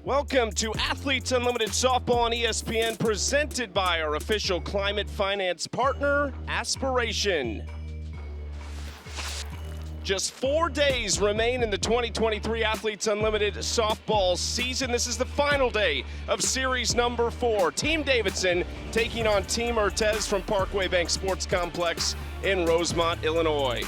Welcome to Athletes Unlimited Softball on ESPN, presented by our official climate finance partner, Aspiration. Just 4 days remain in the 2023 Athletes Unlimited softball season. This is the final day of series number 4. Team Davidson taking on Team Urtez from Parkway Bank Sports Complex in Rosemont, Illinois.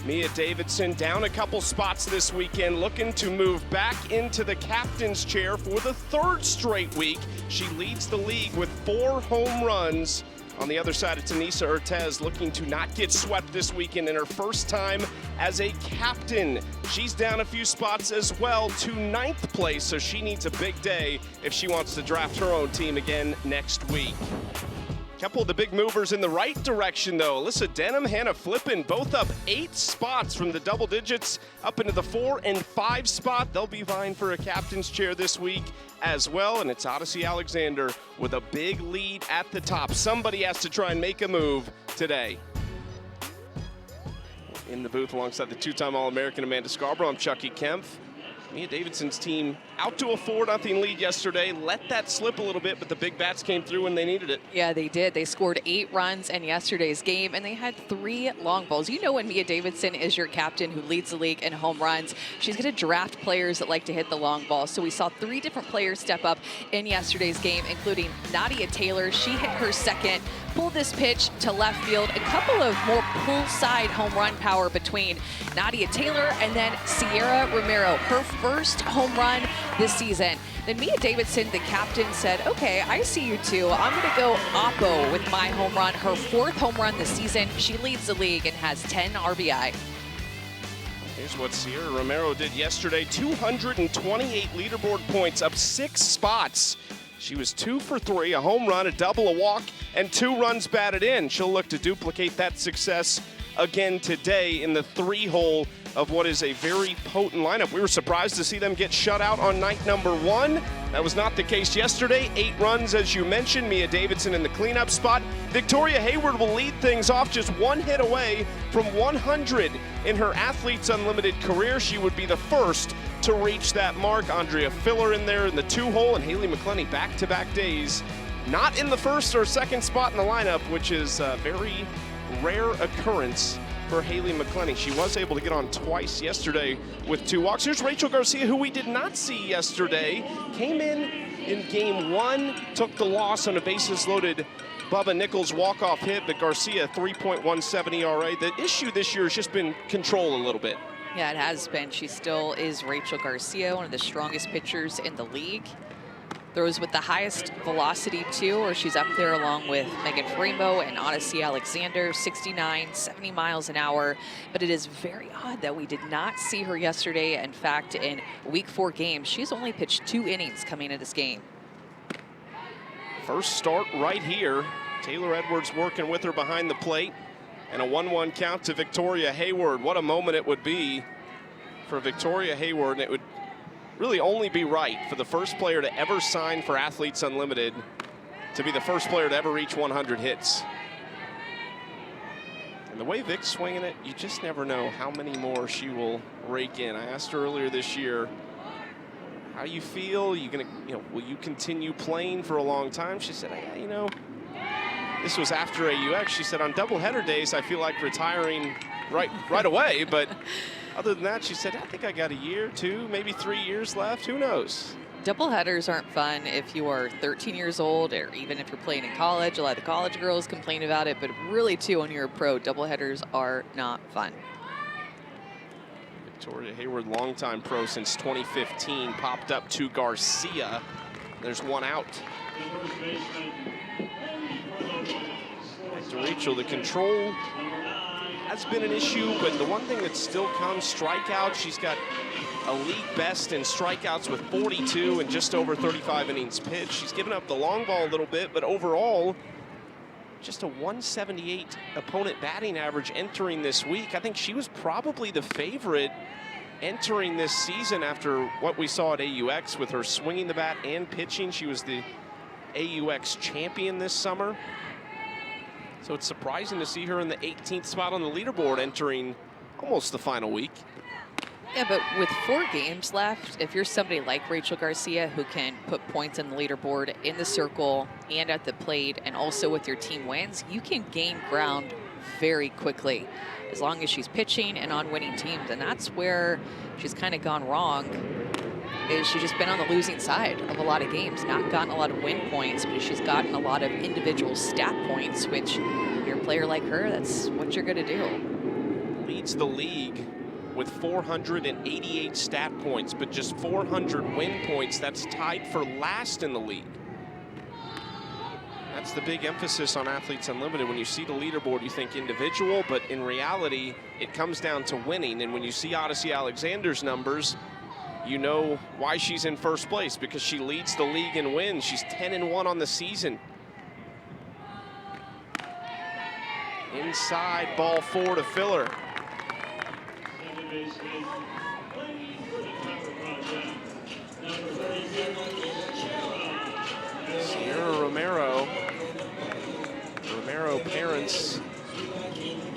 Mia Davidson down a couple spots this weekend, looking to move back into the captain's chair for the third straight week. She leads the league with 4 home runs. On the other side of Tanisa Urtez, looking to not get swept this weekend in her first time as a captain. She's down a few spots as well to 9th place, so she needs a big day if she wants to draft her own team again next week. Couple of the big movers in the right direction, though. Alyssa Denham, Hannah Flippen, both up 8 spots from the double digits up into the 4 and 5 spot. They'll be vying for a captain's chair this week as well, and it's Odyssey Alexander with a big lead at the top. Somebody has to try and make a move today. In the booth alongside the 2-time All-American Amanda Scarborough, I'm Chucky Kempf. Mia Davidson's team out to a 4-0 lead yesterday. Let that slip a little bit, but the big bats came through when they needed it. Yeah, they did. They scored 8 runs in yesterday's game, and they had 3 long balls. You know, when Mia Davidson is your captain who leads the league in home runs, she's going to draft players that like to hit the long ball. So we saw 3 different players step up in yesterday's game, including Nadia Taylor. She hit her second, pulled this pitch to left field. A couple of more pull-side home run power between Nadia Taylor and then Sierra Romero, her first home run this season. Then Mia Davidson, the captain, said, okay, I see you two. I'm going to go oppo with my home run. Her 4th home run this season. She leads the league and has 10 RBI. Here's what Sierra Romero did yesterday. 228 leaderboard points, up 6 spots. She was 2 for 3, a home run, a double, a walk, and 2 runs batted in. She'll look to duplicate that success again today in the 3-hole of what is a very potent lineup. We were surprised to see them get shut out on night number 1. That was not the case yesterday. 8 runs, as you mentioned. Mia Davidson in the cleanup spot. Victoria Hayward will lead things off, just 1 hit away from 100 in her Athletes Unlimited career. She would be the first to reach that mark. Andrea Filler in there in the 2-hole, and Haley McClenny back-to-back days not in the 1st or 2nd spot in the lineup, which is a very rare occurrence for Haley McClenny. She was able to get on twice yesterday with 2 walks. Here's Rachel Garcia, who we did not see yesterday. Came in game 1, took the loss on a bases-loaded Bubba Nichols walk-off hit, but Garcia 3.17 ERA. The issue this year has just been control a little bit. Yeah, it has been. She still is Rachel Garcia, one of the strongest pitchers in the league. Throws with the highest velocity, too, or she's up there along with Megan Fremo and Odyssey Alexander, 69, 70 miles an hour. But it is very odd that we did not see her yesterday. In fact, in week 4 games, she's only pitched 2 innings coming into this game. First start right here. Taylor Edwards working with her behind the plate. And a 1-1 count to Victoria Hayward. What a moment it would be for Victoria Hayward. And it would really only be right for the first player to ever sign for Athletes Unlimited to be the first player to ever reach 100 hits. And the way Vic's swinging it, you just never know how many more she will rake in. I asked her earlier this year, how you feel? You gonna, will you continue playing for a long time? She said, this was after AUX. She said, on doubleheader days, I feel like retiring right away. But other than that, she said, I think I got 1 year, 2, maybe 3 years left. Who knows? Doubleheaders aren't fun if you are 13 years old, or even if you're playing in college. A lot of the college girls complain about it, but really, too, when you're a pro, doubleheaders are not fun. Victoria Hayward, longtime pro since 2015, popped up to Garcia. There's 1 out. Back to Rachel, the control has been an issue, but the one thing that still comes, strikeouts. She's got a league best in strikeouts with 42 and just over 35 innings pitched. She's given up the long ball a little bit, but overall, just a 178 opponent batting average entering this week. I think she was probably the favorite entering this season after what we saw at AUX with her swinging the bat and pitching. She was the AUX champion this summer. So it's surprising to see her in the 18th spot on the leaderboard entering almost the final week. Yeah, but with 4 games left, if you're somebody like Rachel Garcia who can put points on the leaderboard in the circle and at the plate and also with your team wins, you can gain ground very quickly as long as she's pitching and on winning teams. And that's where she's kind of gone wrong, is she's just been on the losing side of a lot of games, not gotten a lot of win points, but she's gotten a lot of individual stat points, which you're a player like her, that's what you're going to do. Leads the league with 488 stat points, but just 400 win points. That's tied for last in the league. That's the big emphasis on Athletes Unlimited. When you see the leaderboard, you think individual, but in reality, it comes down to winning. And when you see Odyssey Alexander's numbers, you know why she's in first place, because she leads the league in wins. She's 10-1 on the season. Inside, ball 4 to Filler. Sierra Romero. Romero parents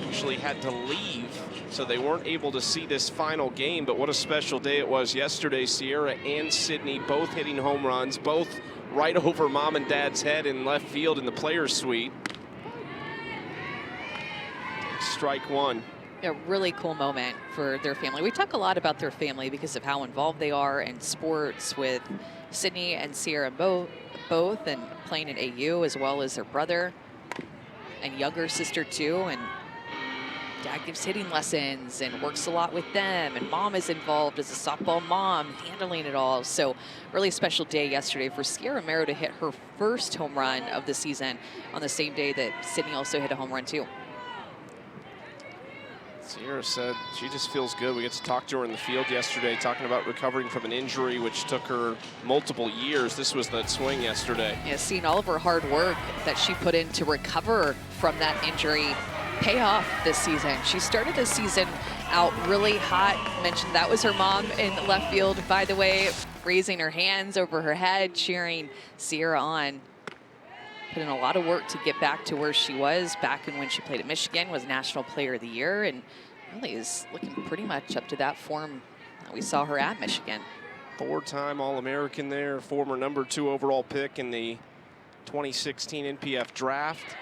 actually had to leave, so they weren't able to see this final game, but what a special day it was yesterday. Sierra and Sydney both hitting home runs, both right over mom and dad's head in left field in the players' suite. Strike 1. A really cool moment for their family. We talk a lot about their family because of how involved they are in sports, with Sydney and Sierra both and playing in AU, as well as their brother and younger sister too. And dad gives hitting lessons and works a lot with them, and mom is involved as a softball mom, handling it all. So really special day yesterday for Sierra Romero to hit her first home run of the season on the same day that Sydney also hit a home run too. Sierra said she just feels good. We get to talk to her in the field yesterday, talking about recovering from an injury which took her multiple years. This was that swing yesterday. Yeah, seeing all of her hard work that she put in to recover from that injury pay off this season. She started the season out really hot. Mentioned that was her mom in left field, by the way, raising her hands over her head, cheering Sierra on. Put in a lot of work to get back to where she was back in when she played at Michigan, was National Player of the Year, and really is looking pretty much up to that form that we saw her at Michigan. 4-time All-American there, former #2 overall pick in the 2016 NPF draft.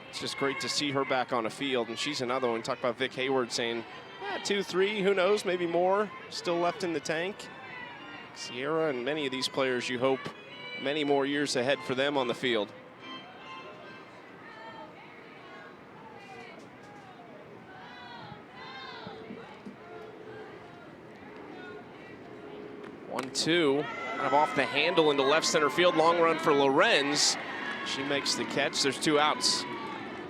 It's just great to see her back on the field, and she's another one. Talk about Vic Hayward saying, 2, 3, who knows, maybe more still left in the tank. Sierra and many of these players, you hope many more years ahead for them on the field. One, two, kind of off the handle into left center field. Long run for Lorenz. She makes the catch. There's 2 outs.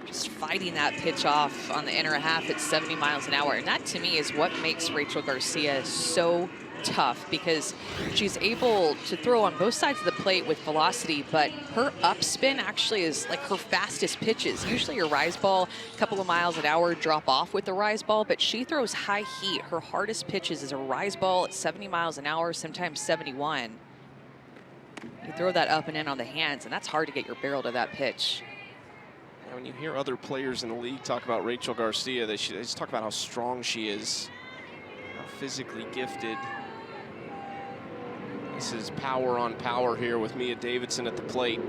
Just fighting that pitch off on the inner half at 70 miles an hour. And that, to me, is what makes Rachel Garcia so tough, because she's able to throw on both sides of the plate with velocity, but her upspin actually is like her fastest pitches. Usually your rise ball, a couple of miles an hour, drop off with the rise ball, but she throws high heat. Her hardest pitches is a rise ball at 70 miles an hour, sometimes 71. You throw that up and in on the hands, and that's hard to get your barrel to that pitch. When you hear other players in the league talk about Rachel Garcia, they just talk about how strong she is, how physically gifted. This is power on power here with Mia Davidson at the plate.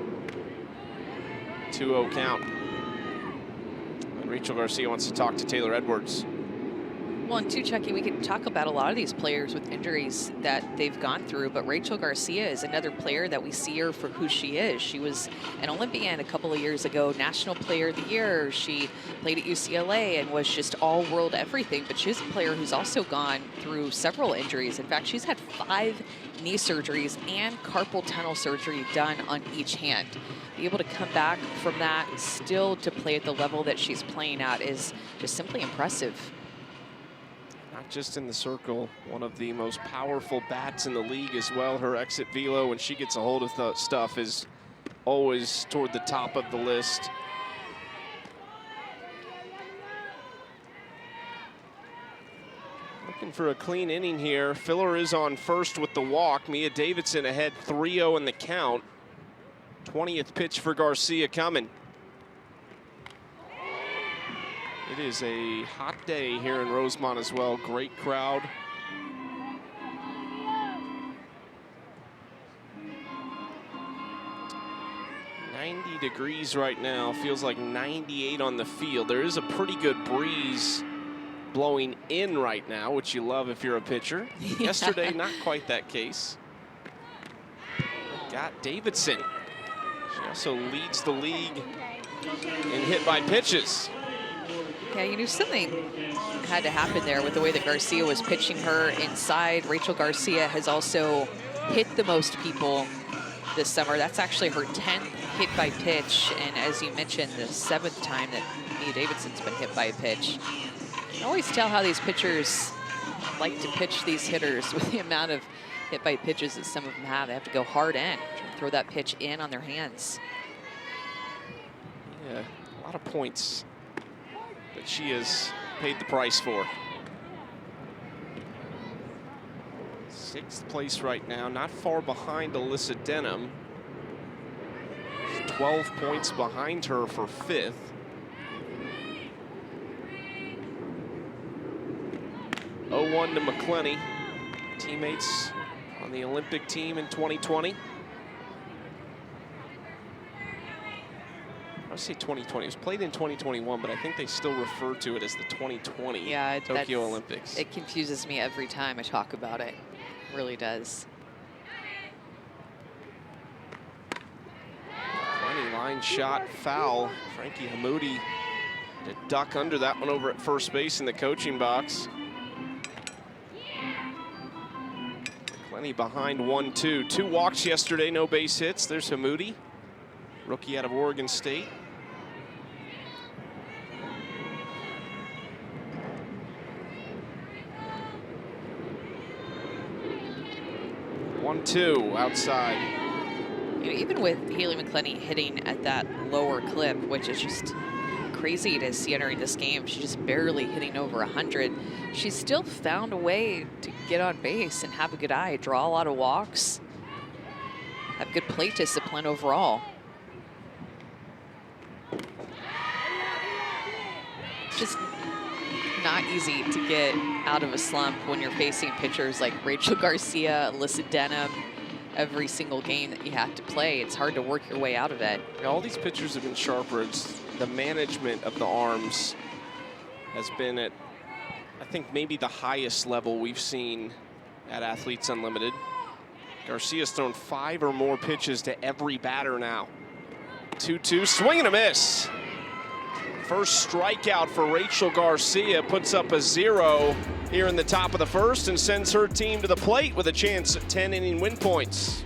2-0 count. And Rachel Garcia wants to talk to Taylor Edwards. Well, and too, Chucky, we could talk about a lot of these players with injuries that they've gone through, but Rachel Garcia is another player that we see her for who she is. She was an Olympian a couple of years ago, National Player of the Year. She played at UCLA and was just all-world everything, but she's a player who's also gone through several injuries. In fact, she's had 5 knee surgeries and carpal tunnel surgery done on each hand. Be able to come back from that, still to play at the level that she's playing at, is just simply impressive. Not just in the circle, one of the most powerful bats in the league as well. Her exit velo, when she gets a hold of the stuff, is always toward the top of the list. Looking for a clean inning here. Filler is on first with the walk. Mia Davidson ahead 3-0 in the count. 20th pitch for Garcia coming. It is a hot day here in Rosemont as well. Great crowd. Degrees right now, feels like 98 on the field. There is a pretty good breeze blowing in right now, which you love if you're a pitcher. Yeah. Yesterday, not quite that case. Got Davidson. She also leads the league in hit by pitches. Yeah, you knew something had to happen there with the way that Garcia was pitching her inside. Rachel Garcia has also hit the most people this summer. That's actually her 10th hit by pitch, and as you mentioned, the 7th time that Mia Davidson's been hit by a pitch. You can always tell how these pitchers like to pitch these hitters with the amount of hit by pitches that some of them have. They have to go hard in, throw that pitch in on their hands. Yeah, a lot of points that she has paid the price for. 6th place right now, not far behind Alyssa Denham. 12 points behind her for 5th. (0-1) to McClenny, teammates on the Olympic team in 2020. I would say 2020. It was played in 2021, but I think they still refer to it as the 2020 Tokyo Olympics. It confuses me every time I talk about it. It really does. Line shot foul. Frankie Hamoudi had to duck under that one over at first base in the coaching box. Plenty behind 1-2. 2 walks yesterday, no base hits. There's Hamoudi, rookie out of Oregon State. One-two outside. You know, even with Haley McClenny hitting at that lower clip, which is just crazy to see entering this game, she's just barely hitting over 100. She's still found a way to get on base and have a good eye, draw a lot of walks, have good plate discipline overall. Just not easy to get out of a slump when you're facing pitchers like Rachel Garcia, Alyssa Denham. Every single game that you have to play, it's hard to work your way out of it. Yeah, all these pitchers have been sharper. It's the management of the arms has been at, I think, maybe the highest level we've seen at Athletes Unlimited. Garcia's thrown 5 or more pitches to every batter now. 2-2, swing and a miss. First strikeout for Rachel Garcia, puts up a 0 here in the top of the first and sends her team to the plate with a chance at 10-inning win points.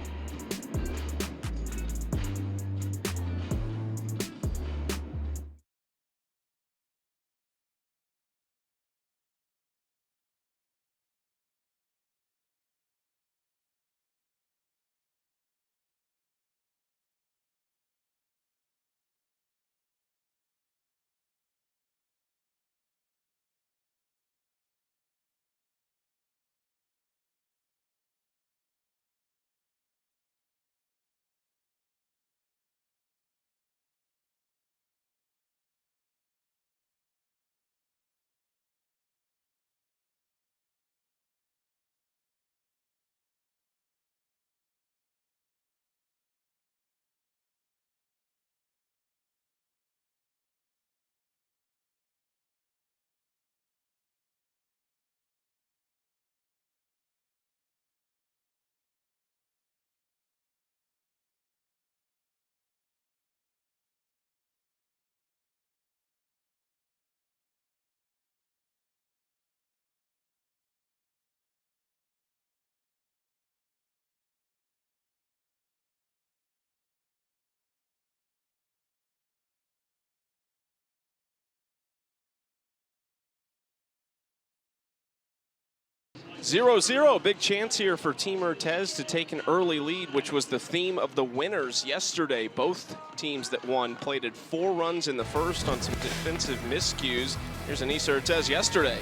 (0-0), big chance here for Team Urtez to take an early lead, which was the theme of the winners yesterday. Both teams that won plated 4 runs in the first on some defensive miscues. Here's Anissa Urtez yesterday.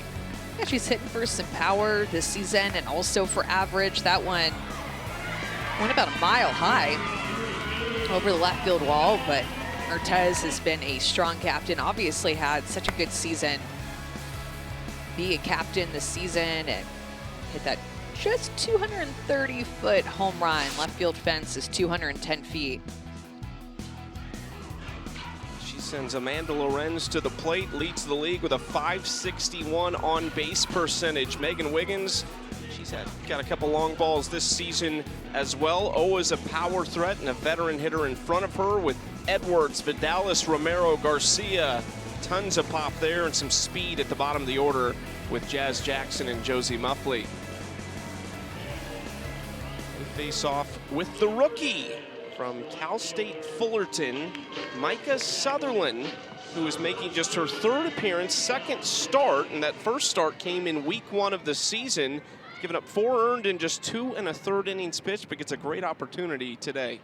Yeah, she's hitting for some power this season and also for average. That one went about a mile high over the left field wall, but Mertes has been a strong captain, obviously had such a good season. Be a captain this season and hit that just 230-foot home run. Left field fence is 210 feet. She sends Amanda Lorenz to the plate, leads the league with a .561 on-base percentage. Megan Wiggins, she's got a couple long balls this season as well. Always a power threat and a veteran hitter in front of her with Edwards, Vidalis, Romero, Garcia. Tons of pop there and some speed at the bottom of the order with Jazz Jackson and Josie Muffley. They face off with the rookie from Cal State Fullerton, Micah Sutherland, who is making just her third appearance, second start, and that first start came in week 1 of the season, giving up 4 earned in just 2 1/3 innings pitched, but gets a great opportunity today.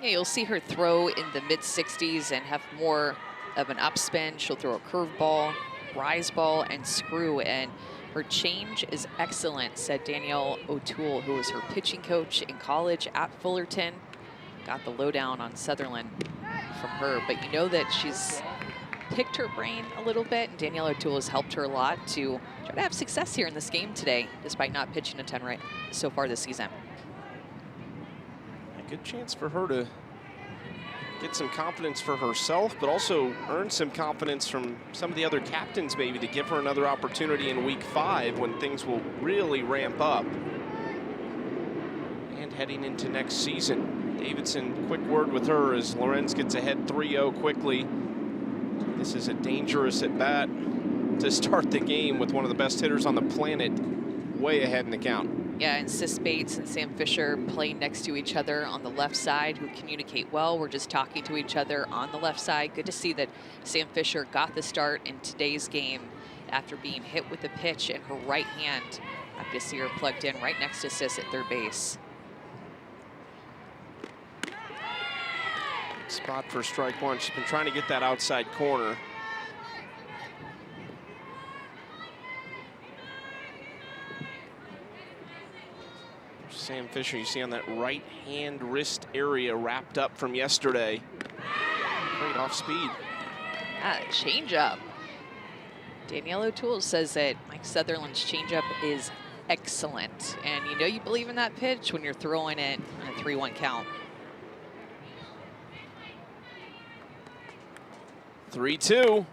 Yeah, you'll see her throw in the mid-60s and have more of an upspin. She'll throw a curveball, rise ball, and screw, and her change is excellent, said Danielle O'Toole, who was her pitching coach in college at Fullerton. Got the lowdown on Sutherland from her, but you know that she's picked her brain a little bit, and Danielle O'Toole has helped her a lot to try to have success here in this game today, despite not pitching a 10 right so far this season. A good chance for her to get some confidence for herself, but also earn some confidence from some of the other captains maybe to give her another opportunity in week 5 when things will really ramp up. And heading into next season. Davidson, quick word with her as Lorenz gets ahead 3-0 quickly. This is a dangerous at bat to start the game with one of the best hitters on the planet way ahead in the count. Yeah, and Sis Bates and Sam Fisher play next to each other on the left side, who communicate well. We're just talking to each other on the left side. Good to see that Sam Fisher got the start in today's game after being hit with a pitch in her right hand. Happy to see her plugged in right next to Sis at third base. Spot for strike 1. She's been trying to get that outside corner. Sam Fisher, you see on that right hand wrist area wrapped up from yesterday. Great off speed. Changeup. Danielle O'Toole says that Mike Sutherland's changeup is excellent. And you know you believe in that pitch when you're throwing it in a 3-1 count. 3-2.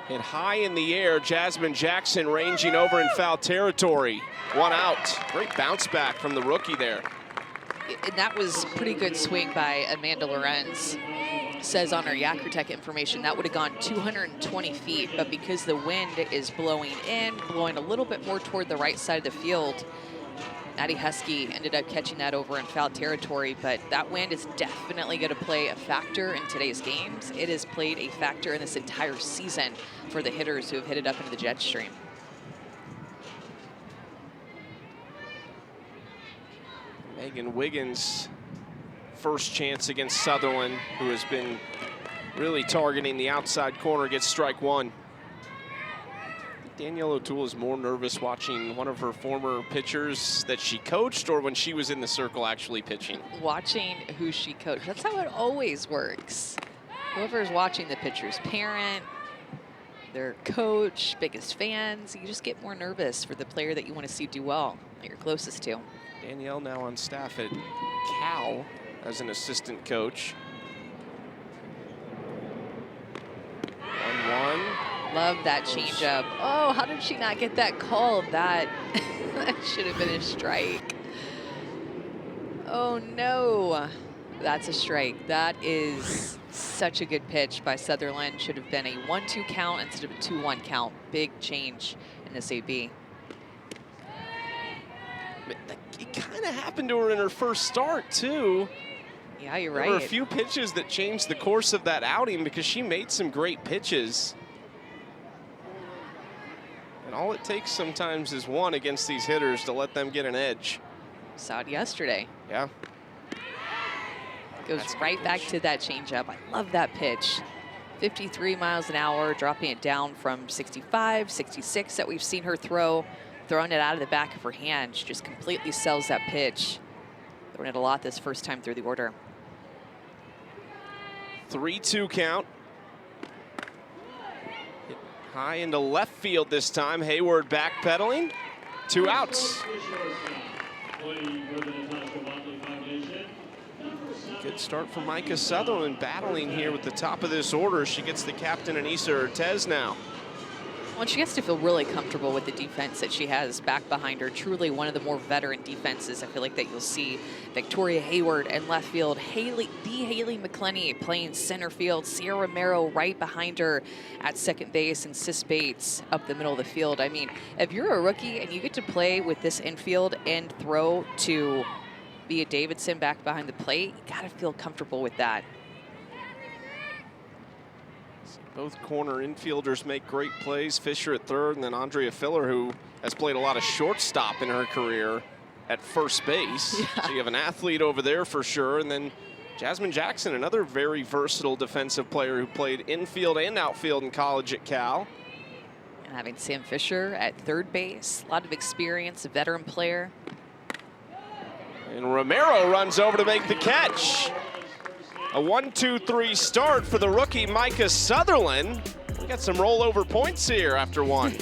Hit high in the air. Jasmine Jackson ranging over in foul territory. 1 out. Great bounce back from the rookie there. And that was pretty good swing by Amanda Lorenz. Says on her Yakutech information that would have gone 220 feet, but because the wind is blowing in, blowing a little bit more toward the right side of the field, Maddie Husky ended up catching that over in foul territory, but that wind is definitely going to play a factor in today's games. It has played a factor in this entire season for the hitters who have hit it up into the jet stream. Megan Wiggins, first chance against Sutherland, who has been really targeting the outside corner, gets strike 1. Danielle O'Toole is more nervous watching one of her former pitchers that she coached or when she was in the circle actually pitching. Watching who she coached. That's how it always works. Whoever's watching the pitcher's parent, their coach, biggest fans, you just get more nervous for the player that you want to see do well, that you're closest to. Danielle now on staff at Cal as an assistant coach. 1-1. Love that changeup. Oh, how did she not get that call? That should have been a strike. Oh no, that's a strike. That is such a good pitch by Sutherland. Should have been a 1-2 count instead of a 2-1 count. Big change in this AB. It kind of happened to her in her first start too. Yeah, you're right. There were a few pitches that changed the course of that outing because she made some great pitches. And all it takes sometimes is one against these hitters to let them get an edge. Saw it yesterday. Yeah. Goes right back to that changeup. I love that pitch. 53 miles an hour, dropping it down from 65, 66 that we've seen her throw. Throwing it out of the back of her hand. She just completely sells that pitch. Throwing it a lot this first time through the order. 3-2 count. Hit high into left field this time. Hayward backpedaling. 2 outs. Good start for Micah Sutherland, battling here with the top of this order. She gets the captain, Anissa Ortez, now. Well, she gets to feel really comfortable with the defense that she has back behind her. Truly one of the more veteran defenses I feel like that you'll see. Victoria Hayward in left field, Haley McClenny playing center field, Sierra Romero right behind her at second base, and Sis Bates up the middle of the field. I mean, if you're a rookie and you get to play with this infield and throw to Mia Davidson back behind the plate, you gotta feel comfortable with that. Both corner infielders make great plays. Fisher at third, and then Andrea Filler, who has played a lot of shortstop in her career, at first base. Yeah. So you have an athlete over there for sure. And then Jasmine Jackson, another very versatile defensive player who played infield and outfield in college at Cal. And having Sam Fisher at third base, a lot of experience, a veteran player. And Romero runs over to make the catch. A 1-2-3 start for the rookie Micah Sutherland. We got some rollover points here after one.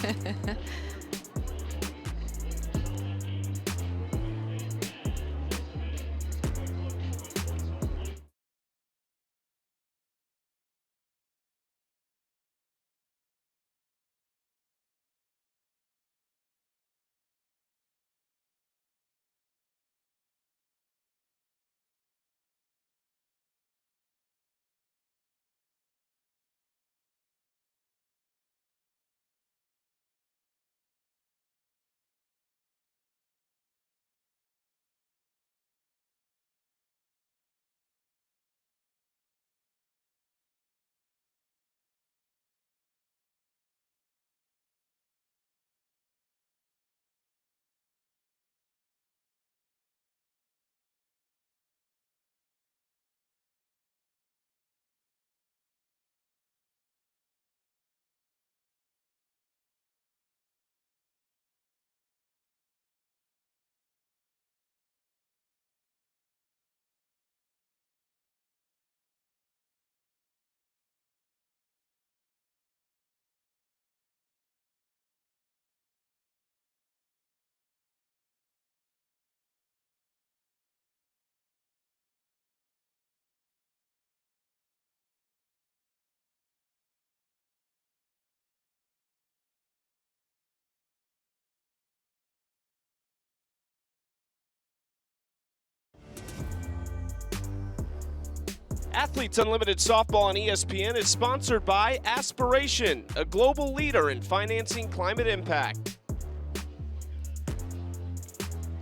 Athletes Unlimited Softball on ESPN is sponsored by Aspiration, a global leader in financing climate impact.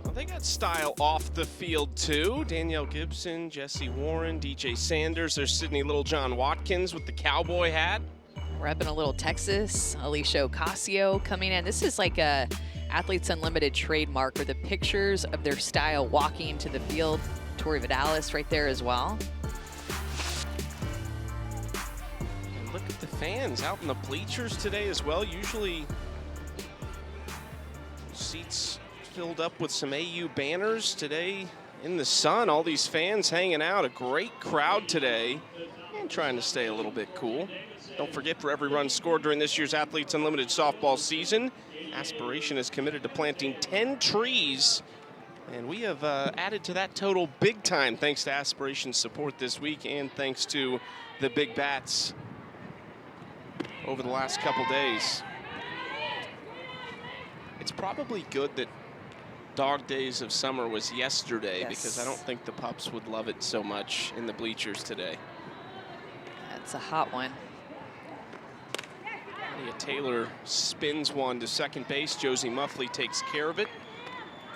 Well, they got style off the field too. Danielle Gibson, Jesse Warren, DJ Sanders. There's Sydney Littlejohn Watkins with the cowboy hat. Repping a little Texas. Alicia Ocasio coming in. This is like a Athletes Unlimited trademark, or the pictures of their style walking to the field. Tori Vidalis right there as well. Look at the fans out in the bleachers today as well. Usually seats filled up with some AU banners. Today in the sun, all these fans hanging out. A great crowd today and trying to stay a little bit cool. Don't forget, for every run scored during this year's Athletes Unlimited softball season, Aspiration is committed to planting 10 trees. And we have added to that total big time thanks to Aspiration's support this week and thanks to the Big Bats over the last couple days. It's probably good that Dog Days of Summer was yesterday, Yes. because I don't think the pups would love it so much in the bleachers today. That's a hot one. Nadia Taylor spins one to second base. Josie Muffley takes care of it.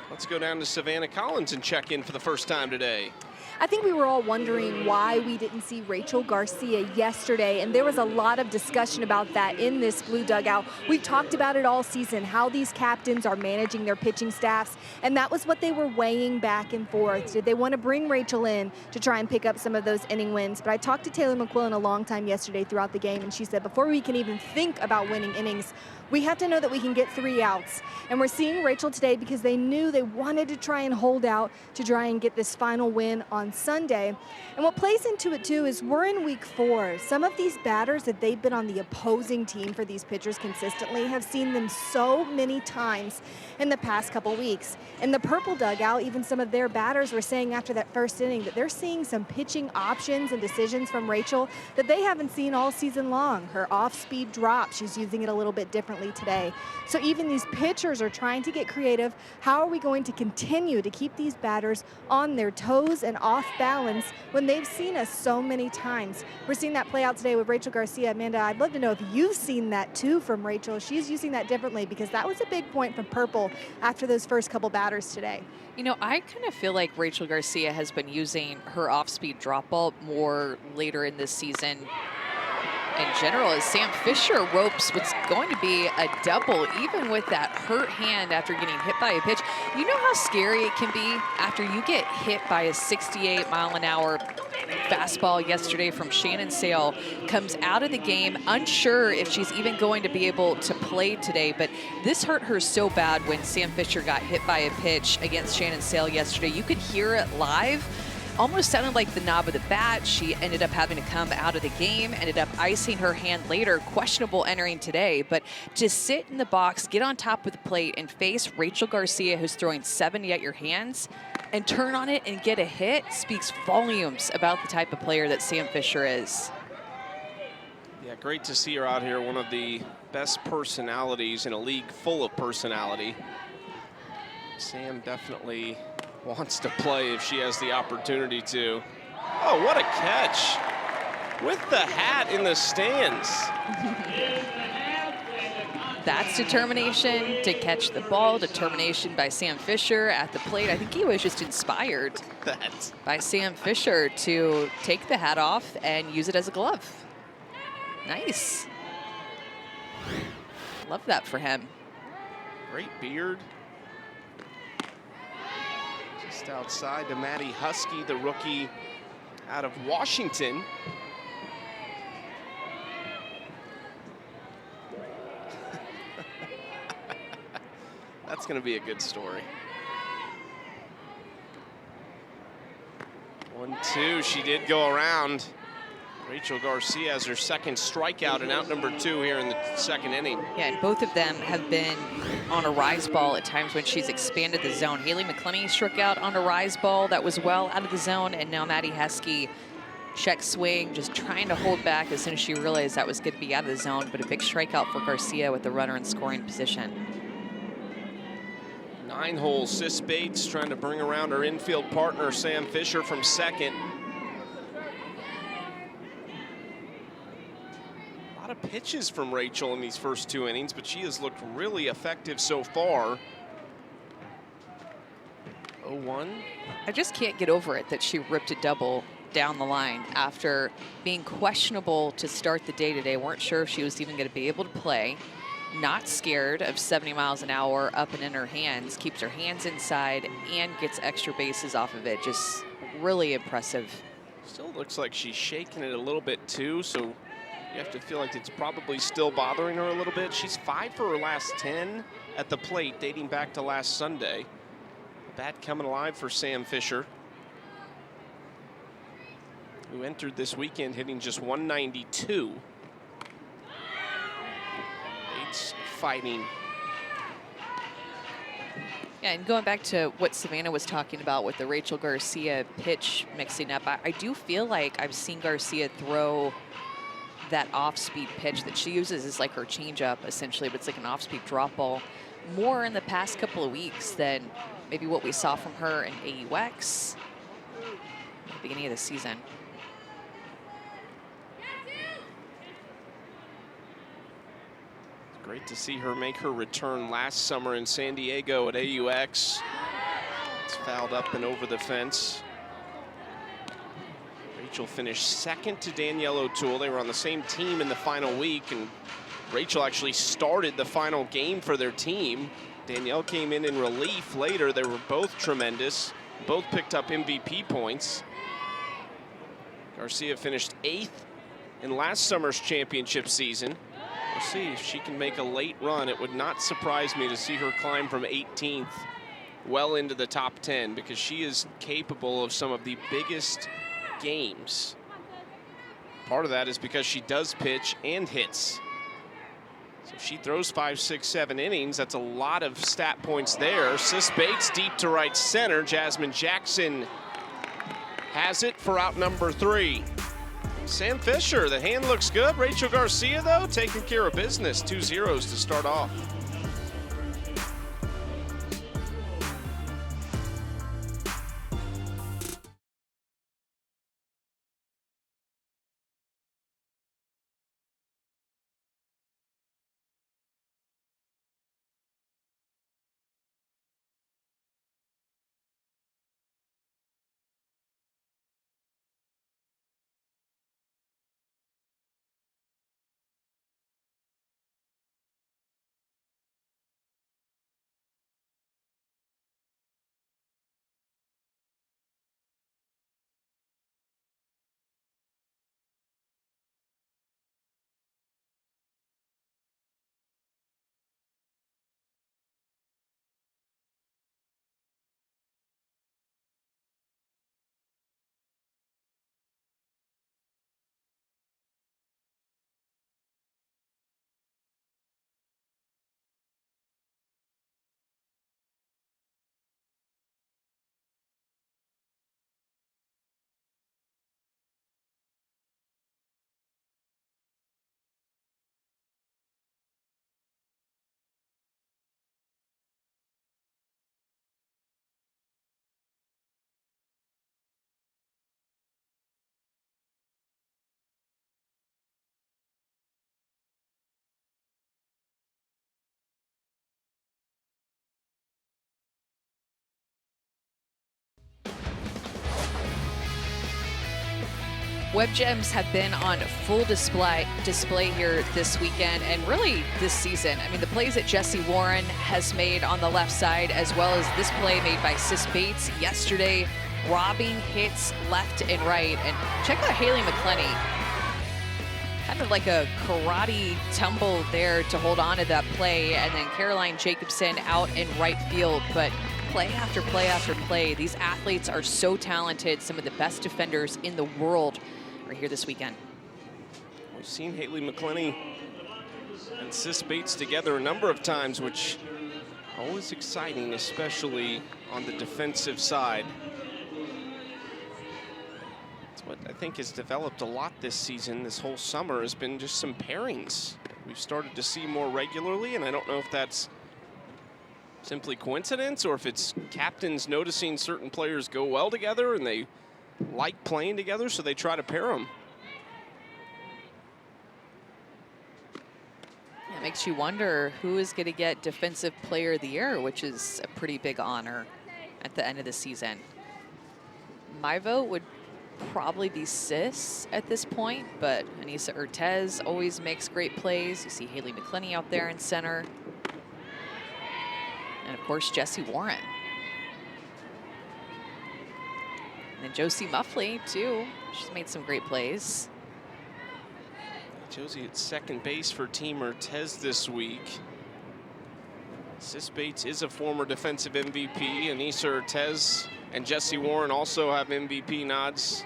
Let's go down to Savannah Collins and check in for the first time today. I think we were all wondering why we didn't see Rachel Garcia yesterday, and there was a lot of discussion about that in this blue dugout. We've talked about it all season, how these captains are managing their pitching staffs, and that was what they were weighing back and forth. Did they want to bring Rachel in to try and pick up some of those inning wins? But I talked to Taylor McQuillan a long time yesterday throughout the game, and she said before we can even think about winning innings, We have to know that we can get 3 outs. And we're seeing Rachel today because they knew they wanted to try and hold out to try and get this final win on Sunday. And what plays into it too is we're in week 4. Some of these batters that they've been on the opposing team for these pitchers consistently have seen them so many times in the past couple weeks. In the purple dugout, even some of their batters were saying after that first inning that they're seeing some pitching options and decisions from Rachel that they haven't seen all season long. Her off-speed drop, she's using it a little bit differently today. So even these pitchers are trying to get creative. How are we going to continue to keep these batters on their toes and off balance when they've seen us so many times? We're seeing that play out today with Rachel Garcia. Amanda, I'd love to know if you've seen that too from Rachel. She's using that differently because that was a big point from Purple after those first couple batters today. You know, I kind of feel like Rachel Garcia has been using her off-speed drop ball more later in this season in general, as Sam Fisher ropes what's going to be a double, even with that hurt hand after getting hit by a pitch. You know how scary it can be after you get hit by a 68-mile-an-hour fastball yesterday from Shannon Sale, comes out of the game unsure if she's even going to be able to play today. But this hurt her so bad when Sam Fisher got hit by a pitch against Shannon Sale yesterday. You could hear it live. Almost sounded like the knob of the bat. She ended up having to come out of the game, ended up icing her hand later, questionable entering today. But to sit in the box, get on top of the plate, and face Rachel Garcia, who's throwing 70 at your hands, and turn on it and get a hit speaks volumes about the type of player that Sam Fisher is. Yeah, great to see her out here, one of the best personalities in a league full of personality. Sam definitely wants to play if she has the opportunity to. Oh, what a catch. With the hat in the stands. That's determination to catch the ball, determination by Sam Fisher at the plate. I think he was just inspired by Sam Fisher to take the hat off and use it as a glove. Nice. Love that for him. Great beard. Just outside to Maddie Husky, the rookie out of Washington. That's going to be a good story. 1-2, she did go around. Rachel Garcia has her second strikeout and out number 2 here in the second inning. Yeah, and both of them have been on a rise ball at times when she's expanded the zone. Haley McClenny struck out on a rise ball that was well out of the zone, and now Maddie Husky check swing, just trying to hold back as soon as she realized that was going to be out of the zone, but a big strikeout for Garcia with the runner in scoring position. 9-hole Sis Bates trying to bring around her infield partner, Sam Fisher, from second. A lot of pitches from Rachel in these first 2 innings, but she has looked really effective so far. 0-1. I just can't get over it that she ripped a double down the line after being questionable to start the day today. Weren't sure if she was even going to be able to play. Not scared of 70 miles an hour up and in her hands, keeps her hands inside and gets extra bases off of it. Just really impressive. Still looks like she's shaking it a little bit too, so you have to feel like it's probably still bothering her a little bit. She's 5 for her last 10 at the plate, dating back to last Sunday. Bat coming alive for Sam Fisher, who entered this weekend hitting just 192. Bates fighting. Yeah, and going back to what Savannah was talking about with the Rachel Garcia pitch mixing up, I do feel like I've seen Garcia throw that off-speed pitch that she uses is like her changeup, essentially, but it's like an off-speed drop ball more in the past couple of weeks than maybe what we saw from her in AUX at the beginning of the season. Great to see her make her return last summer in San Diego at AUX. It's fouled up and over the fence. Rachel finished second to Danielle O'Toole. They were on the same team in the final week, and Rachel actually started the final game for their team. Danielle came in relief later. They were both tremendous. Both picked up MVP points. Garcia finished 8th in last summer's championship season. We'll see if she can make a late run. It would not surprise me to see her climb from 18th well into the top 10, because she is capable of some of the biggest games. Part of that is because she does pitch and hits. So if she throws 5, 6, 7 innings, that's a lot of stat points there. Sis Bates deep to right center. Jasmine Jackson has it for out number 3. Sam Fisher, the hand looks good. Rachel Garcia, though, taking care of business. 2 zeros to start off. Web Gems have been on full display here this weekend and really this season. I mean, the plays that Jessie Warren has made on the left side, as well as this play made by Sis Bates yesterday, robbing hits left and right. And check out Haley McClenny. Kind of like a karate tumble there to hold on to that play. And then Caroline Jacobson out in right field. But play after play after play, these athletes are so talented. Some of the best defenders in the world are here this weekend. We've seen Haley McClenny and Sis Bates together a number of times, which always exciting, especially on the defensive side. It's what I think has developed a lot this season, this whole summer, has been just some pairings we've started to see more regularly, and I don't know if that's simply coincidence or if it's captains noticing certain players go well together and they like playing together, so they try to pair them. It makes you wonder who is going to get Defensive Player of the Year, which is a pretty big honor at the end of the season. My vote would probably be Sis at this point, but Anissa Urtez always makes great plays. You see Haley McClenny out there in center. And of course, Jessie Warren. And then Josie Muffley, too. She's made some great plays. Josie at second base for Team Urtez this week. Sis Bates is a former defensive MVP. Anissa Urtez and Jessie Warren also have MVP nods.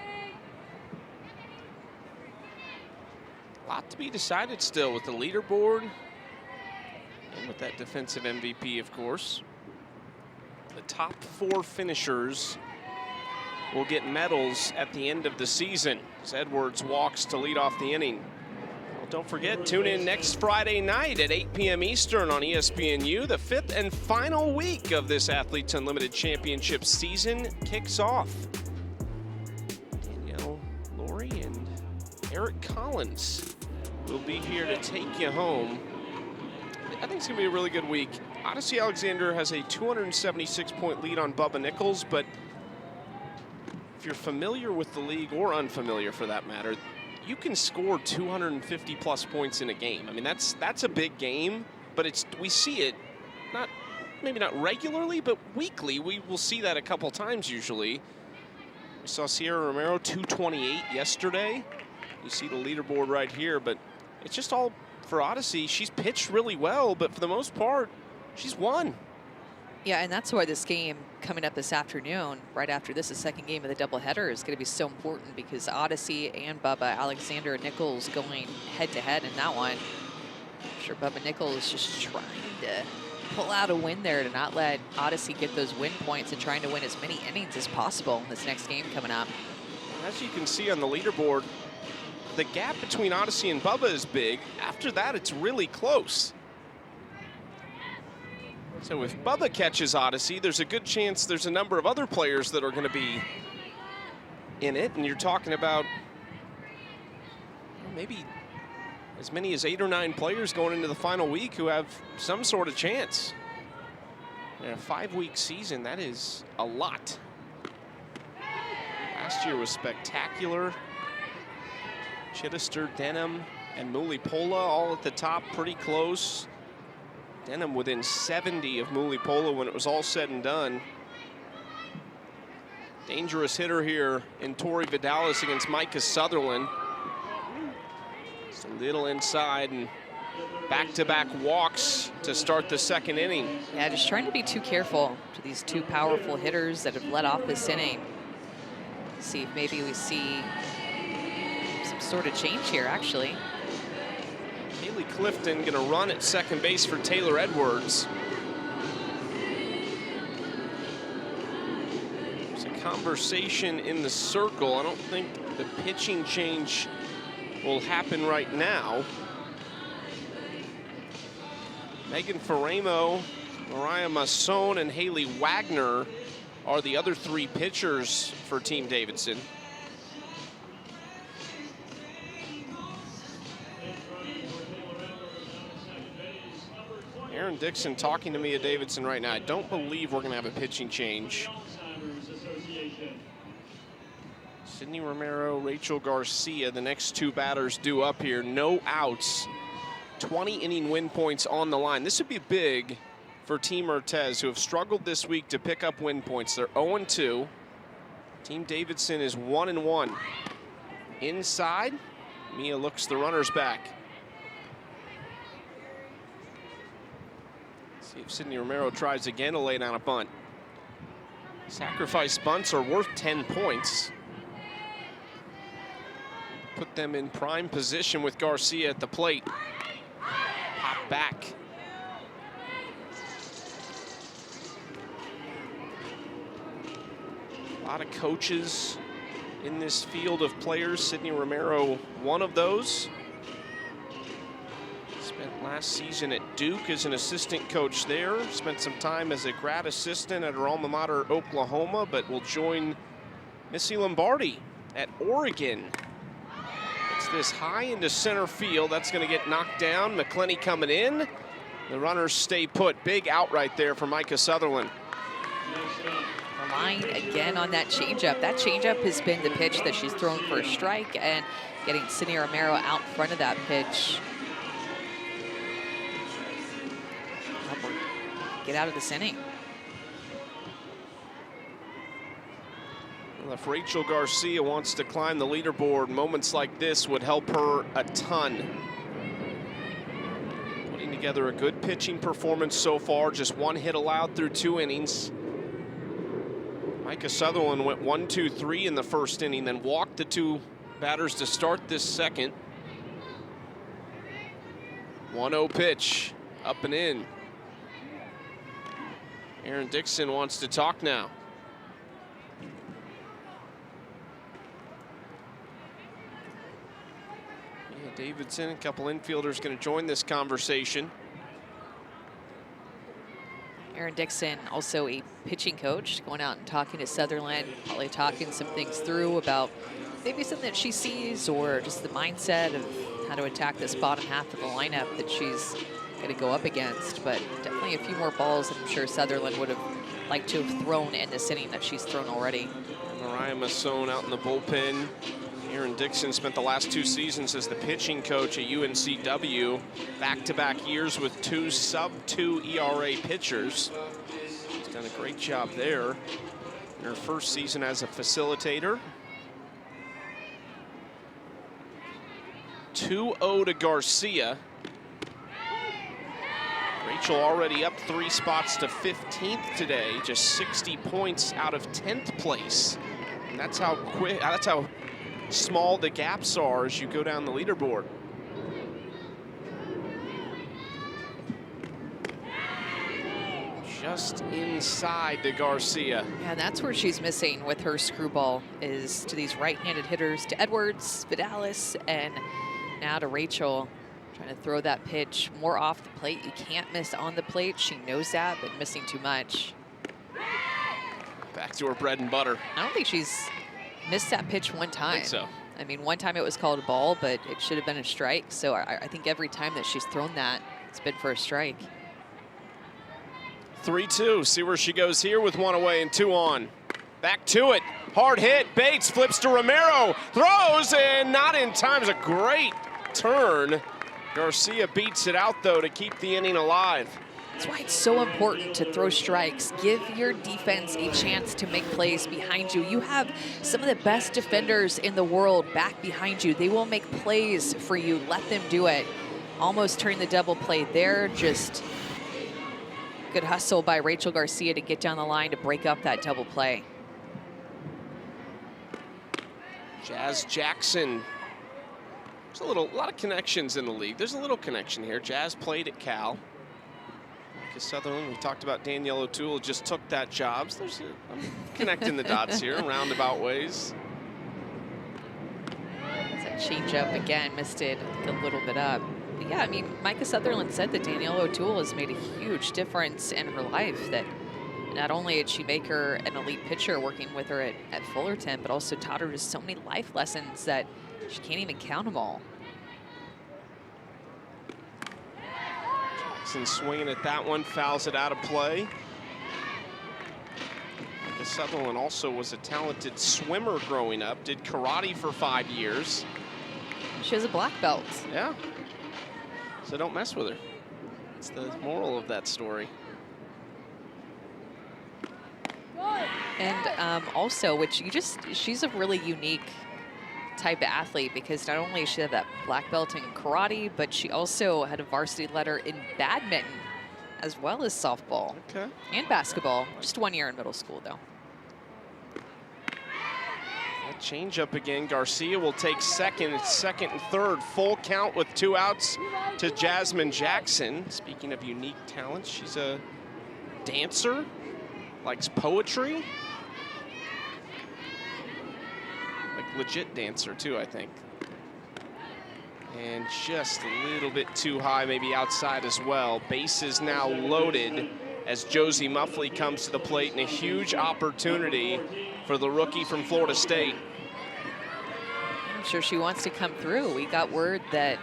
A lot to be decided still with the leaderboard and with that defensive MVP, of course. The top 4 finishers will get medals at the end of the season as Edwards walks to lead off the inning. Well, don't forget, tune in next Friday night at 8 p.m. Eastern on ESPNU. The 5th and final week of this Athletes Unlimited Championship season kicks off. Danielle Laurie and Eric Collins will be here to take you home. I think it's going to be a really good week. Odyssey Alexander has a 276-point lead on Bubba Nichols, but if you're familiar with the league, or unfamiliar for that matter, you can score 250-plus points in a game. I mean, that's a big game, but we see it, maybe not regularly, but weekly. We will see that a couple times usually. We saw Sierra Romero 228 yesterday. You see the leaderboard right here, but it's just all for Odyssey, she's pitched really well, but for the most part, she's won. Yeah, and that's why this game coming up this afternoon, right after this, the second game of the doubleheader, is going to be so important because Odyssey and Bubba Alexander Nichols going head-to-head in that one. I'm sure Bubba Nichols is just trying to pull out a win there to not let Odyssey get those win points and trying to win as many innings as possible in this next game coming up. As you can see on the leaderboard, the gap between Odyssey and Bubba is big. After that, it's really close. So if Bubba catches Odyssey, there's a good chance there's a number of other players that are going to be in it. And you're talking about maybe as many as 8 or 9 players going into the final week who have some sort of chance. In a 5-week season, that is a lot. Last year was spectacular. Chittister, Denham, and Mulipola all at the top, pretty close. Denham within 70 of Mulipola when it was all said and done. Dangerous hitter here in Tori Vidalis against Micah Sutherland. Just a little inside and back-to-back walks to start the second inning. Yeah, just trying to be too careful to these two powerful hitters that have led off this inning. See if maybe we see some sort of change here, actually. Haley Clifton gonna run at second base for Taylor Edwards. There's a conversation in the circle. I don't think the pitching change will happen right now. Megan Faramo, Mariah Masson, and Haley Wagner are the other 3 pitchers for Team Davidson. Aaron Dixon talking to Mia Davidson right now. I don't believe we're going to have a pitching change. Sydney Romero, Rachel Garcia, the next 2 batters due up here. No outs, 20 inning win points on the line. This would be big for Team Urtez, who have struggled this week to pick up win points. They're 0-2. Team Davidson is 1-1. Inside, Mia looks the runners back. See if Sydney Romero tries again to lay down a bunt. Sacrifice bunts are worth 10 points. Put them in prime position with Garcia at the plate. Hop back. A lot of coaches in this field of players. Sydney Romero, one of those. Spent last season at Duke as an assistant coach there. Spent some time as a grad assistant at her alma mater, Oklahoma, but will join Missy Lombardi at Oregon. It's this high into center field. That's going to get knocked down. McClenny coming in. The runners stay put. Big out right there for Micah Sutherland. Line again on that changeup. That changeup has been the pitch that she's thrown for a strike, and getting Sydney Romero out in front of that pitch. Get out of this inning. Well, if Rachel Garcia wants to climb the leaderboard, moments like this would help her a ton. Putting together a good pitching performance so far, just 1 hit allowed through 2 innings. Micah Sutherland went 1-2-3 in the first inning, then walked the 2 batters to start this second. 1-0 pitch, up and in. Aaron Dixon wants to talk now. Yeah, Davidson, a couple infielders going to join this conversation. Aaron Dixon, also a pitching coach, going out and talking to Sutherland, probably talking some things through about maybe something that she sees or just the mindset of how to attack this bottom half of the lineup that she's going to go up against. But definitely a few more balls that I'm sure Sutherland would have liked to have thrown in this inning that she's thrown already. Mariah Masson out in the bullpen. Aaron Dixon spent the last 2 seasons as the pitching coach at UNCW. Back-to-back years with 2 sub-2 ERA pitchers. She's done a great job there in her first season as a facilitator. 2-0 to Garcia. Rachel already up 3 spots to 15th today, just 60 points out of 10th place. And that's how quick, that's how small the gaps are as you go down the leaderboard. Just inside to Garcia. Yeah, that's where she's missing with her screwball, is to these right-handed hitters, to Edwards, Vidalis, and now to Rachel. Trying to throw that pitch more off the plate. You can't miss on the plate. She knows that, but missing too much. Back to her bread and butter. I don't think she's missed that pitch one time. I think so. I mean, one time it was called a ball, but it should have been a strike. So I think every time that she's thrown that, it's been for a strike. 3-2, see where she goes here with 1 away and 2 on. Back to it, hard hit, Bates flips to Romero, throws, and not in time. It's a great turn. Garcia beats it out though to keep the inning alive. That's why it's so important to throw strikes. Give your defense a chance to make plays behind you. You have some of the best defenders in the world back behind you. They will make plays for you. Let them do it. Almost turning the double play there. Just good hustle by Rachel Garcia to get down the line to break up that double play. Jazz Jackson. There's a lot of connections in the league. There's a little connection here. Jazz played at Cal. Micah Sutherland, we talked about Danielle O'Toole, just took that job. So I'm connecting the dots here in roundabout ways. That change up again, missed it a little bit up. But yeah, I mean, Micah Sutherland said that Danielle O'Toole has made a huge difference in her life, that not only did she make her an elite pitcher working with her at Fullerton, but also taught her just so many life lessons that she can't even count them all. Jackson swinging at that one, fouls it out of play. Micah Sutherland also was a talented swimmer growing up, did karate for 5 years. She has a black belt. Yeah. So don't mess with her. That's the moral of that story. And also, she's a really unique type of athlete, because not only does she have that black belt in karate, but she also had a varsity letter in badminton as well as softball. Okay. And basketball. Just 1 year in middle school, though. That change up again. Garcia will take second. It's second and third. Full count with 2 outs to Jasmine Jackson. Speaking of unique talents, she's a dancer, likes poetry. Legit dancer too, I think. And just a little bit too high, maybe outside as well. Bases now loaded as Josie Muffley comes to the plate, and a huge opportunity for the rookie from Florida State. I'm sure she wants to come through. We got word that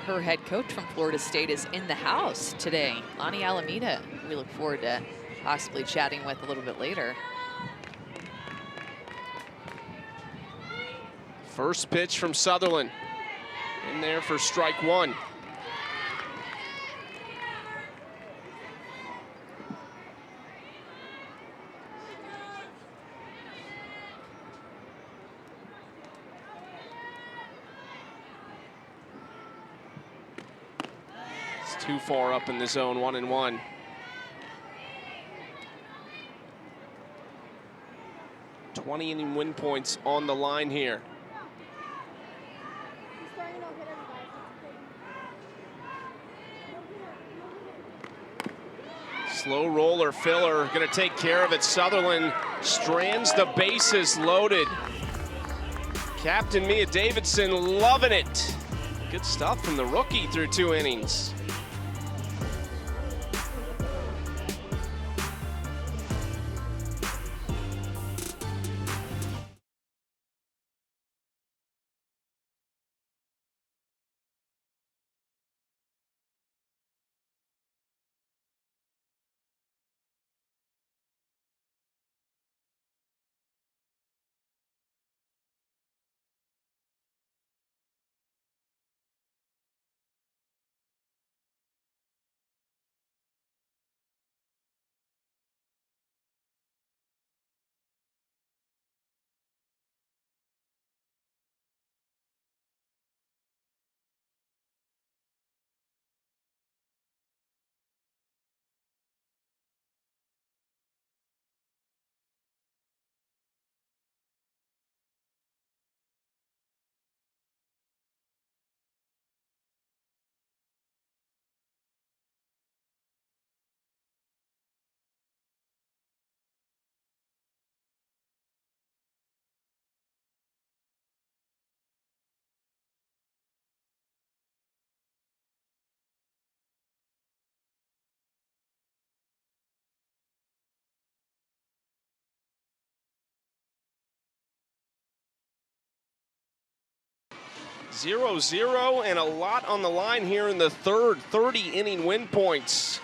her head coach from Florida State is in the house today, Lonnie Alameda. We look forward to possibly chatting with a little bit later. First pitch from Sutherland. In there for strike 1. It's too far up in the zone, 1-1. Inning win points on the line here. Slow roller filler, gonna take care of it. Sutherland strands the bases loaded. Captain Mia Davidson loving it. Good stuff from the rookie through 2 innings. 0-0 and a lot on the line here in the third. 30-inning win points.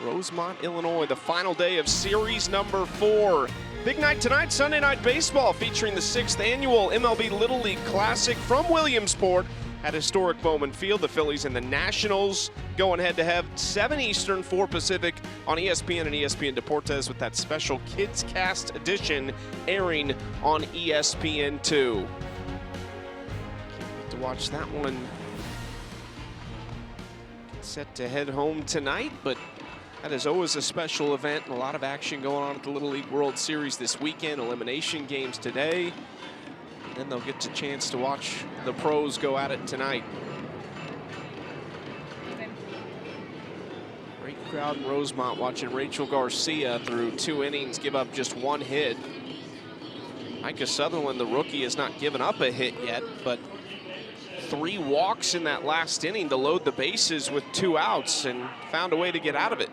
Rosemont, Illinois, the final day of series number 4. Big night tonight, Sunday Night Baseball, featuring the 6th annual MLB Little League Classic from Williamsport at historic Bowman Field. The Phillies and the Nationals going head-to-head, 7 Eastern, 4 Pacific on ESPN and ESPN Deportes, with that special Kids Cast edition airing on ESPN2. To watch that one. Set to head home tonight, but that is always a special event and a lot of action going on at the Little League World Series this weekend. Elimination games today. And then they'll get a chance to watch the pros go at it tonight. Great crowd in Rosemont watching Rachel Garcia through 2 innings give up just 1 hit. Micah Sutherland, the rookie, has not given up a hit yet, but 3 walks in that last inning to load the bases with 2 outs and found a way to get out of it.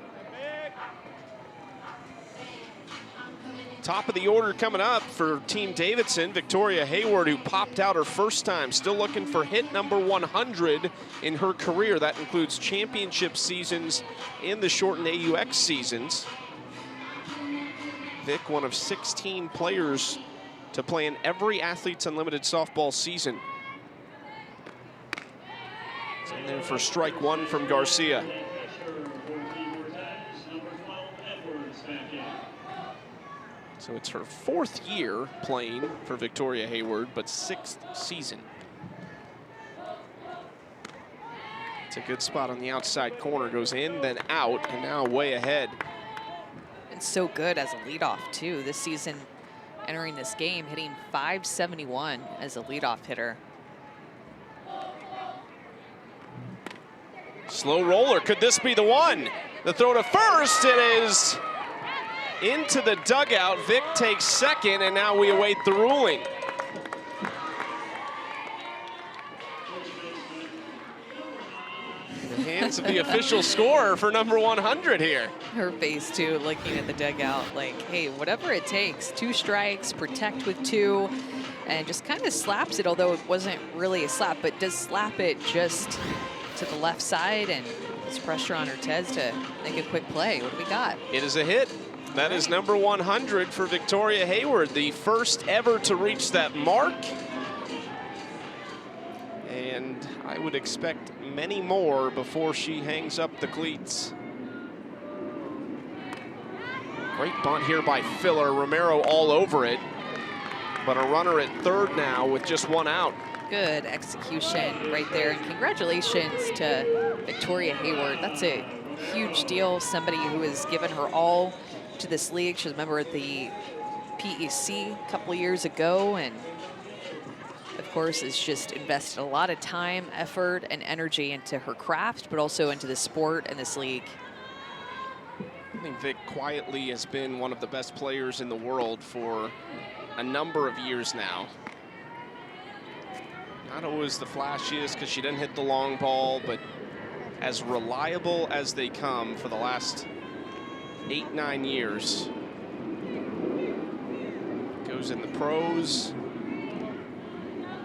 Top of the order coming up for Team Davidson, Victoria Hayward, who popped out her first time, still looking for hit number 100 in her career. That includes championship seasons and the shortened AUX seasons. Vic, one of 16 players to play in every Athletes Unlimited softball season. It's in there for strike 1 from Garcia. So it's her 4th year playing for Victoria Hayward, but 6th season. It's a good spot on the outside corner, goes in, then out, and now way ahead. And so good as a leadoff too this season, entering this game, hitting .571 as a leadoff hitter. Slow roller, could this be the one? The throw to first, it is into the dugout. Vic takes second, and now we await the ruling. In the hands of the official scorer for number 100 here. Her face too, looking at the dugout like, hey, whatever it takes, 2 strikes, protect with 2, and just kind of slaps it, although it wasn't really a slap, but does slap it just to the left side, and puts pressure on Ortez to make a quick play. What do we got? It is a hit. That is number 100 for Victoria Hayward, the first ever to reach that mark. And I would expect many more before she hangs up the cleats. Great bunt here by Filler. Romero all over it. But a runner at third now with just 1 out. Good execution right there, and congratulations to Victoria Hayward. That's a huge deal. Somebody who has given her all to this league. She was a member of the PEC a couple of years ago, and of course has just invested a lot of time, effort, and energy into her craft, but also into the sport and this league. I think Vic quietly has been one of the best players in the world for a number of years now. Not always the flashiest because she didn't hit the long ball, but as reliable as they come for the last 8-9 years. Goes in the pros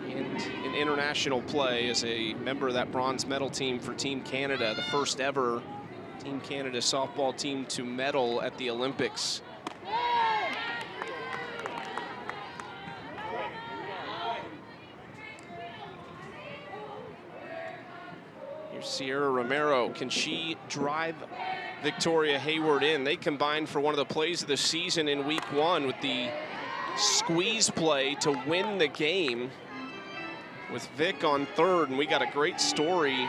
and in international play as a member of that bronze medal team for Team Canada, the first ever Team Canada softball team to medal at the Olympics. Sierra Romero, can she drive Victoria Hayward in? They combined for one of the plays of the season in week 1 with the squeeze play to win the game with Vic on third, and we got a great story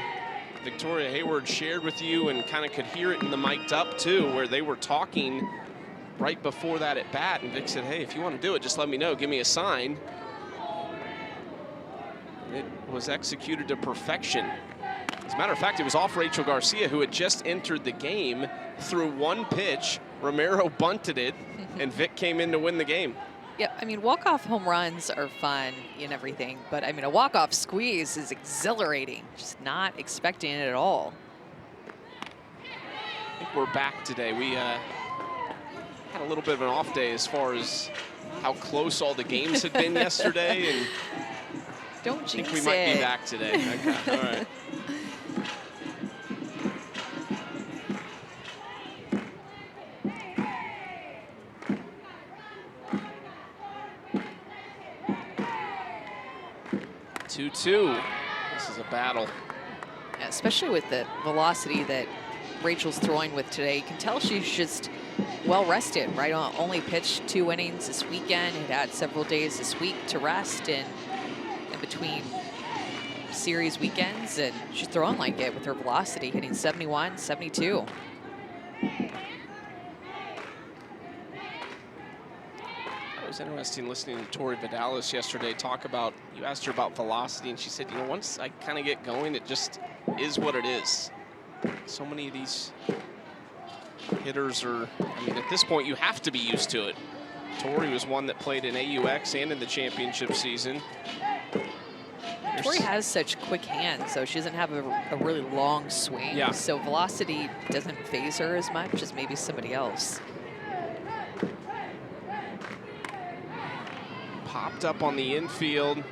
Victoria Hayward shared with you, and kind of could hear it in the mic'd up too, where they were talking right before that at bat, and Vic said, hey, if you want to do it, just let me know, give me a sign. And it was executed to perfection. As a matter of fact, it was off Rachel Garcia, who had just entered the game, threw 1 pitch. Romero bunted it, and Vic came in to win the game. Yeah, I mean, walk-off home runs are fun and everything, but I mean, a walk-off squeeze is exhilarating. Just not expecting it at all. I think we're back today. We had a little bit of an off day as far as how close all the games had been yesterday, and Don't I jinx think we might it. be back today. Okay, all right. Two. This is a battle. Yeah, especially with the velocity that Rachel's throwing with today. You can tell she's just well rested, right? Only pitched 2 innings this weekend. Had several days this week to rest and in between series weekends, and she's throwing like it with her velocity, hitting 71, 72. It was interesting listening to Tori Vidalis yesterday talk about, you asked her about velocity, and she said, you know, once I kind of get going, it just is what it is. So many of these hitters are, I mean, at this point, you have to be used to it. Tori was one that played in AUX and in the championship season. Tori has such quick hands, so she doesn't have a really long swing. Yeah. So velocity doesn't phase her as much as maybe somebody else. Popped up on the infield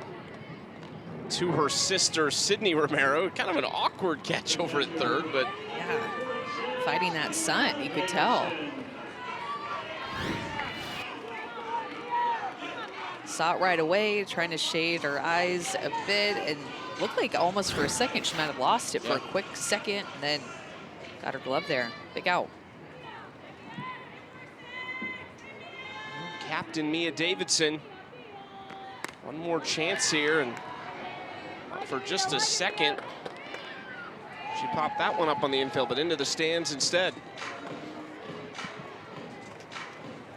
to her sister, Sydney Romero. Kind of an awkward catch over at third, but Yeah, fighting that sun, you could tell. Saw it right away, trying to shade her eyes a bit, and looked like almost for a second she might have lost it for a quick second, and then got her glove there. Big out. Captain Mia Davidson. One more chance here, and for just a second, she popped that one up on the infield, but into the stands instead.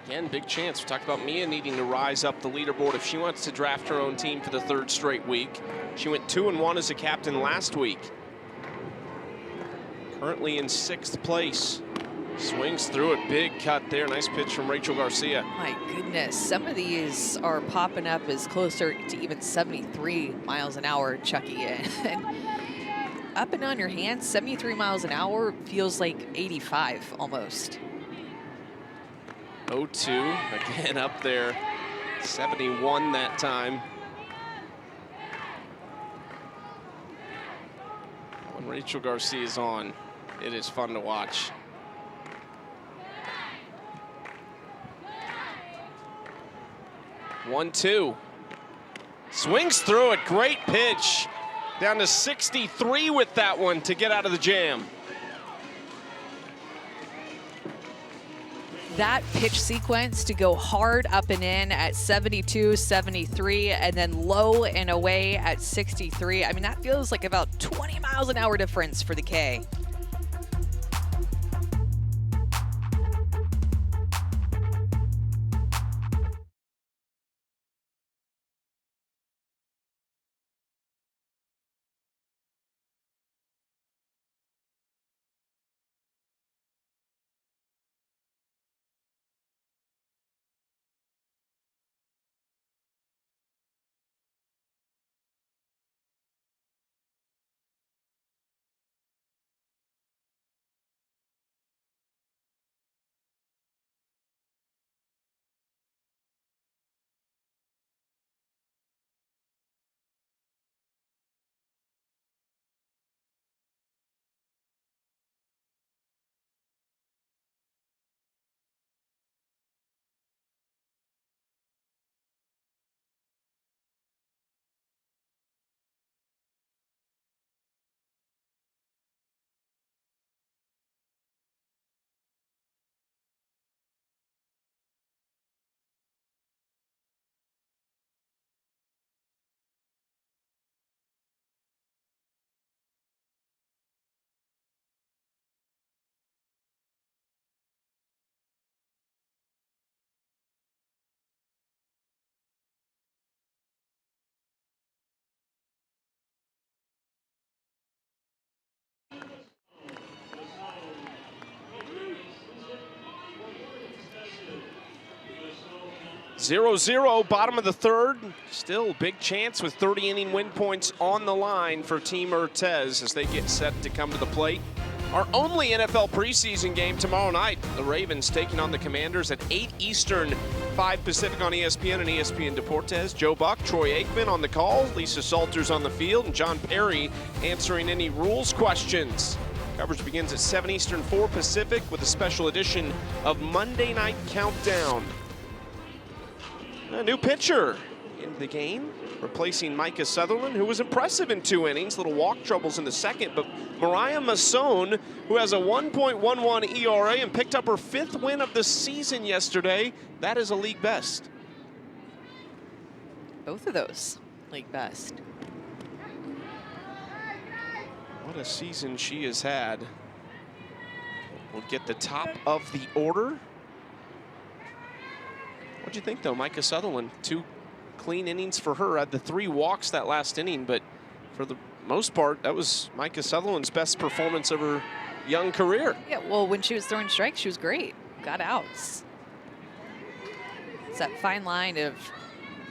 Again, big chance. We talked about Mia needing to rise up the leaderboard if she wants to draft her own team for the 3rd straight week. She went 2-1 as a captain last week. Currently in 6th place. Swings through it, big cut there. Nice pitch from Rachel Garcia. My goodness, some of these are popping up as closer to even 73 miles an hour, Chucky. And up and on your hands, 73 miles an hour feels like 85 almost. 0-2, again up there. 71 that time. When Rachel Garcia is on, it is fun to watch. One-two. Swings through it, great pitch. Down to 63 with that one to get out of the jam. That pitch sequence to go hard up and in at 72, 73, and then low and away at 63. I mean, that feels like about 20 miles an hour difference for the K. Zero-zero, bottom of the 3rd. Still big chance with 30-inning win points on the line for Team Urtez as they get set to come to the plate. Our only NFL preseason game tomorrow night. The Ravens taking on the Commanders at 8 Eastern 5 Pacific on ESPN and ESPN Deportes. Joe Buck, Troy Aikman on the call, Lisa Salters on the field, and John Perry answering any rules questions. Coverage begins at 7 Eastern, 4 Pacific with a special edition of Monday Night Countdown. A new pitcher in the game, replacing Micah Sutherland, who was impressive in 2 innings. Little walk troubles in the second, but Mariah Masson, who has a 1.11 ERA and picked up her 5th win of the season yesterday, that is a league best. Both of those league best. What a season she has had. We'll get the top of the order. What'd you think, though? Micah Sutherland, 2 clean innings for her. Had the 3 walks that last inning, but for the most part, that was Micah Sutherland's best performance of her young career. Yeah, well, when she was throwing strikes, she was great. Got outs. It's that fine line of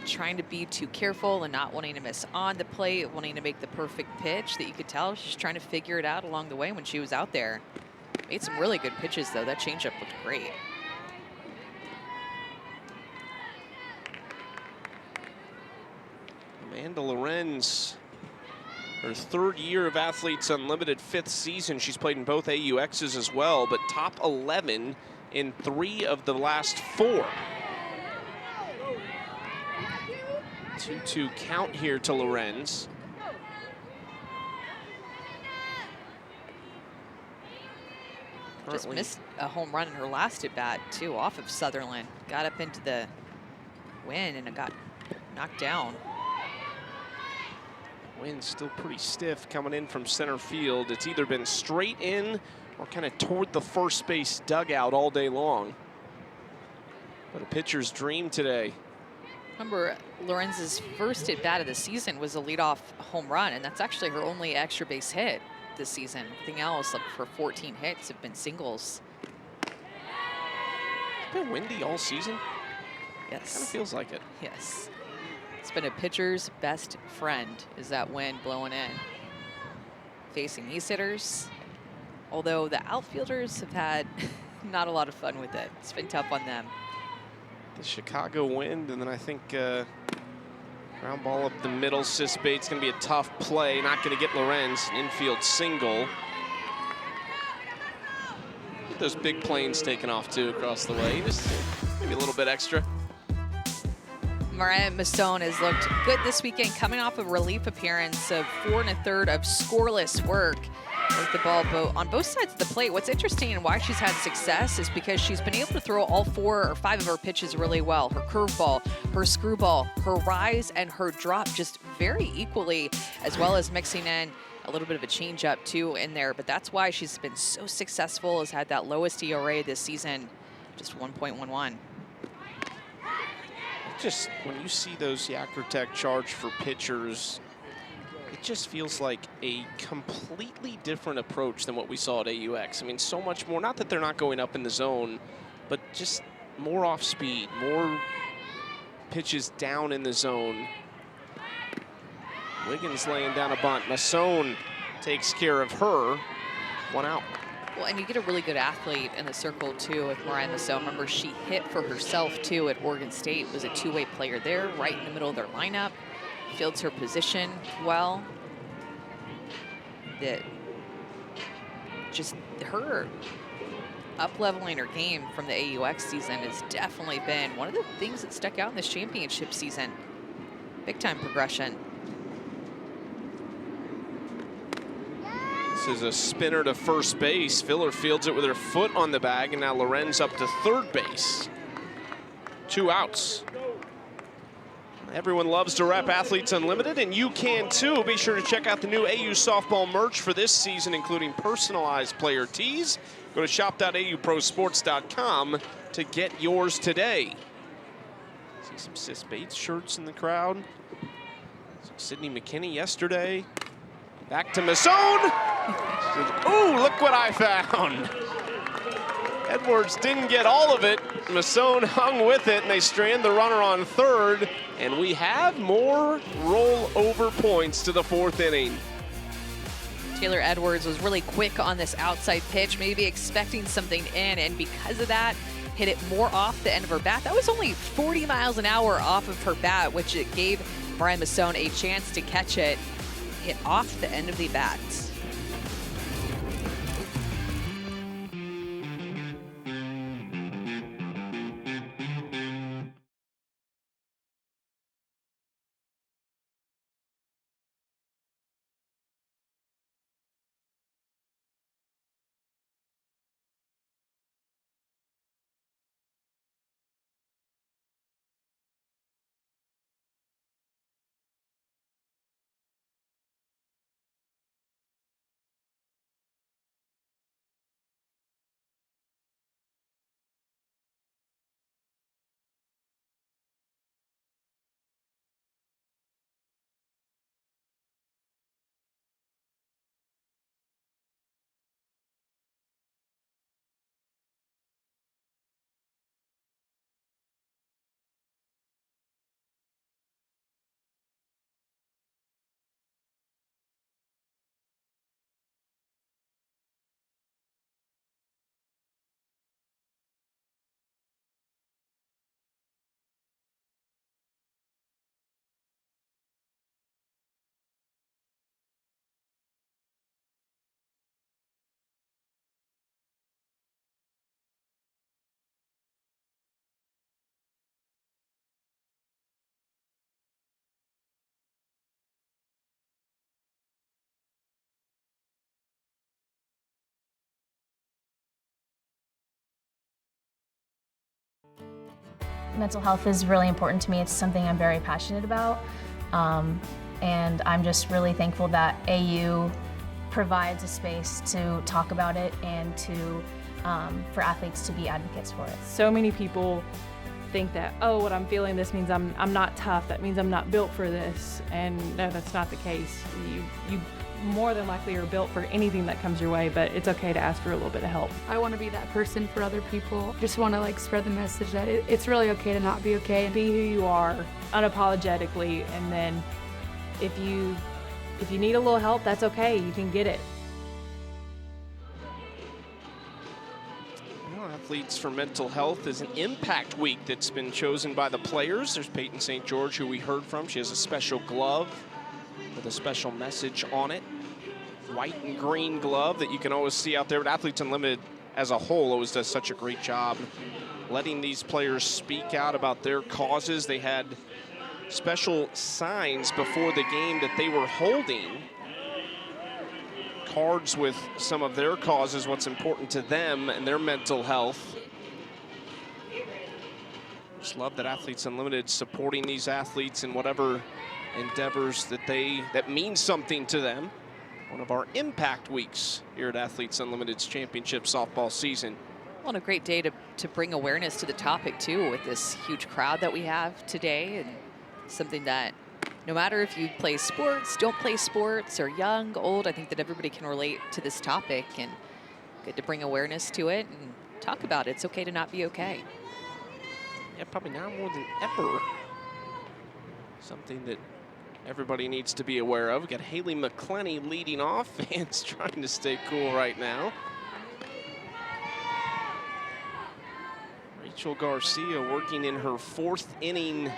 trying to be too careful and not wanting to miss on the plate, wanting to make the perfect pitch that you could tell she's trying to figure it out along the way when she was out there. Made some really good pitches, though. That changeup looked great. Amanda Lorenz, her 3rd year of Athletes Unlimited, 5th season. She's played in both AUXs as well, but top 11 in 3 of the last 4. 2-2 count here to Lorenz. Just missed a home run in her last at bat, too, off of Sutherland. Got up into the wind and it got knocked down. Wind's still pretty stiff coming in from center field. It's either been straight in or kind of toward the first base dugout all day long. But a pitcher's dream today. Remember, Lorenz's first at bat of the season was a leadoff home run, and that's actually her only extra base hit this season. Everything else, like for 14 hits, have been singles. It's been windy all season. Yes. Kind of feels like it. Yes. It's been a pitcher's best friend, is that wind blowing in. Facing these hitters, although the outfielders have had not a lot of fun with it. It's been tough on them. The Chicago wind, and then I think ground ball up the middle. Sisbate's going to be a tough play. Not going to get Lorenz. An infield single. Get those big planes taking off, too, across the way. Just maybe a little bit extra. Mariah Masson has looked good this weekend, coming off a relief appearance of 4 1/3 of scoreless work. With the ball on both sides of the plate. What's interesting and why she's had success is because she's been able to throw all 4 or 5 of her pitches really well. Her curveball, her screwball, her rise, and her drop just very equally, as well as mixing in a little bit of a changeup too in there. But that's why she's been so successful, has had that lowest ERA this season, just 1.11. Just when you see those Yakkertech charge for pitchers, it just feels like a completely different approach than what we saw at AUX. I mean, so much more, not that they're not going up in the zone, but just more off speed, more pitches down in the zone. Wiggins laying down a bunt. Masson takes care of her. 1 out. Well, and you get a really good athlete in the circle, too, with Mariah Masson. Remember, she hit for herself, too, at Oregon State. Was a 2-way player there, right in the middle of their lineup. Fields her position well. That just her up-leveling her game from the AUX season has definitely been one of the things that stuck out in this championship season. Big-time progression. This is a spinner to first base. Filler fields it with her foot on the bag, and now Lorenz up to third base. 2 outs. Everyone loves to rep Athletes Unlimited, and you can too. Be sure to check out the new AU softball merch for this season, including personalized player tees. Go to shop.auprosports.com to get yours today. See some Sis Bates shirts in the crowd. Sydney McKinney yesterday. Back to Masson. Ooh, look what I found. Edwards didn't get all of it. Masson hung with it, and they strand the runner on third. And we have more rollover points to the 4th inning. Taylor Edwards was really quick on this outside pitch, maybe expecting something in, and because of that, hit it more off the end of her bat. That was only 40 miles an hour off of her bat, which it gave Mariah Masson a chance to catch it off the end of the bat. Mental health is really important to me. It's something I'm very passionate about. And I'm just really thankful that AU provides a space to talk about it and for athletes to be advocates for it. So many people think that, oh, what I'm feeling, this means I'm not tough, that means I'm not built for this. And no, that's not the case. You more than likely are built for anything that comes your way, but it's okay to ask for a little bit of help. I want to be that person for other people. Just want to spread the message that it's really okay to not be okay. Be who you are unapologetically, and then if you need a little help, that's okay, you can get it. Athletes for Mental Health is an impact week that's been chosen by the players. There's Peyton St. George, who we heard from. She has a special glove with a special message on it. White and green glove that you can always see out there. But Athletes Unlimited as a whole always does such a great job letting these players speak out about their causes. They had special signs before the game that they were holding. Cards with some of their causes, what's important to them and their mental health. Just love that Athletes Unlimited supporting these athletes in whatever endeavors that mean something to them. One of our impact weeks here at Athletes Unlimited's championship softball season. Well, and a great day to bring awareness to the topic too, with this huge crowd that we have today, and something that no matter if you play sports, don't play sports, or young, old, I think that everybody can relate to this topic, and good to bring awareness to it and talk about it. It's okay to not be okay. Yeah, probably now more than ever. Something that everybody needs to be aware of. We got Haley McClenny leading off. Fans trying to stay cool right now. Rachel Garcia working in her fourth inning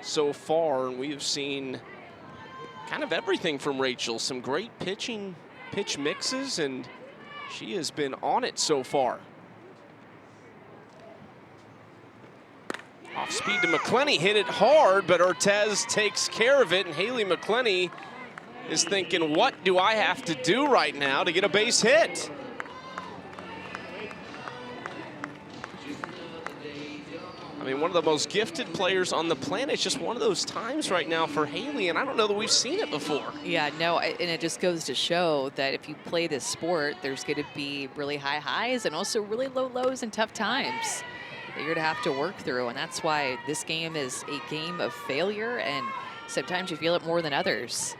so far, and we have seen kind of everything from Rachel. Some great pitch mixes, and she has been on it so far. Off speed to McClenny, hit it hard, but Ortez takes care of it, and Haley McClenny is thinking, what do I have to do right now to get a base hit? I mean, one of the most gifted players on the planet. It's just one of those times right now for Haley, and I don't know that we've seen it before. Yeah, no, and it just goes to show that if you play this sport, there's going to be really high highs and also really low lows and tough times that you're going to have to work through, and that's why this game is a game of failure, and sometimes you feel it more than others.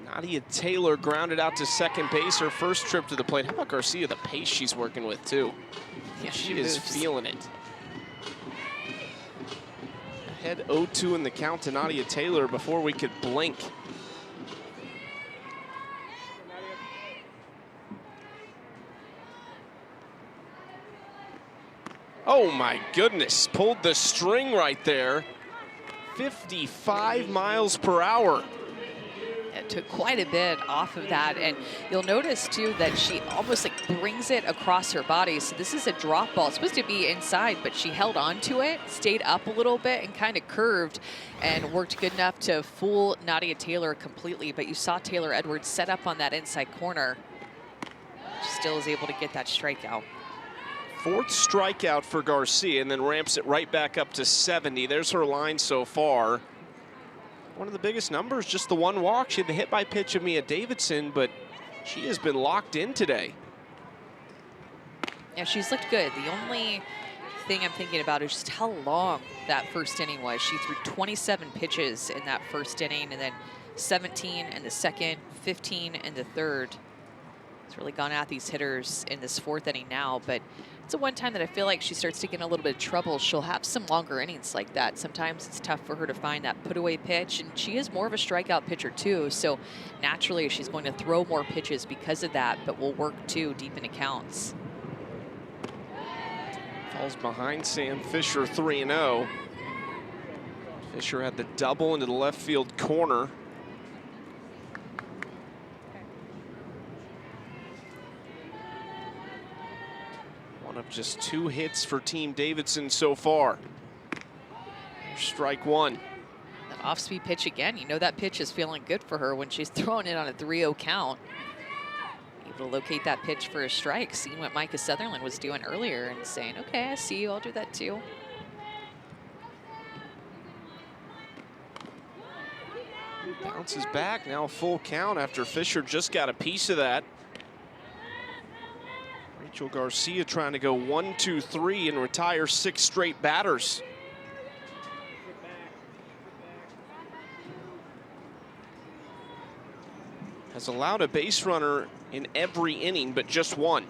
Nadia Taylor grounded out to second base, her first trip to the plate. How about Garcia, the pace she's working with, too? Yeah, she is feeling it. Ahead 0-2 in the count to Nadia Taylor before we could blink. Oh my goodness, pulled the string right there. 55 miles per hour. It took quite a bit off of that, and you'll notice too that she almost like brings it across her body. So this is a drop ball. It's supposed to be inside, but she held on to it, stayed up a little bit, and kind of curved and worked good enough to fool Nadia Taylor completely. But you saw Taylor Edwards set up on that inside corner. She still is able to get that strikeout. 4th strikeout for Garcia, and then ramps it right back up to 70. There's her line so far. One of the biggest numbers, just the 1 walk. She had the hit by pitch of Mia Davidson, but she has been locked in today. Yeah, she's looked good. The only thing I'm thinking about is just how long that first inning was. She threw 27 pitches in that first inning, and then 17 in the second, 15 in the third. It's really gone at these hitters in this 4th inning now, but it's the one time that I feel like she starts to get in a little bit of trouble. She'll have some longer innings like that. Sometimes it's tough for her to find that put-away pitch, and she is more of a strikeout pitcher too, so naturally she's going to throw more pitches because of that, but will work too deep into counts. Falls behind Sam Fisher 3-0. Fisher had the double into the left field corner. One of just 2 hits for Team Davidson so far. Strike 1. That off-speed pitch again. You know that pitch is feeling good for her when she's throwing it on a 3-0 count. Able to locate that pitch for a strike, seeing what Micah Sutherland was doing earlier and saying, okay, I see you, I'll do that too. Bounces back, now full count after Fisher just got a piece of that. Rachel Garcia trying to go 1-2-3 and retire 6 straight batters. Has allowed a base runner in every inning, but just 1.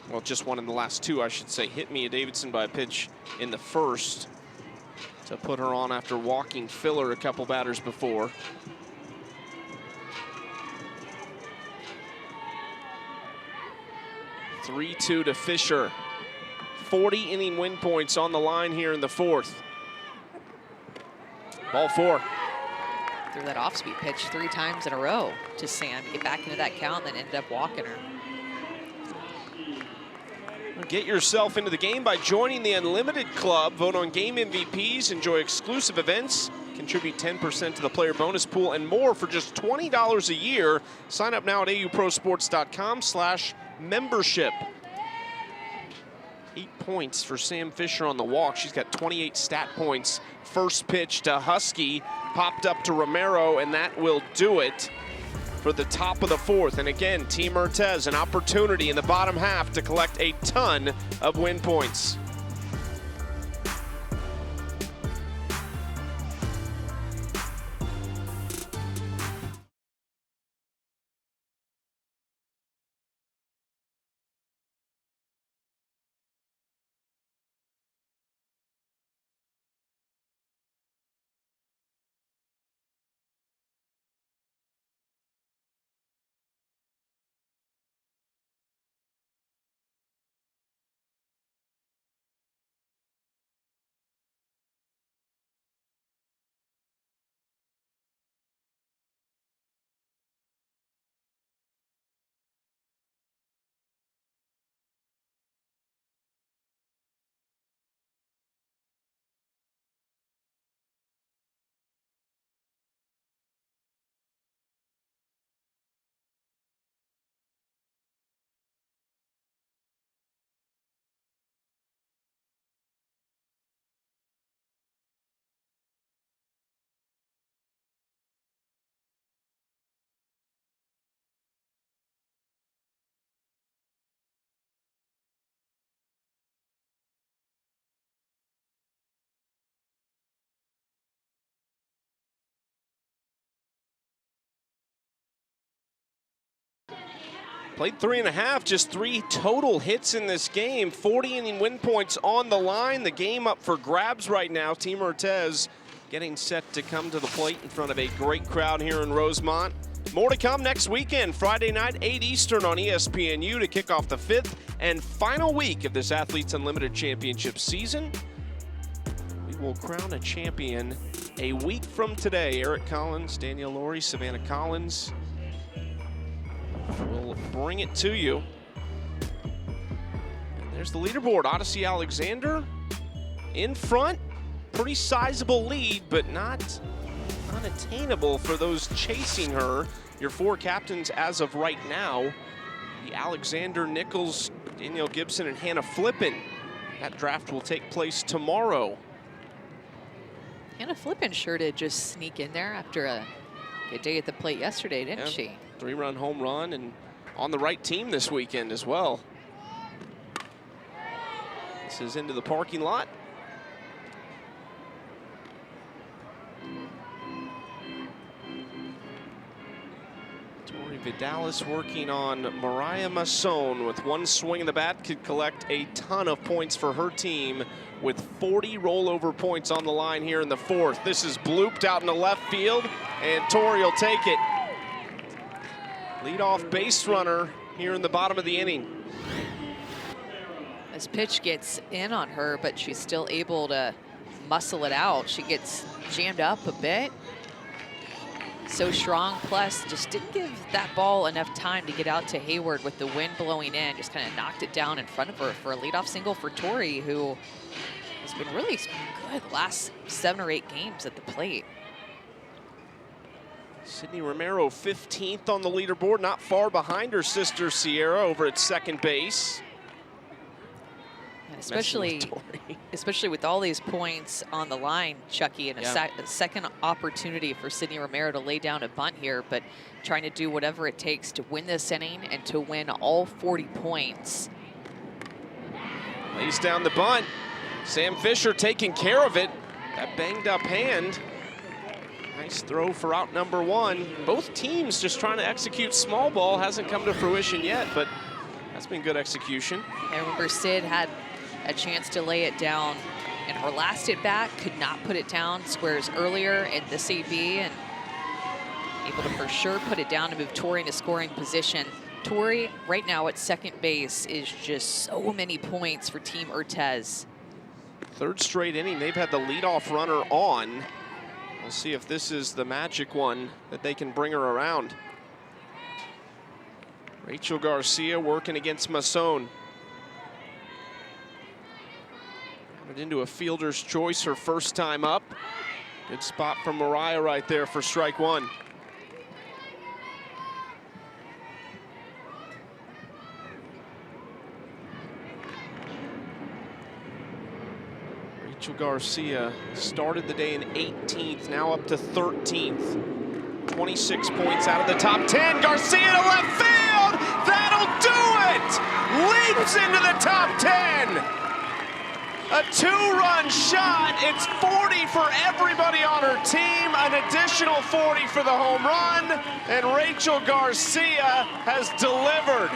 Well, just 1 in the last 2, I should say. Hit Mia Davidson by a pitch in the first to put her on after walking Filler a couple batters before. (3-2) to Fisher. 40 inning win points on the line here in the 4th. Ball 4. Threw that off-speed pitch 3 times in a row to Sam to get back into that count, and then ended up walking her. Get yourself into the game by joining the Unlimited Club. Vote on game MVPs, enjoy exclusive events, contribute 10% to the player bonus pool, and more for just $20 a year. Sign up now at auprosports.com/membership. 8 points for Sam Fisher on the walk. She's got 28 stat points. First pitch to Husky, popped up to Romero, and that will do it for the top of the 4th. And again, Team Urtez, an opportunity in the bottom half to collect a ton of win points. Played 3.5, just 3 total hits in this game. 40 inning win points on the line. The game up for grabs right now. Team Urtez getting set to come to the plate in front of a great crowd here in Rosemont. More to come next weekend, Friday night, 8 Eastern on ESPNU to kick off the 5th and final week of this Athletes Unlimited Championship season. We will crown a champion a week from today. Eric Collins, Danielle Laurie, Savannah Collins will bring it to you. And there's the leaderboard. Odyssey Alexander in front. Pretty sizable lead, but not unattainable for those chasing her. Your 4 captains as of right now, the Alexander, Nichols, Danielle Gibson, and Hannah Flippen. That draft will take place tomorrow. Hannah Flippen sure did just sneak in there after a good day at the plate yesterday, didn't she? 3-run home run and on the right team this weekend as well. This is into the parking lot. Tori Vidalis working on Mariah Masson with one swing of the bat, could collect a ton of points for her team with 40 rollover points on the line here in the 4th. This is blooped out in the left field, and Tori will take it. Leadoff base runner here in the bottom of the inning. This pitch gets in on her, but she's still able to muscle it out. She gets jammed up a bit. So strong, plus just didn't give that ball enough time to get out to Hayward with the wind blowing in. Just kind of knocked it down in front of her for a leadoff single for Tori, who has been really good last 7 or 8 games at the plate. Sydney Romero 15th on the leaderboard, not far behind her sister Sierra over at second base. And especially with all these points on the line, Chucky, and a second opportunity for Sydney Romero to lay down a bunt here, but trying to do whatever it takes to win this inning and to win all 40 points. Lays down the bunt. Sam Fisher taking care of it. That banged up hand. Nice throw for out number 1. Both teams just trying to execute small ball. Hasn't come to fruition yet, but that's been good execution. I remember Sid had a chance to lay it down in her last at bat, could not put it down squares earlier in this AB, and able to for sure put it down to move Tori into scoring position. Tori right now at second base is just so many points for Team Urtez. 3rd straight inning, they've had the leadoff runner on. We'll see if this is the magic one that they can bring her around. Rachel Garcia working against Masson. Got it into a fielder's choice her first time up. Good spot from Mariah right there for strike 1. Rachel Garcia started the day in 18th, now up to 13th. 26 points out of the top 10. Garcia to left field. That'll do it. Leaps into the top 10. A 2-run shot. It's 40 for everybody on her team. An additional 40 for the home run. And Rachel Garcia has delivered.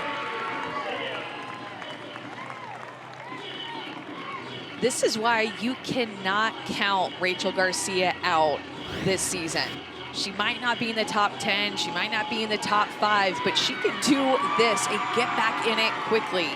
This is why you cannot count Rachel Garcia out this season. She might not be in the top 10, she might not be in the top 5, but she can do this and get back in it quickly.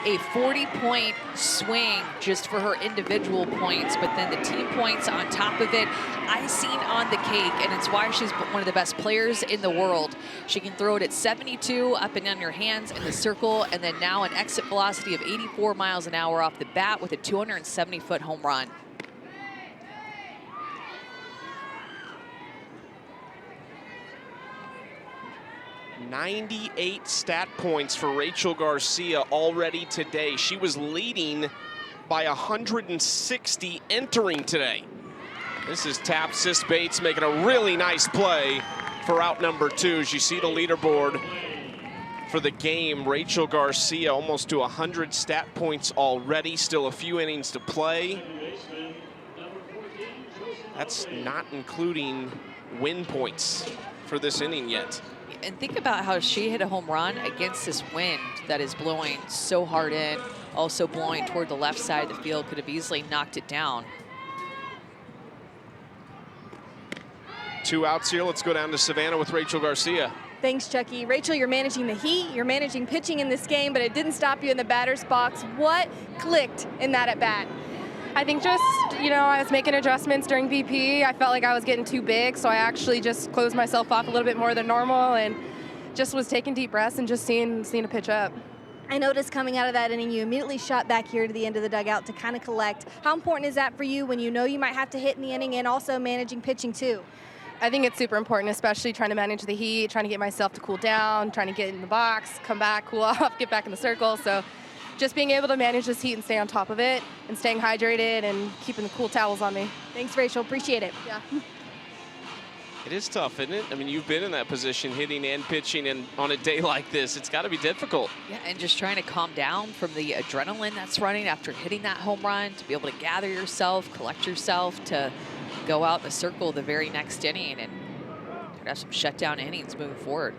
A 40-point swing just for her individual points, but then the team points on top of it, icing on the cake, and it's why she's one of the best players in the world. She can throw it at 72 up and down your hands in the circle, and then now an exit velocity of 84 miles an hour off the bat with a 270-foot home run. '98 stat points for Rachel Garcia already today. She was leading by 160 entering today. This is Tap Sis Bates making a really nice play for out number 2. As you see the leaderboard for the game, Rachel Garcia almost to 100 stat points already. Still a few innings to play. That's not including win points for this inning yet. And think about how she hit a home run against this wind that is blowing so hard in, also blowing toward the left side of the field, could have easily knocked it down. 2 outs here. Let's go down to Savannah with Rachel Garcia. Thanks, Chucky. Rachel, you're managing the heat, you're managing pitching in this game, but it didn't stop you in the batter's box. What clicked in that at-bat? I think just, I was making adjustments during BP. I felt like I was getting too big, so I actually just closed myself off a little bit more than normal and just was taking deep breaths and just seeing a pitch up. I noticed coming out of that inning, you immediately shot back here to the end of the dugout to kind of collect. How important is that for you when you know you might have to hit in the inning and also managing pitching too? I think it's super important, especially trying to manage the heat, trying to get myself to cool down, trying to get in the box, come back, cool off, get back in the circle. So just being able to manage this heat and stay on top of it and staying hydrated and keeping the cool towels on me. Thanks, Rachel. Appreciate it. Yeah. It is tough, isn't it? I mean, you've been in that position, hitting and pitching, and on a day like this, it's got to be difficult. Yeah, and just trying to calm down from the adrenaline that's running after hitting that home run, to be able to gather yourself, collect yourself, to go out in the circle the very next inning and have some shutdown innings moving forward.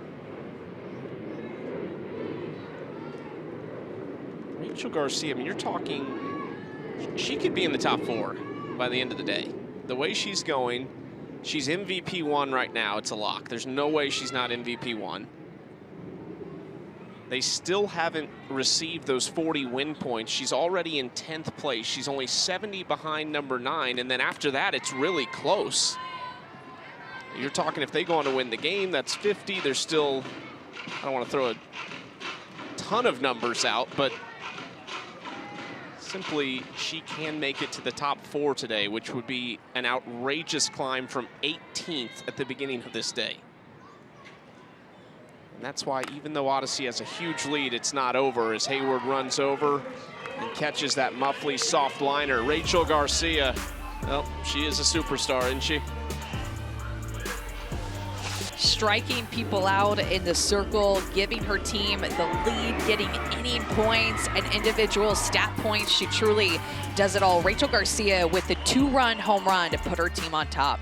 Rachel Garcia, I mean, you're talking, she could be in the top 4 by the end of the day. The way she's going, she's MVP 1 right now. It's a lock. There's no way she's not MVP 1. They still haven't received those 40 win points. She's already in 10th place. She's only 70 behind number 9, and then after that, it's really close. You're talking if they go on to win the game, that's 50. There's still, I don't want to throw a ton of numbers out, but simply she can make it to the top 4 today, which would be an outrageous climb from 18th at the beginning of this day. And that's why, even though Odyssey has a huge lead, it's not over as Hayward runs over and catches that Muffley soft liner. Rachel Garcia, well, she is a superstar, isn't she? Striking people out in the circle, giving her team the lead, getting inning points and individual stat points. She truly does it all. Rachel Garcia with the 2-run home run to put her team on top.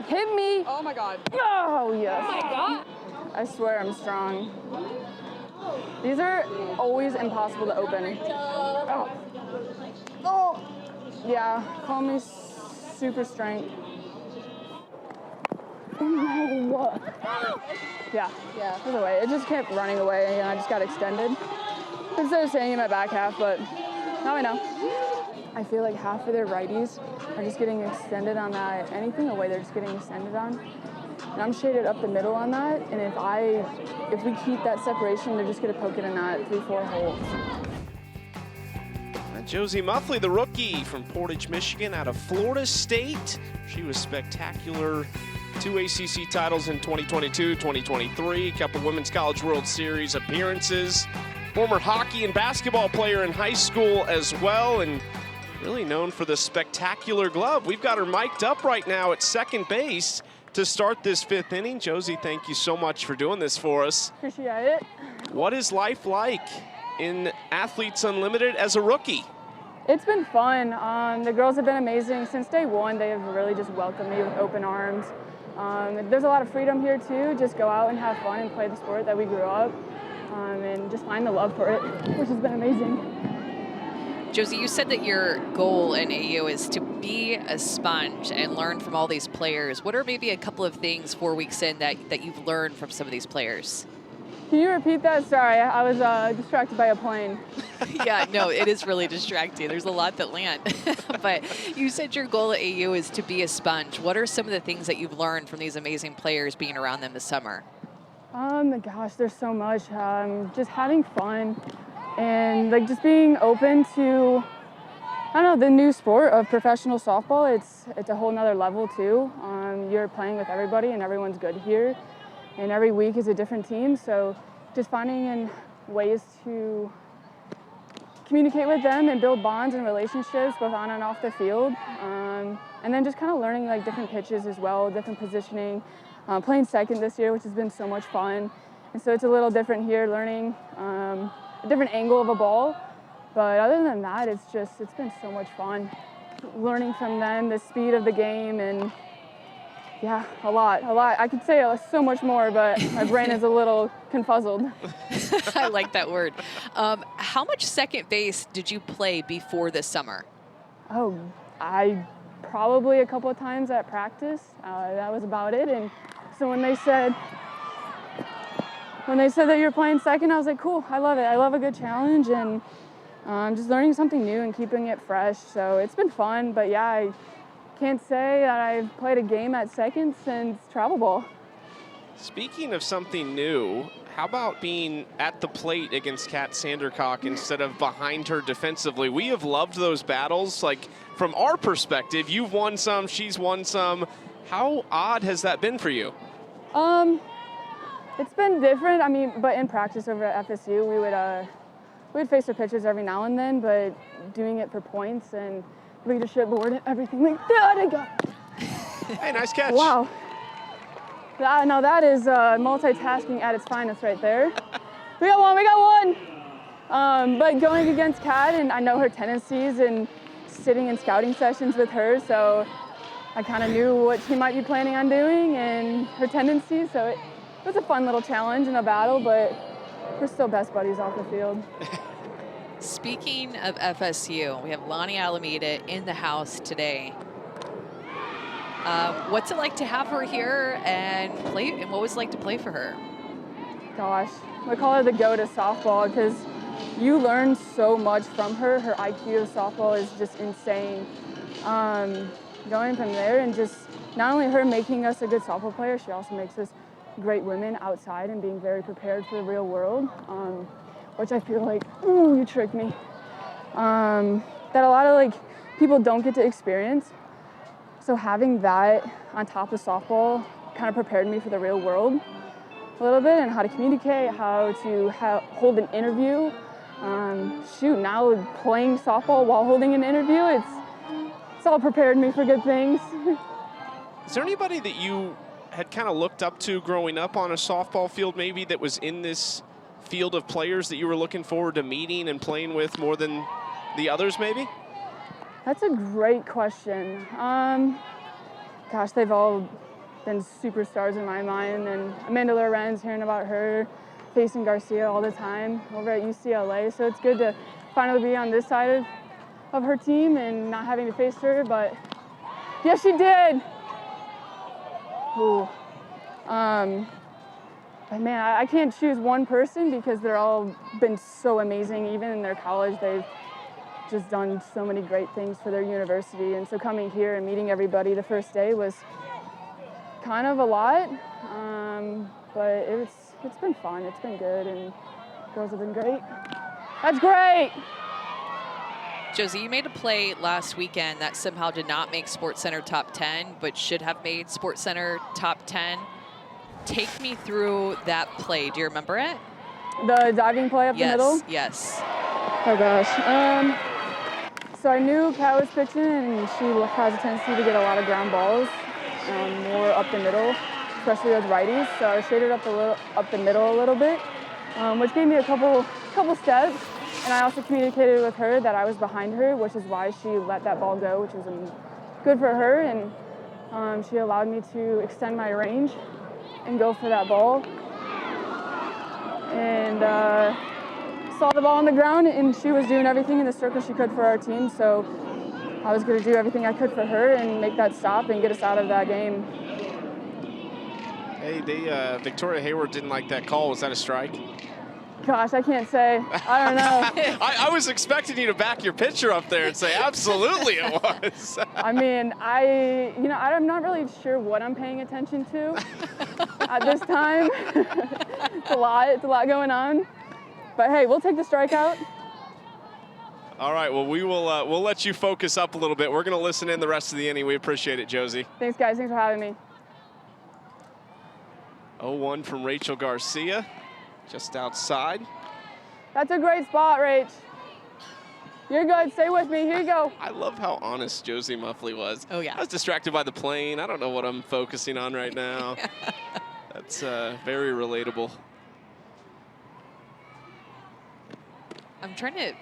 Hit me. Oh my God. Oh, yes. Oh my God. I swear I'm strong. These are always impossible to open. Oh. Oh. Yeah, call me super strength. Oh, yeah, either way. It just kept running away and I just got extended. Instead of staying in my back half, but now I know. I feel like half of their righties are just getting extended on that. Anything away, they're just getting extended on. And I'm shaded up the middle on that. And if we keep that separation, they're just gonna poke it in that 3-4 hole. Josie Muffley, the rookie from Portage, Michigan, out of Florida State. She was spectacular. 2 ACC titles in 2022, 2023, a couple Women's College World Series appearances. Former hockey and basketball player in high school as well, and really known for the spectacular glove. We've got her mic'd up right now at second base to start this 5th inning. Josie, thank you so much for doing this for us. Appreciate it. What is life like in Athletes Unlimited as a rookie. It's been fun. The girls have been amazing. Since day one, they have really just welcomed me with open arms. There's a lot of freedom here too. Just go out and have fun and play the sport that we grew up and just find the love for it, which has been amazing. Josie, you said that your goal in AU is to be a sponge and learn from all these players. What are maybe a couple of things 4 weeks in that you've learned from some of these players? Can you repeat that? Sorry, I was distracted by a plane. Yeah, no, it is really distracting. There's a lot that land. But you said your goal at AU is to be a sponge. What are some of the things that you've learned from these amazing players being around them this summer? Gosh, there's so much. Just having fun and like just being open to, I don't know, the new sport of professional softball. It's a whole nother level too. You're playing with everybody and everyone's good here. And every week is a different team, so just finding ways to communicate with them and build bonds and relationships both on and off the field. And then just kind of learning like different pitches as well, different positioning. Playing second this year, which has been so much fun. And so it's a little different here, learning a different angle of a ball. But other than that, it's been so much fun. Learning from them, the speed of the game, and yeah, a lot. I could say so much more, but my brain is a little confuzzled. I like that word. How much second base did you play before this summer? Oh, I probably a couple of times at practice. That was about it. And so when they said that you're playing second, I was like, cool, I love it. I love a good challenge and just learning something new and keeping it fresh. So it's been fun, but yeah, I can't say that I've played a game at second since travel ball. Speaking of something new, how about being at the plate against Kat Sandercock instead of behind her defensively? We have loved those battles. Like, from our perspective, you've won some, she's won some. How odd has that been for you? It's been different. I mean, but in practice over at FSU, we would face her pitchers every now and then, but doing it for points and leadership board and everything like that. I got. Hey, nice catch. Wow. No, that is multitasking at its finest right there. We got one. But going against Kat, and I know her tendencies and sitting in scouting sessions with her, so I kind of knew what she might be planning on doing and her tendencies, so it was a fun little challenge and a battle, but we're still best buddies off the field. Speaking of FSU, we have Lonnie Alameda in the house today. What's it like to have her here and play? And what was it like to play for her? Gosh, we call her the GOAT of softball because you learn so much from her. Her IQ of softball is just insane. Going from there and just not only her making us a good softball player, she also makes us great women outside and being very prepared for the real world. Which I feel like, ooh, you tricked me. That a lot of people don't get to experience. So having that on top of softball kind of prepared me for the real world a little bit and how to communicate, how to hold an interview. Now playing softball while holding an interview, it's all prepared me for good things. Is there anybody that you had kind of looked up to growing up on a softball field maybe that was in this field of players that you were looking forward to meeting and playing with more than the others maybe? That's a great question. Gosh, they've all been superstars in my mind, and Amanda Lorenz, hearing about her, facing Garcia all the time over at UCLA, so it's good to finally be on this side of her team and not having to face her, but yes, she did. Ooh. But man, I can't choose one person because they're all been so amazing. Even in their college, they've just done so many great things for their university. And so coming here and meeting everybody the first day was kind of a lot, but it's been fun. It's been good, and girls have been great. That's great. Josie, you made a play last weekend that somehow did not make SportsCenter top 10, but should have made SportsCenter top 10. Take me through that play. Do you remember it? The diving play up the middle? Yes. Oh gosh. So I knew Kat was pitching, and she has a tendency to get a lot of ground balls, more up the middle, especially with righties. So I shaded up the middle a little bit, which gave me a couple couple steps, and I also communicated with her that I was behind her, which is why she let that ball go, which was good for her, and she allowed me to extend my range and go for that ball. And saw the ball on the ground, and she was doing everything in the circle she could for our team, so I was going to do everything I could for her and make that stop and get us out of that game. Hey, Victoria Hayward didn't like that call. Was that a strike? Gosh, I can't say. I don't know. I was expecting you to back your pitcher up there and say, absolutely it was. I mean, I'm not really sure what I'm paying attention to at this time. It's a lot going on. But hey, we'll take the strikeout. All right, well, we'll let you focus up a little bit. We're going to listen in the rest of the inning. We appreciate it, Josie. Thanks, guys. Thanks for having me. 0-1 from Rachel Garcia, just outside. That's a great spot, Rach. You're good. Stay with me. Here you go. I love how honest Josie Muffley was. Oh, yeah. I was distracted by the plane. I don't know what I'm focusing on right now. That's very relatable. I'm trying to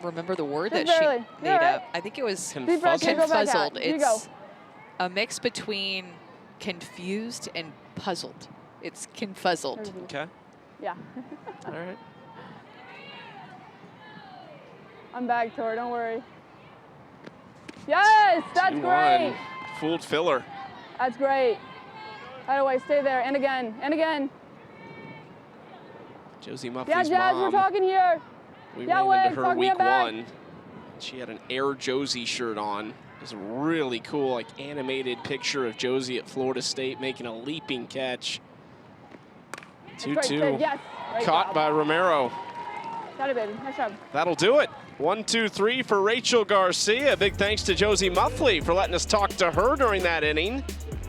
remember the word that Just she barely. made You're up. I think it was Deep breath, you go back out. confuzzled. Here you go. It's a mix between confused and puzzled. It's confuzzled. Okay. Yeah. All right. I'm back, Tor. Don't worry. Yes, that's 2-1. great. Fooled filler. That's great. By the way, stay there. And again. And again. Josie Muffley's Yeah, Jazz, mom. we're talking here. We Yeah, ran Wig, into her talk me week back. 1. She had an Air Josie shirt on. It was a really cool, like, animated picture of Josie at Florida State making a leaping catch. That's great, 2-2. good. Yes. Great Caught job. by Romero. Got it, baby. Nice job. That'll do it. 1-2-3 for Rachel Garcia. Big thanks to Josie Muffley for letting us talk to her during that inning.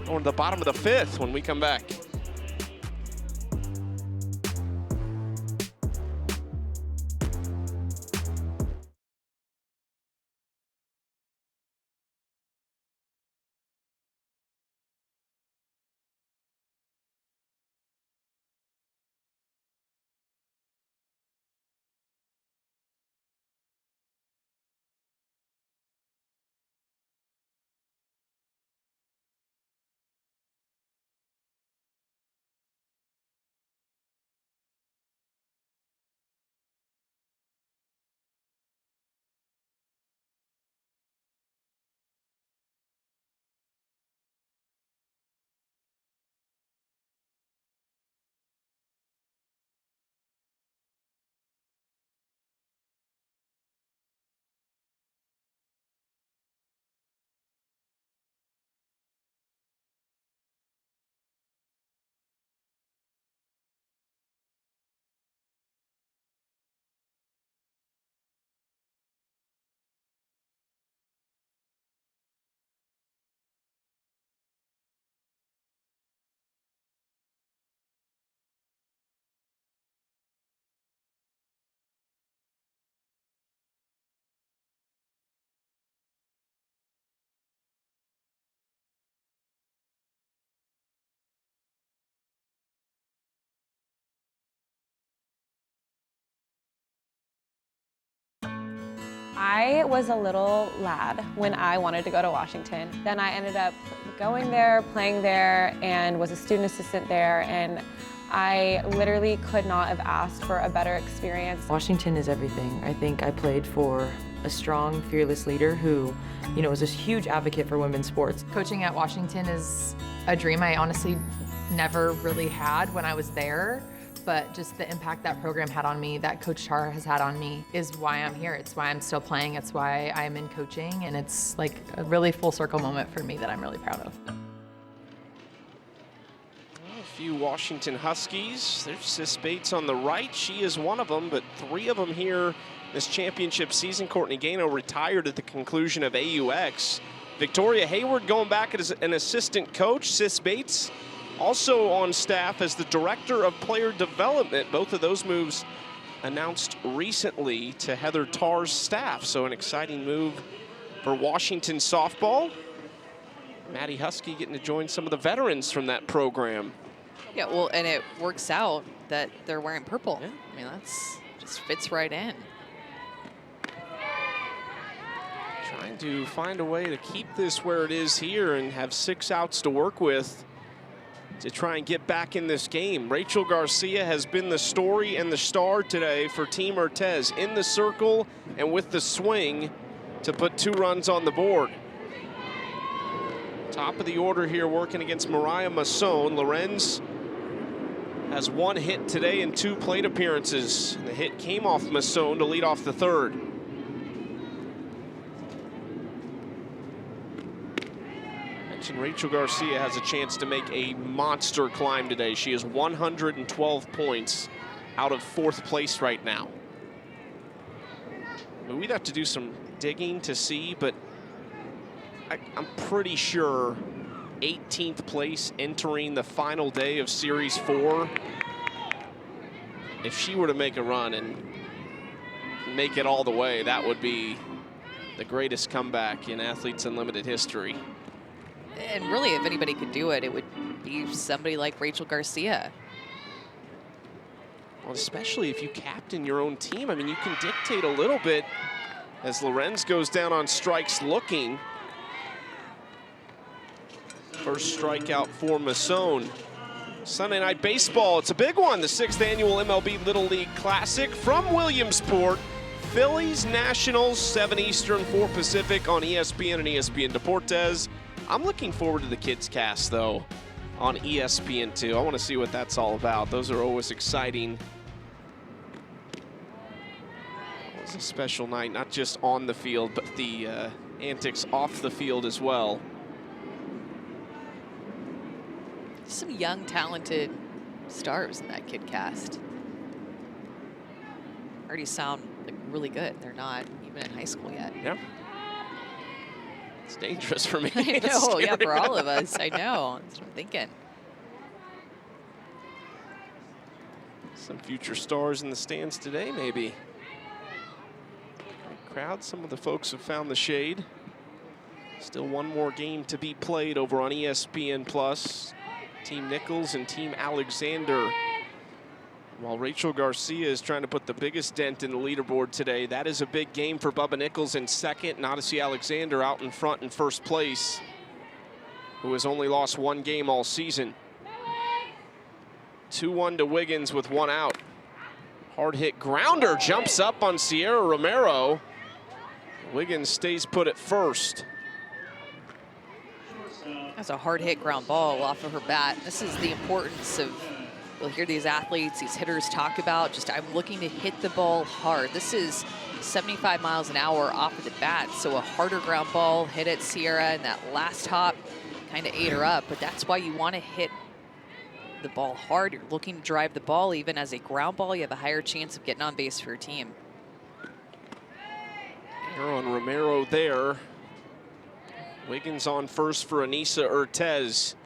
Going to the bottom of the 5th when we come back. I was a little lad when I wanted to go to Washington. Then I ended up going there, playing there, and was a student assistant there, and I literally could not have asked for a better experience. Washington is everything. I think I played for a strong, fearless leader who, was a huge advocate for women's sports. Coaching at Washington is a dream I honestly never really had when I was there. But just the impact that program had on me, that Coach Char has had on me, is why I'm here. It's why I'm still playing. It's why I'm in coaching. And it's like a really full circle moment for me that I'm really proud of. A few Washington Huskies. There's Sis Bates on the right. She is one of them, but 3 of them here this championship season. Courtney Gano retired at the conclusion of AUX. Victoria Hayward going back as an assistant coach. Sis Bates also on staff as the Director of Player Development. Both of those moves announced recently to Heather Tarr's staff. So an exciting move for Washington softball. Maddie Husky getting to join some of the veterans from that program. Yeah, well, and it works out that they're wearing purple. Yeah. I mean, just fits right in. Trying to find a way to keep this where it is here and have 6 outs to work with to try and get back in this game. Rachel Garcia has been the story and the star today for Team Urtez, in the circle and with the swing to put 2 runs on the board. Top of the order here working against Mariah Masson. Lorenz has 1 hit today in 2 plate appearances. The hit came off Masson to lead off the 3rd. Rachel Garcia has a chance to make a monster climb today. She is 112 points out of 4th place right now. We'd have to do some digging to see, but I'm pretty sure 18th place entering the final day of Series 4. If she were to make a run and make it all the way, that would be the greatest comeback in Athletes Unlimited history. And really, if anybody could do it, it would be somebody like Rachel Garcia. Well, especially if you captain your own team. I mean, you can dictate a little bit as Lorenz goes down on strikes looking. First strikeout for Masson. Sunday Night Baseball, it's a big one. The 6th annual MLB Little League Classic from Williamsport. Phillies Nationals, 7 Eastern, 4 Pacific on ESPN and ESPN Deportes. I'm looking forward to the Kids Cast, though, on ESPN2. I want to see what that's all about. Those are always exciting. It was a special night, not just on the field, but the antics off the field as well. Some young, talented stars in that Kid Cast. Already sound like really good. They're not even in high school yet. Yeah. It's dangerous for me. I know, yeah, for all of us. I know. That's what I'm thinking. Some future stars in the stands today, maybe. Great crowd. Some of the folks have found the shade. Still one more game to be played over on ESPN+. Team Nichols and Team Alexander. While Rachel Garcia is trying to put the biggest dent in the leaderboard today, that is a big game for Bubba Nichols in 2nd. And Odyssey Alexander out in front in 1st place, who has only lost 1 game all season. 2-1 to Wiggins with 1 out. Hard hit grounder jumps up on Sierra Romero. Wiggins stays put at 1st. That's a hard hit ground ball off of her bat. This is the importance of, you'll hear these athletes, these hitters talk about, just I'm looking to hit the ball hard. This is 75 miles an hour off of the bat, so a harder ground ball hit at Sierra, and that last hop kind of ate her up, but that's why you want to hit the ball hard. You're looking to drive the ball. Even as a ground ball, you have a higher chance of getting on base for your team. Error on Romero there. Wiggins on first for Anissa Urtez.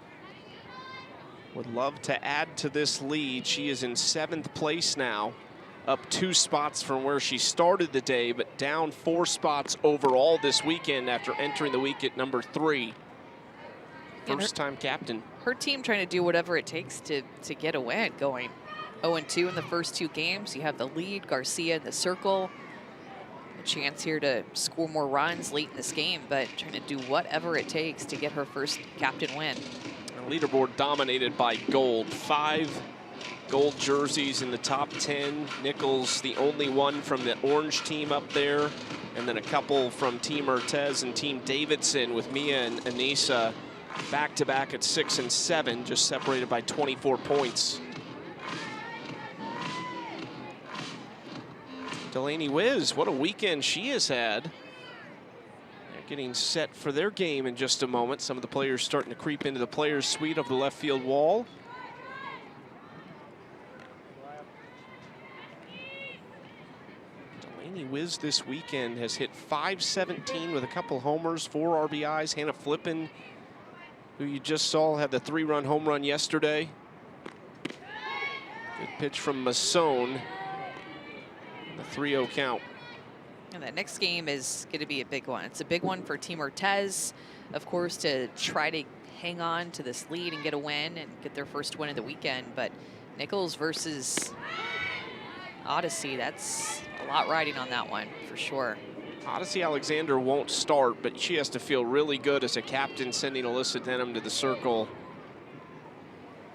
Would love to add to this lead. She is in 7th place now, up 2 spots from where she started the day, but down 4 spots overall this weekend after entering the week at number 3. First-time captain. Her team trying to do whatever it takes to get a win going. 0-2 in the first 2 games. You have the lead, Garcia in the circle. A chance here to score more runs late in this game, but trying to do whatever it takes to get her first captain win. Leaderboard dominated by gold. 5 gold jerseys in the top 10. Nichols, the only one from the orange team up there. And then a couple from Team Urtez and Team Davidson, with Mia and Anissa back-to-back at 6 and 7, just separated by 24 points. Delaney Wiz, what a weekend she has had. Getting set for their game in just a moment. Some of the players starting to creep into the players' suite of the left field wall. Delaney Wiz this weekend has hit .517 with a couple homers, 4 RBIs. Hannah Flippen, who you just saw, had the 3-run home run yesterday. Good pitch from Masson. The 3-0 count. And that next game is going to be a big one. It's a big one for Team Urtez, of course, to try to hang on to this lead and get a win and get their first win of the weekend. But Nichols versus Odyssey, that's a lot riding on that one for sure. Odyssey Alexander won't start, but she has to feel really good as a captain, sending Alyssa Denham to the circle.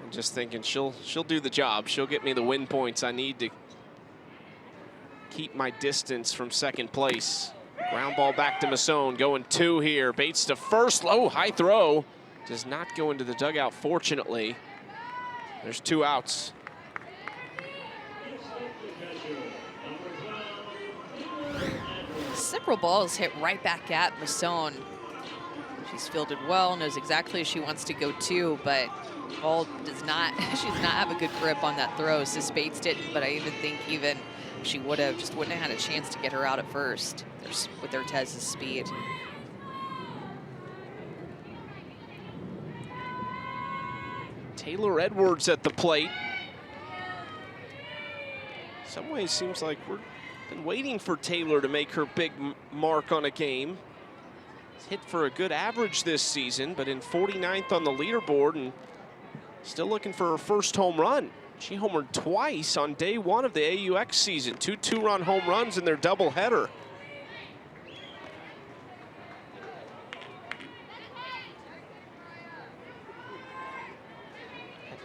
And just thinking she'll do the job. She'll get me the win points I need to keep my distance from second place. Ground ball back to Masson, going 2 here. Bates to first, low, high throw. Does not go into the dugout, fortunately. There's 2 outs. Several balls hit right back at Masson. She's fielded well, knows exactly she wants to go to, but ball does not, she does not have a good grip on that throw. Sis Bates didn't, but I even think even if she would have, just wouldn't have had a chance to get her out at first with Urtez's speed. Taylor Edwards at the plate. In some ways, seems like we've been waiting for Taylor to make her big mark on a game. It's hit for a good average this season, but in 49th on the leaderboard and still looking for her first home run. She homered twice on day 1 of the AUX season. 2 2-run home runs in their doubleheader.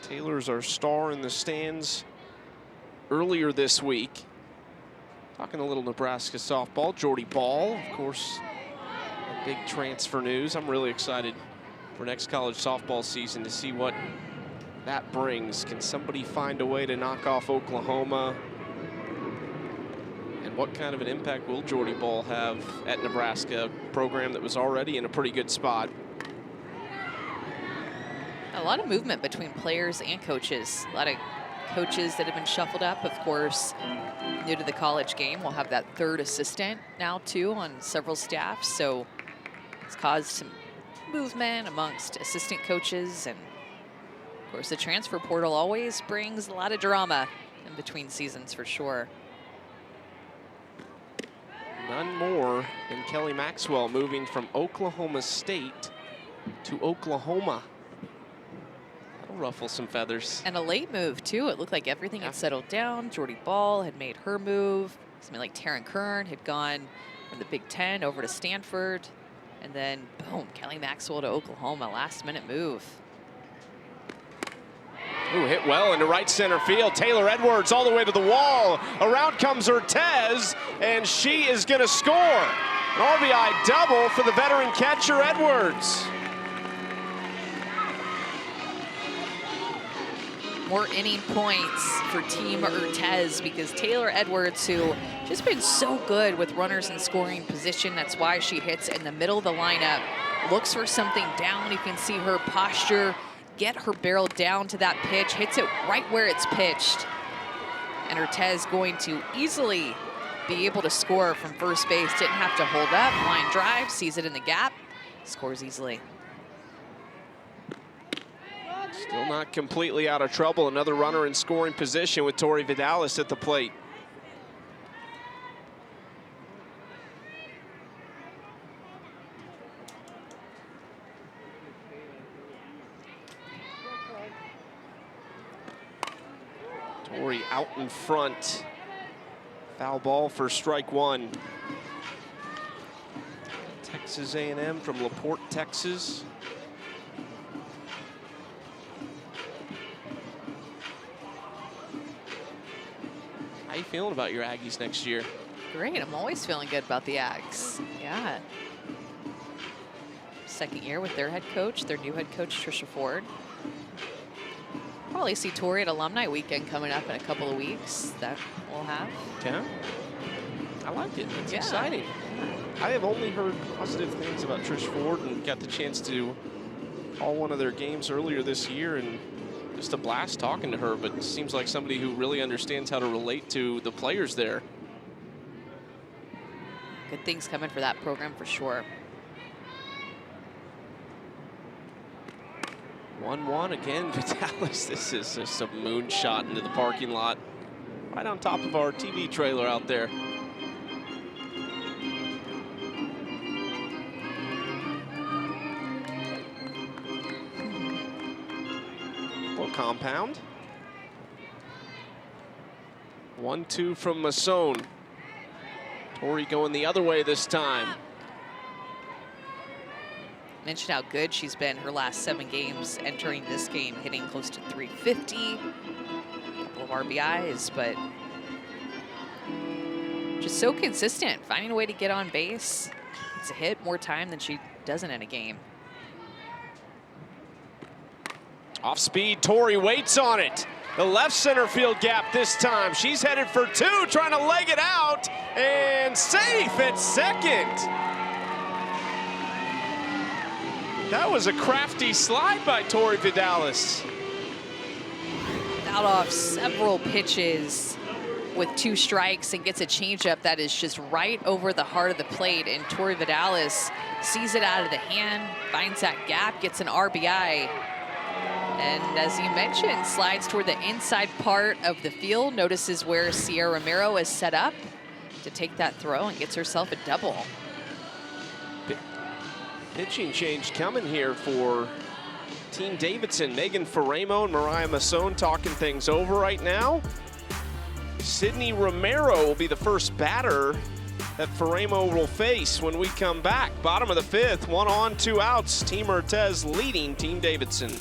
Taylor's our star in the stands earlier this week. Talking a little Nebraska softball. Jordy Ball, of course, a big transfer news. I'm really excited for next college softball season to see what that brings. Can somebody find a way to knock off Oklahoma? And what kind of an impact will Jordy Ball have at Nebraska, a program that was already in a pretty good spot? A lot of movement between players and coaches. A lot of coaches that have been shuffled up, of course, new to the college game. We'll have that 3rd assistant now, too, on several staffs. So it's caused some movement amongst assistant coaches. And, of course, the transfer portal always brings a lot of drama in between seasons, for sure. None more than Kelly Maxwell moving from Oklahoma State to Oklahoma. Ruffle some feathers. And a late move, too. It looked like everything had settled down. Jordy Ball had made her move. Something like Taryn Kern had gone from the Big Ten over to Stanford. And then, boom, Kelly Maxwell to Oklahoma. Last-minute move. Ooh, hit well into right center field. Taylor Edwards all the way to the wall. Around comes Urtez, and she is going to score. An RBI double for the veteran catcher, Edwards. More inning points for Team Urtez because Taylor Edwards, who just been so good with runners in scoring position, that's why she hits in the middle of the lineup, looks for something down. You can see her posture, get her barrel down to that pitch, hits it right where it's pitched. And Urtez going to easily be able to score from first base. Didn't have to hold up, line drive, sees it in the gap, scores easily. Still not completely out of trouble. Another runner in scoring position with Tori Vidalis at the plate. Tori out in front. Foul ball for strike 1. Texas A&M from LaPorte, Texas. How you feeling about your Aggies next year? Great, I'm always feeling good about the Ags. Yeah. Second year with their head coach, their new head coach, Trisha Ford. Probably see Tori at Alumni Weekend coming up in a couple of weeks that we'll have. Yeah, I like it, it's exciting. I have only heard positive things about Trish Ford and got the chance to call one of their games earlier this year, and just a blast talking to her, but seems like somebody who really understands how to relate to the players there. Good things coming for that program for sure. 1-1 again, Vidalis. This is just a moonshot into the parking lot. Right on top of our TV trailer out there. Compound. 1-2 from Masson. Tori going the other way this time. Mentioned how good she's been her last 7 games entering this game, hitting close to 350. A couple of RBIs, but just so consistent, finding a way to get on base. It's a hit more time than she doesn't in a game. Off speed, Tori waits on it. The left center field gap this time. She's headed for 2, trying to leg it out, and safe at second. That was a crafty slide by Tori Vidalis. Out off several pitches with 2 strikes and gets a changeup that is just right over the heart of the plate, and Tori Vidalis sees it out of the hand, finds that gap, gets an RBI. And as you mentioned, slides toward the inside part of the field, notices where Sierra Romero is set up to take that throw and gets herself a double. Pitching change coming here for Team Davidson. Megan Faremo and Mariah Masson talking things over right now. Sydney Romero will be the first batter that Faremo will face when we come back. Bottom of the 5th, 1 on, 2 outs. Team Ortez leading Team Davidson.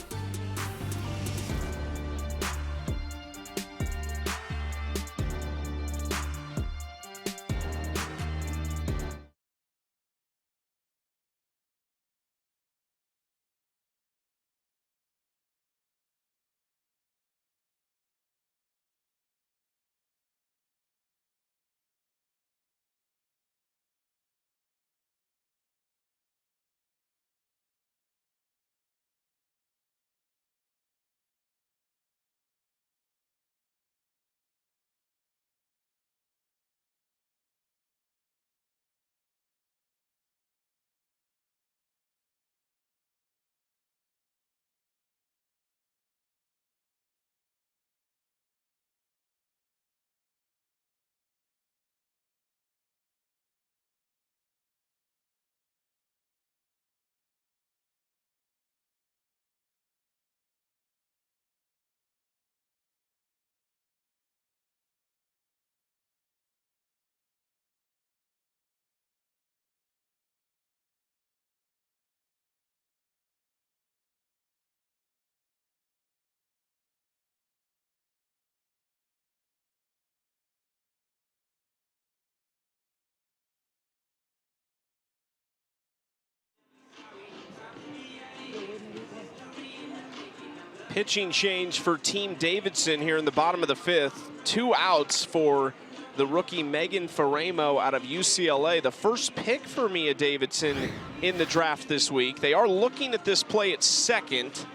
Pitching change for Team Davidson here in the bottom of the 5th. 2 outs for the rookie Megan Faremo out of UCLA. The first pick for Mia Davidson in the draft this week. They are looking at this play at second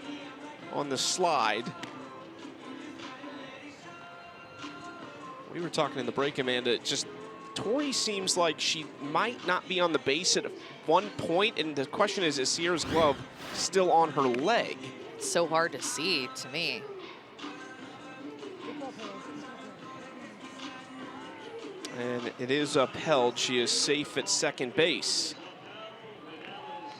on the slide. We were talking in the break, Amanda, just Tori seems like she might not be on the base at one point, and the question is Sierra's glove still on her leg? It's so hard to see to me. And it is upheld. She is safe at second base.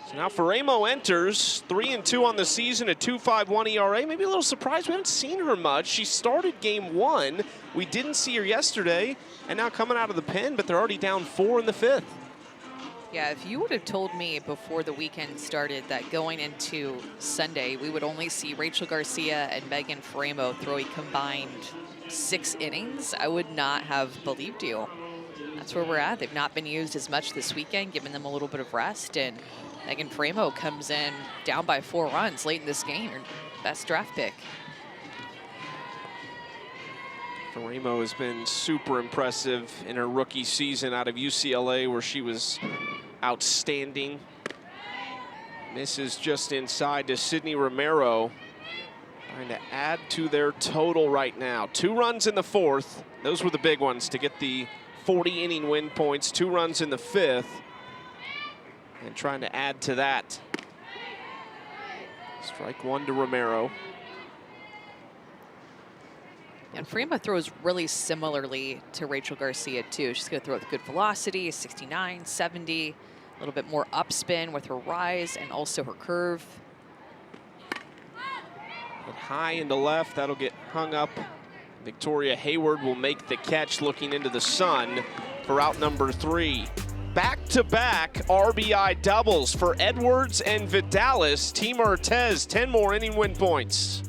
So now Faremo enters, 3-2 on the season, a 2.51 ERA. Maybe a little surprised. We haven't seen her much. She started game 1. We didn't see her yesterday, and now coming out of the pen, but they're already down 4 in the 5th. Yeah, if you would have told me before the weekend started that going into Sunday, we would only see Rachel Garcia and Megan Faremo throw a combined 6 innings, I would not have believed you. That's where we're at. They've not been used as much this weekend, giving them a little bit of rest, and Megan Faremo comes in down by 4 runs late in this game, her best draft pick. Faremo has been super impressive in her rookie season out of UCLA, where she was outstanding. Misses just inside to Sydney Romero. Trying to add to their total right now. 2 runs in the 4th. Those were the big ones to get the 40-inning win points. 2 runs in the 5th. And trying to add to that. Strike 1 to Romero. And Faremo throws really similarly to Rachel Garcia, too. She's going to throw with good velocity, 69, 70, a little bit more upspin with her rise and also her curve. Hit high into left, that'll get hung up Victoria Hayward will make the catch looking into the sun for out number 3. Back-to-back RBI doubles for Edwards and Vidalis. Team Ortez, 10 more inning win points.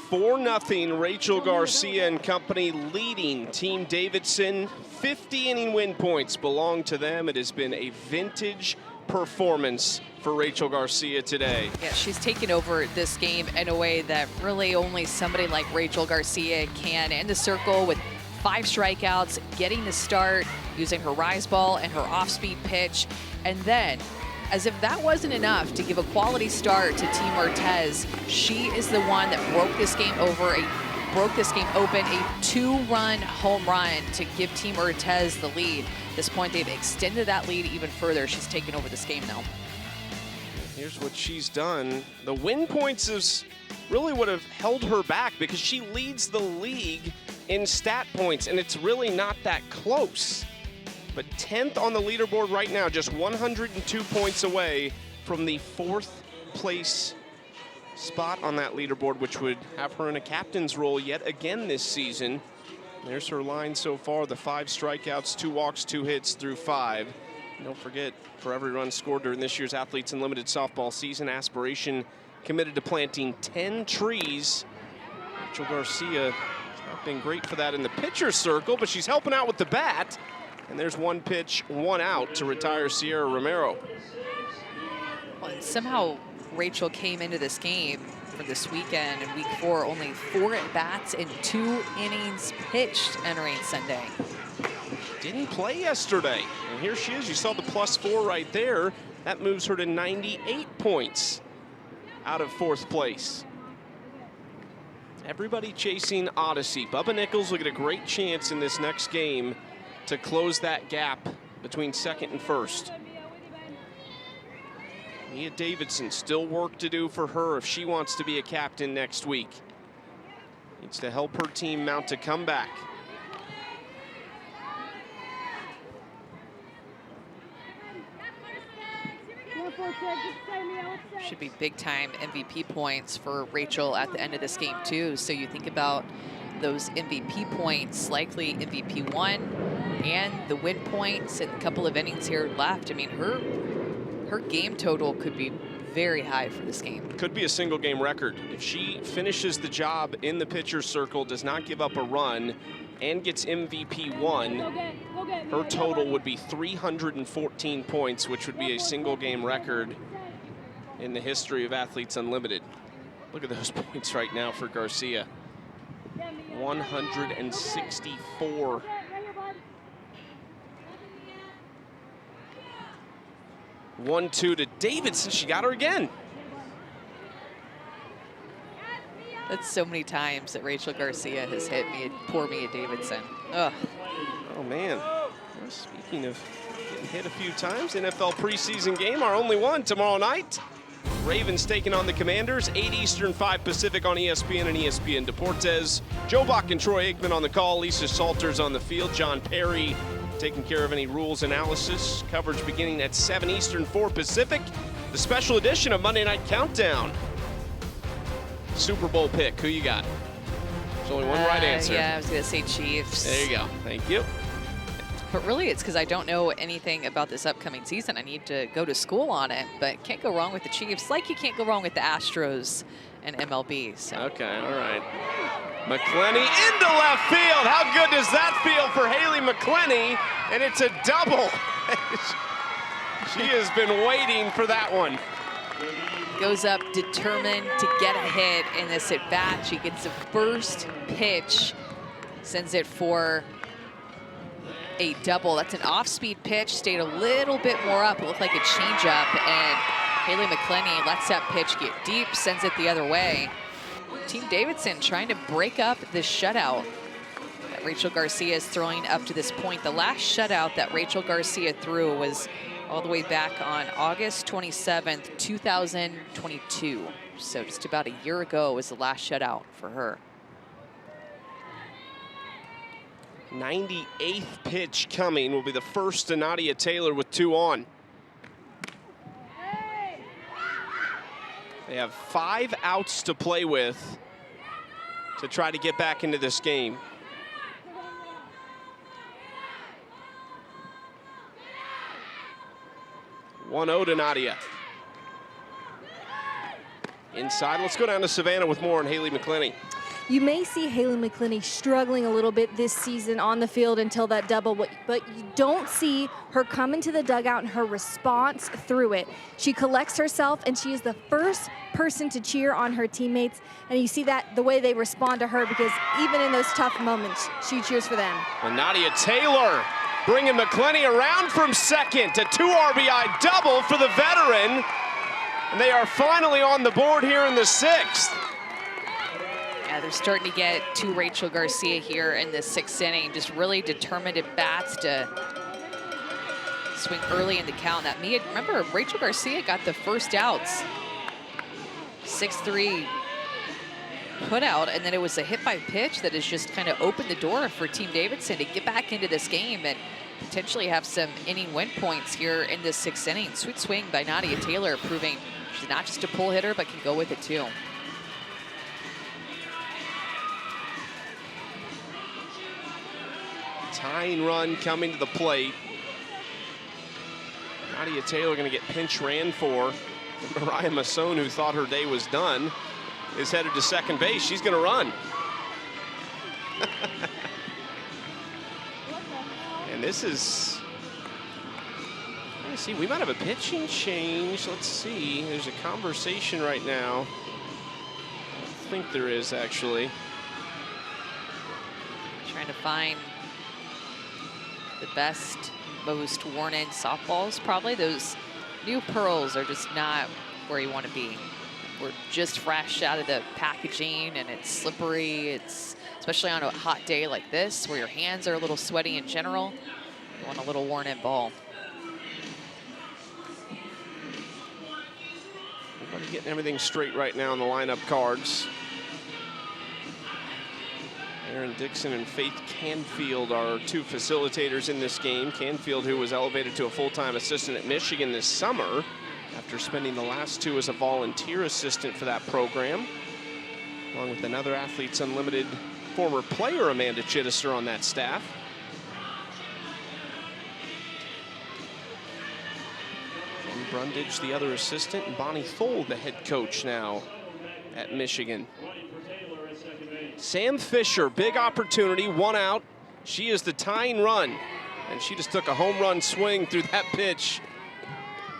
Four 0 Rachel Garcia and company leading Team Davidson. 50 inning win points belong to them. It has been a vintage performance for Rachel Garcia today. Yeah, she's taken over this game in a way that really only somebody like Rachel Garcia can. In the circle with 5 strikeouts, getting the start, using her rise ball and her off-speed pitch, and then, as if that wasn't enough to give a quality start to Team Ortez, she is the one that broke this game open, a 2-run home run to give Team Ortez the lead. At this point, they've extended that lead even further. She's taken over this game now. Here's what she's done. The win points is really what have held her back because she leads the league in stat points, and it's really not that close. But 10th on the leaderboard right now, just 102 points away from the 4th place spot on that leaderboard, which would have her in a captain's role yet again this season. There's her line so far, the 5 strikeouts, 2 walks, 2 hits through 5. And don't forget, for every run scored during this year's Athletes Unlimited softball season, Aspiration committed to planting 10 trees. Rachel Garcia has not been great for that in the pitcher's circle, but she's helping out with the bat. And there's 1 pitch, 1 out to retire Sierra Romero. Well, and somehow Rachel came into this game for this weekend in week 4, only 4 at-bats and 2 innings pitched entering Sunday. Didn't play yesterday. And here she is. You saw the +4 right there. That moves her to 98 points out of 4th place. Everybody chasing Odyssey. Bubba Nichols will get a great chance in this next game to close that gap between 2nd and 1st. Mia Davidson, still work to do for her if she wants to be a captain next week. Needs to help her team mount a comeback. Should be big time MVP points for Rachel at the end of this game too. So you think about those MVP points, likely MVP 1, and the win points and a couple of innings here left. I mean, her game total could be very high for this game. Could be a single game record. If she finishes the job in the pitcher's circle, does not give up a run, and gets MVP 1, her total would be 314 points, which would be a single game record in the history of Athletes Unlimited. Look at those points right now for Garcia. 164. One-two to Davidson. She got her again. That's so many times that Rachel Garcia has hit poor Mia Davidson. Ugh. Oh man. Well, speaking of getting hit a few times, NFL preseason game, our only one tomorrow night. Ravens taking on the Commanders, 8 Eastern, 5 Pacific on ESPN and ESPN Deportes. Joe Bach and Troy Aikman on the call. Lisa Salters on the field. John Perry taking care of any rules analysis. Coverage beginning at 7 Eastern, 4 Pacific. The special edition of Monday Night Countdown. Super Bowl pick. Who you got? There's only one right answer. Yeah, I was going to say Chiefs. There you go. Thank you. But really, it's because I don't know anything about this upcoming season. I need to go to school on it, but can't go wrong with the Chiefs, like you can't go wrong with the Astros and MLB. So. Okay, all right. McClenny into left field. How good does that feel for Haley McClenny? And it's a double. She has been waiting for that one. Goes up determined to get a hit in this at-bat. She gets the first pitch, sends it for a double. That's an off-speed pitch, stayed a little bit more up. It looked like a changeup, and Haley McClenny lets that pitch get deep, sends it the other way. Team Davidson trying to break up this shutout that Rachel Garcia is throwing up to this point. The last shutout that Rachel Garcia threw was all the way back on August 27th, 2022. So just about a year ago was the last shutout for her. 98th pitch coming will be the first to Nadia Taylor with 2 on. They have 5 outs to play with to try to get back into this game. One 0 to Nadia. Inside, let's go down to Savannah with more on Haley McClenny. You may see Haley McClenny struggling a little bit this season on the field until that double, but you don't see her come into the dugout and her response through it. She collects herself, and she is the first person to cheer on her teammates, and you see that the way they respond to her, because even in those tough moments, she cheers for them. And Nadia Taylor bringing McClenny around from second. A 2 RBI double for the veteran. And they are finally on the board here in the 6th. Yeah, they're starting to get to Rachel Garcia here in the 6th inning. Just really determined at bats to swing early in the count. That remember, Rachel Garcia got the first outs. 6-3 put out, and then it was a hit by pitch that has just kind of opened the door for Team Davidson to get back into this game and potentially have some inning win points here in this 6th inning. Sweet swing by Nadia Taylor, proving she's not just a pull hitter, but can go with it too. Tying run coming to the plate. Nadia Taylor going to get pinch ran for. Mariah Masson, who thought her day was done, is headed to second base. She's going to run. And this is, let me see, we might have a pitching change. Let's see, there's a conversation right now. I think there is, actually. Trying to find the best, most worn-in softballs, probably. Those new pearls are just not where you want to be. We're just fresh out of the packaging, and it's slippery. It's especially on a hot day like this, where your hands are a little sweaty in general. You want a little worn-in ball. Everybody getting everything straight right now in the lineup cards. Aaron Dixon and Faith Canfield are 2 facilitators in this game. Canfield, who was elevated to a full-time assistant at Michigan this summer after spending the last 2 as a volunteer assistant for that program, along with another Athletes Unlimited former player, Amanda Chittister, on that staff. And Brundage, the other assistant, and Bonnie Thole, the head coach now at Michigan. Sam Fisher, big opportunity, 1 out. She is the tying run, and she just took a home run swing through that pitch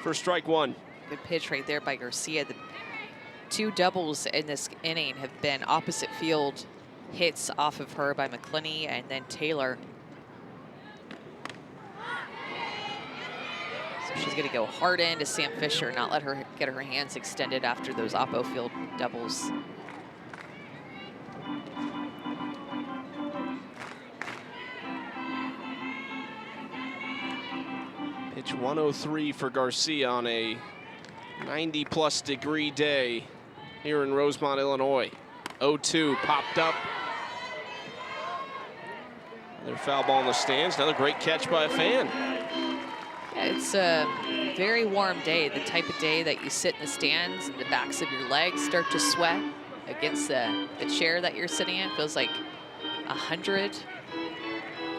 for strike 1. Good pitch right there by Garcia. The 2 doubles in this inning have been opposite field hits off of her by McClenny and then Taylor. So she's going to go hard into Sam Fisher, not let her get her hands extended after those oppo field doubles. Pitch 103 for Garcia on a 90-plus degree day here in Rosemont, Illinois. 0-2 popped up. Their foul ball in the stands. Another great catch by a fan. Yeah, it's a very warm day, the type of day that you sit in the stands and the backs of your legs start to sweat against the chair that you're sitting in. It feels like 100,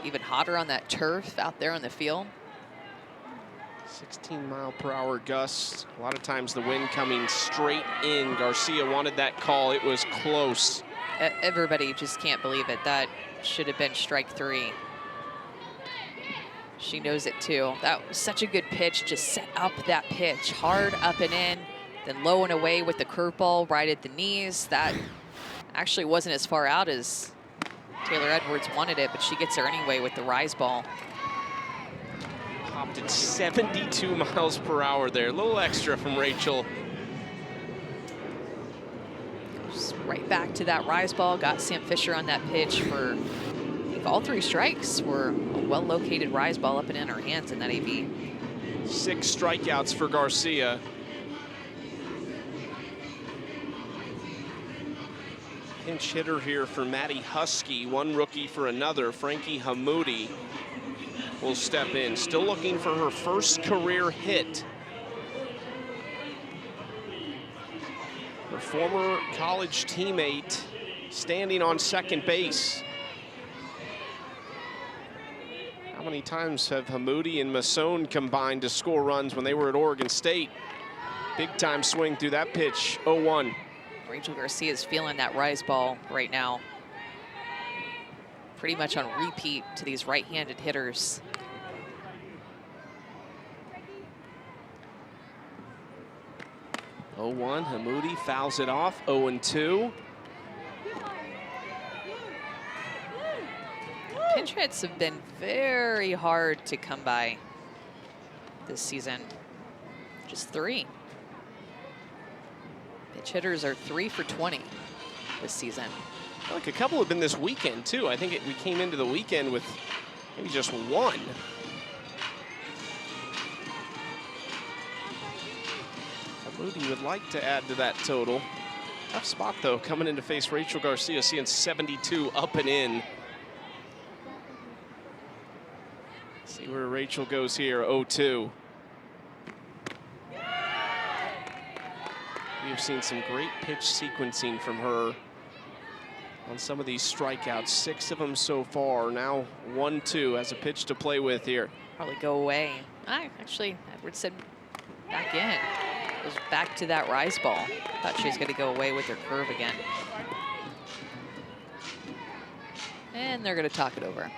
even hotter on that turf out there on the field. 16-mile-per-hour gusts. A lot of times the wind coming straight in. Garcia wanted that call. It was close. Everybody just can't believe it. That should have been strike 3. She knows it too. That was such a good pitch. Just set up that pitch. Hard up and in, then low and away with the curveball right at the knees. That actually wasn't as far out as Taylor Edwards wanted it, but she gets there anyway with the rise ball. Popped at 72 miles per hour there. A little extra from Rachel. Goes right back to that rise ball. Got Sam Fisher on that pitch for, I think all 3 strikes were a well-located rise ball up and in her hands in that AB. 6 strikeouts for Garcia. Pinch hitter here for Maddie Husky. One rookie for another. Frankie Hamoudi will step in. Still looking for her first career hit. Her former college teammate standing on second base. How many times have Hamoudi and Masson combined to score runs when they were at Oregon State? Big time swing through that pitch, 0-1. Rachel Garcia is feeling that rise ball right now. Pretty much on repeat to these right-handed hitters. Hamoudi fouls it off, 0-2. Pinch hits have been very hard to come by this season. Just 3. Pitch hitters are 3 for 20 this season. Like a couple have been this weekend too. I think we came into the weekend with maybe just 1. Hamoudi would like to add to that total. Tough spot though, coming in to face Rachel Garcia, seeing 72 up and in. See where Rachel goes here, 0-2. We've seen some great pitch sequencing from her on some of these strikeouts. 6 of them so far. Now 1-2 has a pitch to play with here. Probably go away. Actually, Edwards said back in. Goes back to that rise ball. Thought she was going to go away with her curve again. And they're going to talk it over.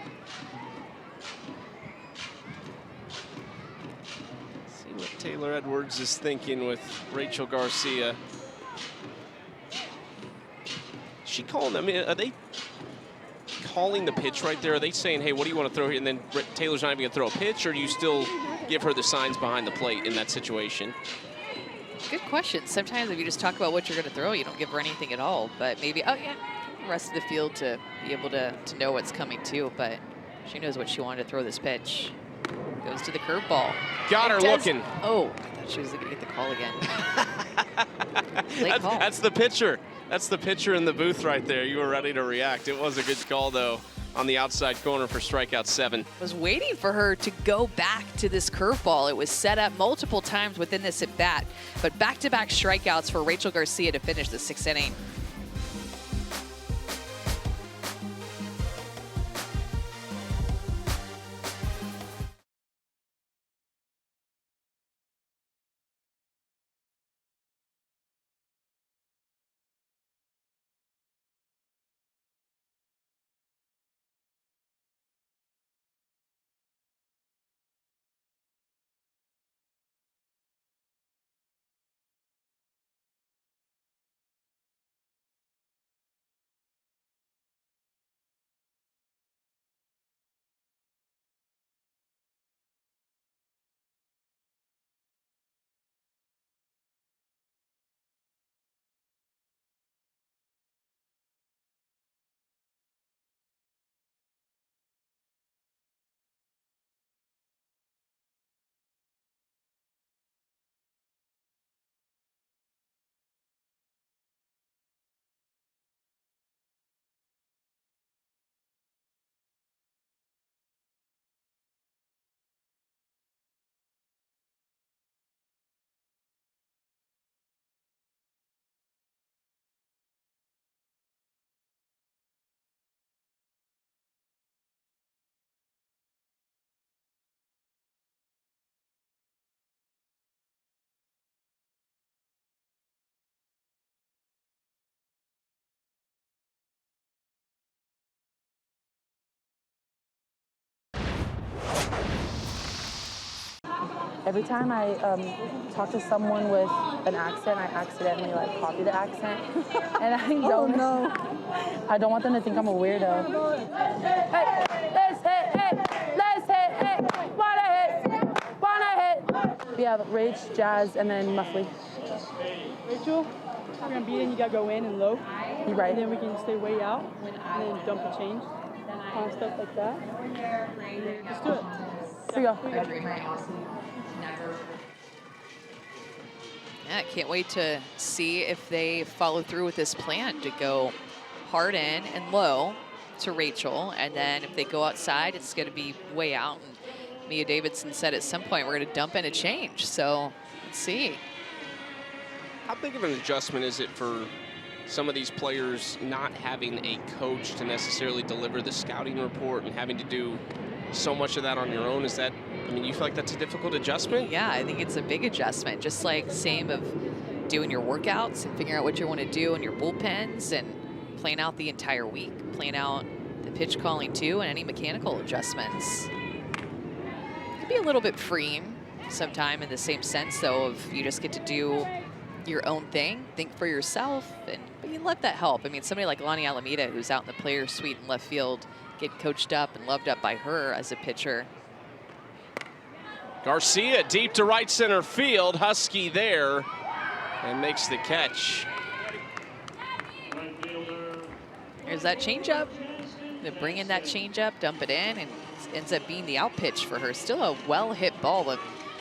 See what Taylor Edwards is thinking with Rachel Garcia. She calling them? Are they calling the pitch right there? Are they saying, hey, what do you want to throw here? And then Taylor's not even going to throw a pitch, or do you still give her the signs behind the plate in that situation? Good question. Sometimes if you just talk about what you're going to throw, you don't give her anything at all. But maybe, oh yeah, the rest of the field to be able to know what's coming too. But she knows what she wanted to throw this pitch. Goes to the curveball. Got her looking. Oh, I thought she was going to get the call again. Late call. That's the pitcher. That's the pitcher in the booth right there. You were ready to react. It was a good call though, on the outside corner for strikeout 7. Was waiting for her to go back to this curveball. It was set up multiple times within this at bat, but back-to-back strikeouts for Rachel Garcia to finish the 6th inning. Every time I talk to someone with an accent, I accidentally like copy the accent, and I don't know. I don't want them to think I'm a weirdo. Hey, let's hit, hey, let's hit, hey, wanna hit. We have Rach, Jazz, and then Muffley. Rachel, we're gonna beat in. You gotta go in and low. You're right. And then we can stay way out, and then dump and change, stuff like that. Let's do it. Here we go. Yeah, can't wait to see if they follow through with this plan to go hard in and low to Rachel. And then if they go outside, it's going to be way out. And Mia Davidson said at some point we're going to dump in a change. So let's see. How big of an adjustment is it for some of these players not having a coach to necessarily deliver the scouting report and having to do so much of that on your own? Is that, I mean, you feel like that's a difficult adjustment? Yeah, I think it's a big adjustment. Just like same of doing your workouts and figuring out what you want to do in your bullpens and playing out the entire week, playing out the pitch calling too, and any mechanical adjustments. It could be a little bit freeing sometime in the same sense though of you just get to do your own thing, think for yourself, but you let that help. I mean, somebody like Lonnie Alameda, who's out in the players suite in left field, get coached up and loved up by her as a pitcher. Garcia deep to right center field. Husky there and makes the catch. There's that changeup. They bring in that changeup, dump it in, and it ends up being the out pitch for her. Still a well-hit ball, but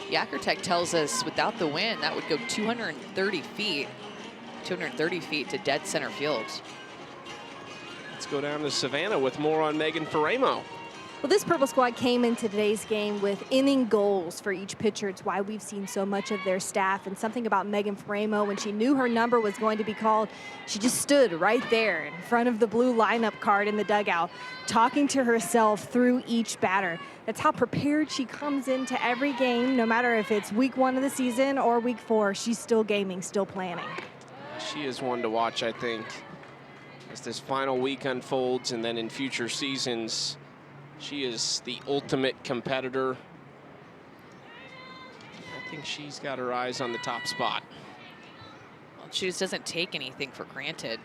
Yakkertech tells us without the wind, that would go 230 feet to dead center field. Let's go down to Savannah with more on Megan Faremo. Well, this Purple Squad came into today's game with inning goals for each pitcher. It's why we've seen so much of their staff. And something about Megan Faremo, when she knew her number was going to be called, she just stood right there in front of the blue lineup card in the dugout, talking to herself through each batter. That's how prepared she comes into every game, no matter if it's week 1 of the season or week 4. She's still gaming, still planning. She is one to watch, I think, as this final week unfolds and then in future seasons. She is the ultimate competitor. I think she's got her eyes on the top spot. Well, she just doesn't take anything for granted.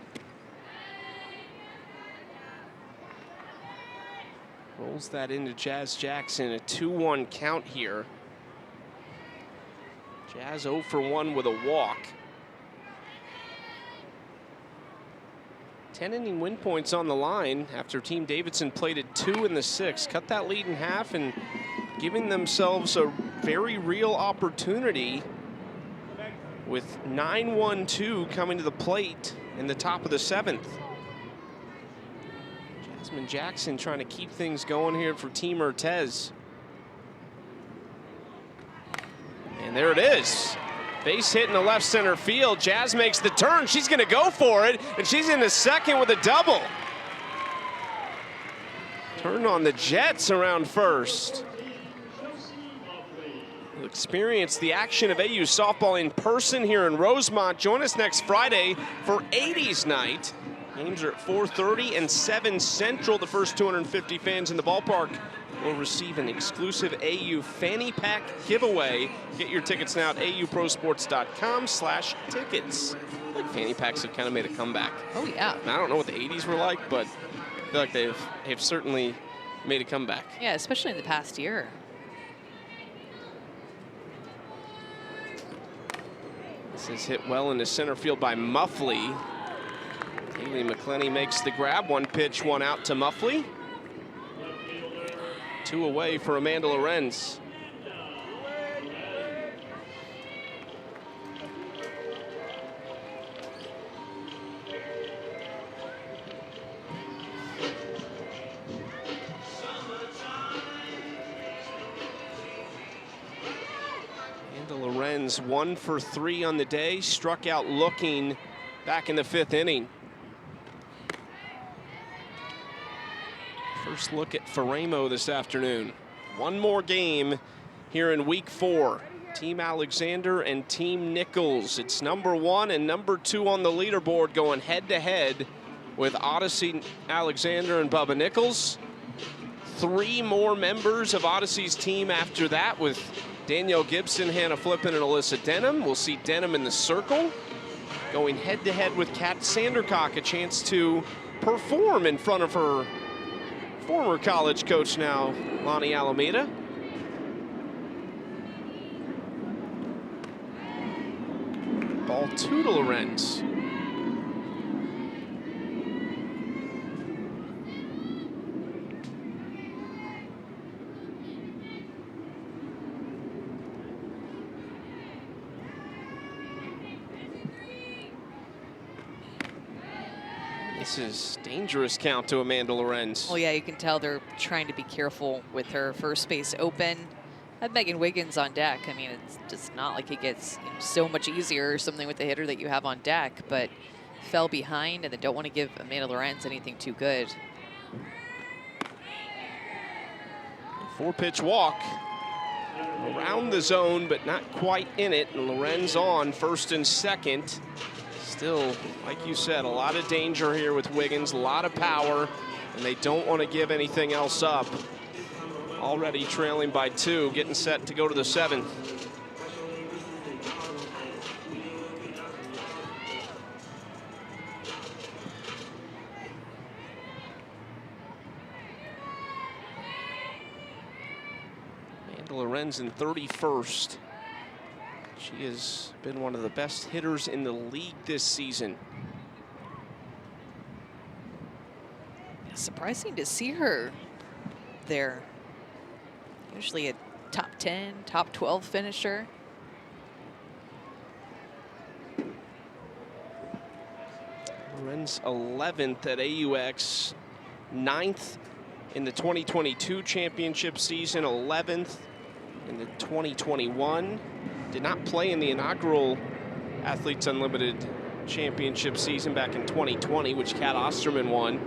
Rolls that into Jazz Jackson, a 2-1 count here. Jazz 0 for 1 with a walk. 10 inning win points on the line after Team Davidson played at 2 in the 6th. Cut that lead in half and giving themselves a very real opportunity with 9-1-2 coming to the plate in the top of the 7th. Jasmine Jackson trying to keep things going here for Team Urtez. And there it is. Base hit in the left center field. Jazz makes the turn. She's going to go for it, and she's in the second with a double. Turn on the Jets around first. You'll experience the action of AU softball in person here in Rosemont. Join us next Friday for 80s night. Games are at 4:30 and 7 Central. The first 250 fans in the ballpark will receive an exclusive AU Fanny Pack giveaway. Get your tickets now at auprosports.com/tickets. I feel like Fanny Packs have kind of made a comeback. Oh, yeah. And I don't know what the 80s were like, but I feel like they've certainly made a comeback. Yeah, especially in the past year. This is hit well into center field by Muffley. Haley McClenny makes the grab. 1 pitch, 1 out to Muffley. 2 away for Amanda Lorenz. Amanda Lorenz 1 for 3 on the day. Struck out looking back in the 5th inning. First look at Faremo this afternoon. One more game here in week 4. Team Alexander and Team Nichols. It's number 1 and number 2 on the leaderboard going head to head with Odyssey Alexander and Bubba Nichols. 3 more members of Odyssey's team after that, with Danielle Gibson, Hannah Flippen, and Alyssa Denham. We'll see Denham in the circle, going head-to-head with Kat Sandercock, a chance to perform in front of her former college coach now, Lonnie Alameda. Ball 2 to Lorenz. This is dangerous count to Amanda Lorenz. Well, yeah, you can tell they're trying to be careful with her first base open. Had Megan Wiggins on deck. I mean, it's just not like it gets so much easier or something with the hitter that you have on deck, but fell behind, and they don't want to give Amanda Lorenz anything too good. 4-pitch walk around the zone, but not quite in it. And Lorenz on first and second. Still, like you said, a lot of danger here with Wiggins, a lot of power, and they don't want to give anything else up. Already trailing by 2, getting set to go to the 7th. Amanda Lorenz in 31st. She has been one of the best hitters in the league this season. Surprising to see her there. Usually a top 10, top 12 finisher. Lorenz 11th at AUX, 9th in the 2022 championship season, 11th in the 2021. Did not play in the inaugural Athletes Unlimited championship season back in 2020, which Kat Osterman won.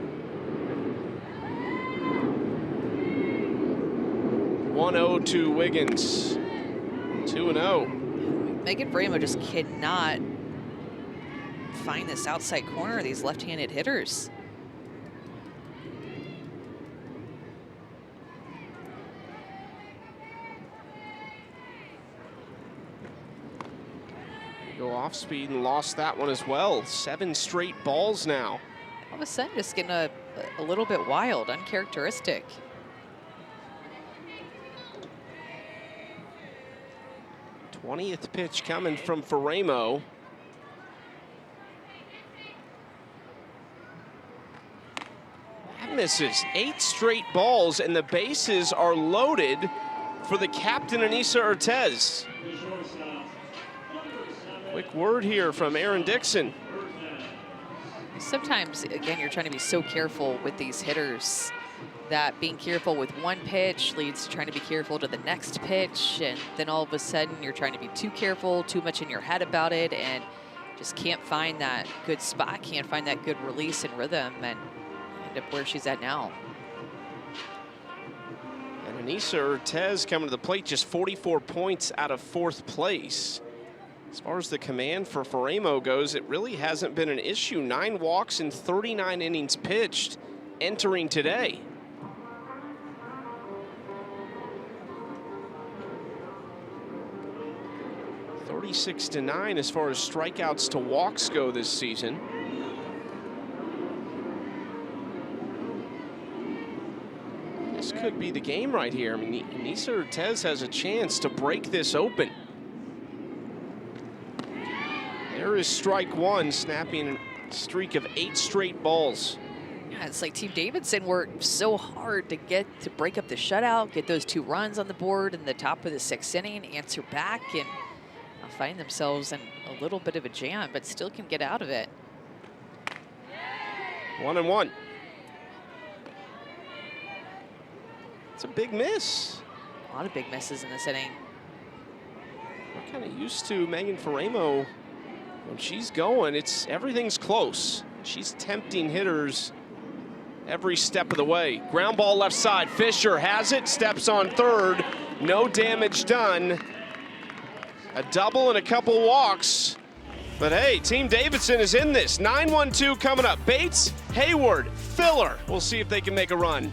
1-0 to Wiggins, 2-0. Megan Faremo just cannot find this outside corner of these left-handed hitters. Go off speed and lost that one as well. 7 straight balls now. All of a sudden, just getting a little bit wild, uncharacteristic. th pitch coming from Faremo. That misses. 8 straight balls, and the bases are loaded for the captain, Anissa Urtez. Quick word here from Aaron Dixon. Sometimes, again, you're trying to be so careful with these hitters that being careful with one pitch leads to trying to be careful to the next pitch, and then all of a sudden you're trying to be too careful, too much in your head about it, and just can't find that good spot, can't find that good release and rhythm, and end up where she's at now. And Anissa Urtez coming to the plate, just 44 points out of 4th place. As far as the command for Faremo goes, it really hasn't been an issue. 9 walks and 39 innings pitched entering today. (36-9) as far as strikeouts to walks go this season. This could be the game right here. I mean, Anissa Urtez has a chance to break this open. There is strike 1, snapping a streak of 8 straight balls. Yeah, it's like Team Davidson worked so hard to break up the shutout, get those 2 runs on the board in the top of the 6th inning, answer back, and find themselves in a little bit of a jam, but still can get out of it. 1-1. It's a big miss. A lot of big misses in this inning. We're kind of used to Megan Faremo. When she's going, everything's close. She's tempting hitters every step of the way. Ground ball left side. Fisher has it, steps on third. No damage done. A double and a couple walks. But hey, Team Davidson is in this. 9-1-2 coming up. Bates, Hayward, Filler. We'll see if they can make a run.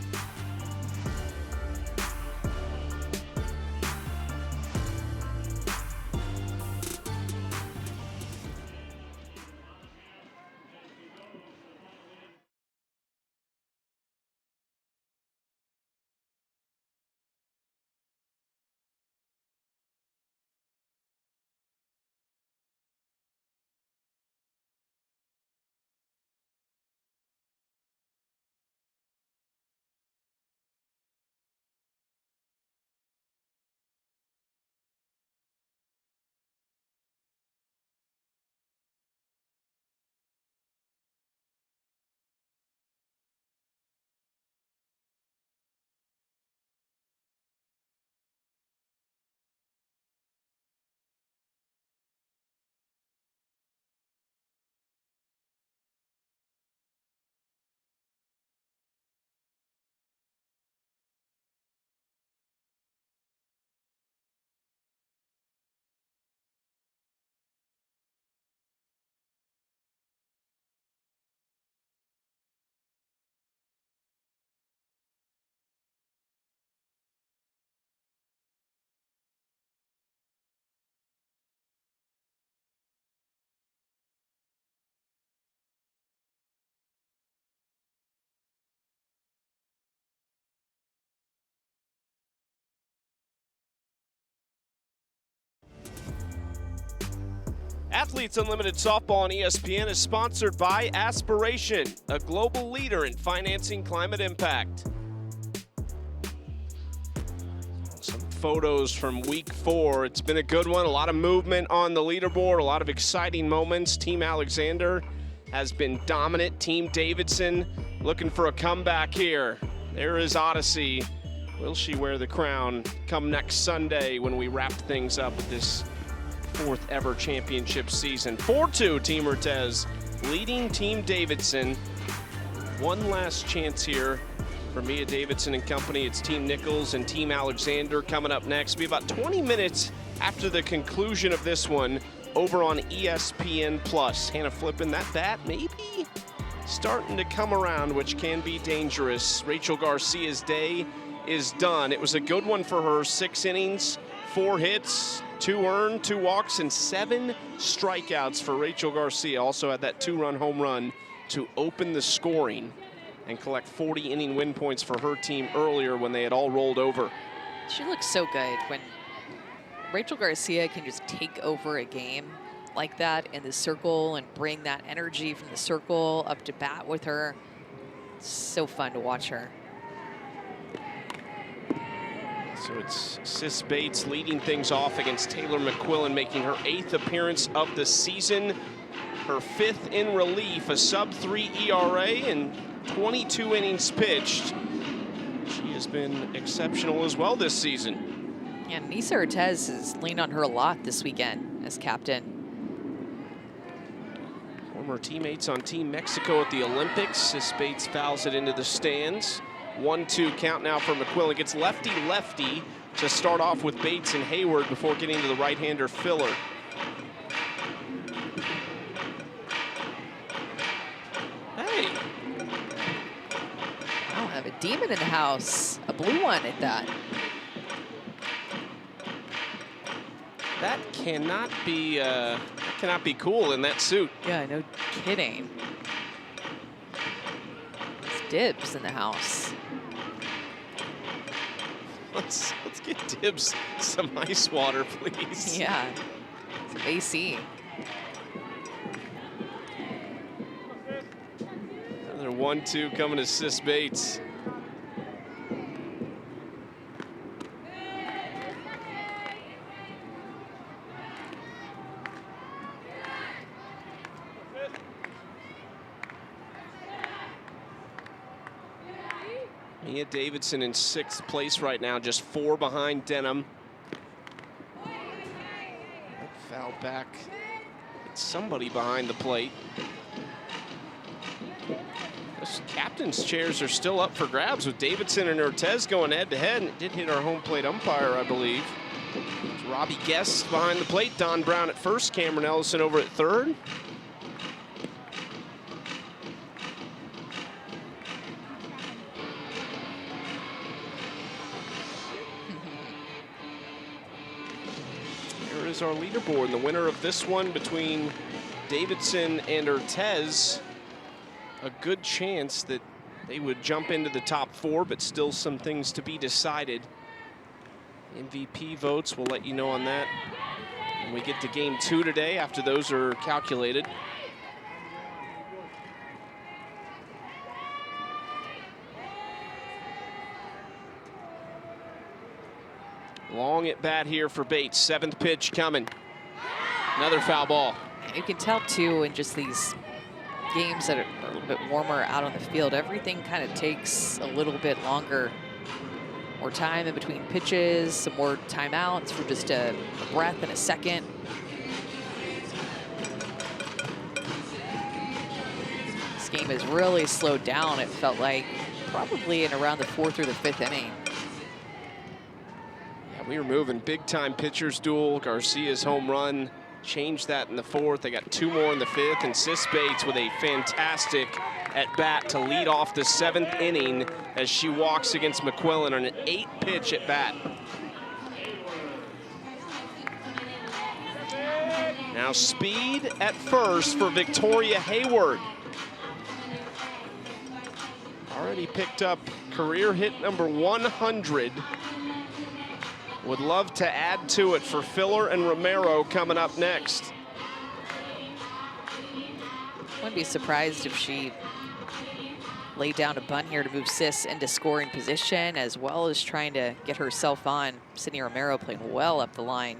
Athletes Unlimited Softball on ESPN is sponsored by Aspiration, a global leader in financing climate impact. Some photos from week 4. It's been a good one. A lot of movement on the leaderboard, a lot of exciting moments. Team Alexander has been dominant. Team Davidson looking for a comeback here. There is Odyssey. Will she wear the crown come next Sunday when we wrap things up with this 4th ever championship season? 4-2 Team Urtez leading Team Davidson. One last chance here for Mia Davidson and company. It's Team Nichols and Team Alexander coming up next. It'll be about 20 minutes after the conclusion of this one over on ESPN+. Hannah flipping that bat, maybe starting to come around, which can be dangerous. Rachel Garcia's day is done. It was a good one for her. 6 innings, 4 hits, 2 earned, 2 walks, and 7 strikeouts for Rachel Garcia. Also had that 2-run home run to open the scoring and collect 40-inning win points for her team earlier when they had all rolled over. She looks so good when Rachel Garcia can just take over a game like that in the circle and bring that energy from the circle up to bat with her. It's so fun to watch her. So it's Sis Bates leading things off against Taylor McQuillan, making her 8th appearance of the season. Her 5th in relief, a sub-3 ERA and 22 innings pitched. She has been exceptional as well this season. And Nisa Urtez has leaned on her a lot this weekend as captain. Former teammates on Team Mexico at the Olympics. Sis Bates fouls it into the stands. 1-2 count now for McQuillan. Gets lefty-lefty to start off with Bates and Hayward before getting to the right-hander Filler. Hey. I'll have a demon in the house. A blue one at that. That cannot be cool in that suit. Yeah, no kidding. It's Dibs in the house. Let's get Dibs some ice water, please. Yeah, some AC. Another 1-2 coming to Sis Bates. Mia Davidson in 6th place right now, just 4 behind Denham. Foul back. It's somebody behind the plate. Those captain's chairs are still up for grabs with Davidson and Urtez going head-to-head, and it did hit our home plate umpire, I believe. It's Robbie Guest behind the plate, Don Brown at first, Cameron Ellison over at 3rd. Our leaderboard. The winner of this one between Davidson and Urtez, a good chance that they would jump into the top 4, but still some things to be decided. MVP votes, we'll let you know on that when we get to game 2 today after those are calculated. Long at bat here for Bates. 7th pitch coming. Another foul ball. And you can tell too in just these games that are a little bit warmer out on the field, everything kind of takes a little bit longer. More time in between pitches, some more timeouts for just a breath and a second. This game has really slowed down, it felt like, probably in around the 4th or the 5th inning. We were moving big-time pitchers duel. Garcia's home run changed that in the 4th. They got 2 more in the 5th, and Sis Bates with a fantastic at-bat to lead off the 7th inning as she walks against McQuillan on an 8-pitch at-bat. Now speed at first for Victoria Hayward. Already picked up career hit number 100. Would love to add to it for Filler and Romero coming up next. Wouldn't be surprised if she laid down a bunt here to move Sis into scoring position, as well as trying to get herself on. Sydney Romero playing well up the line.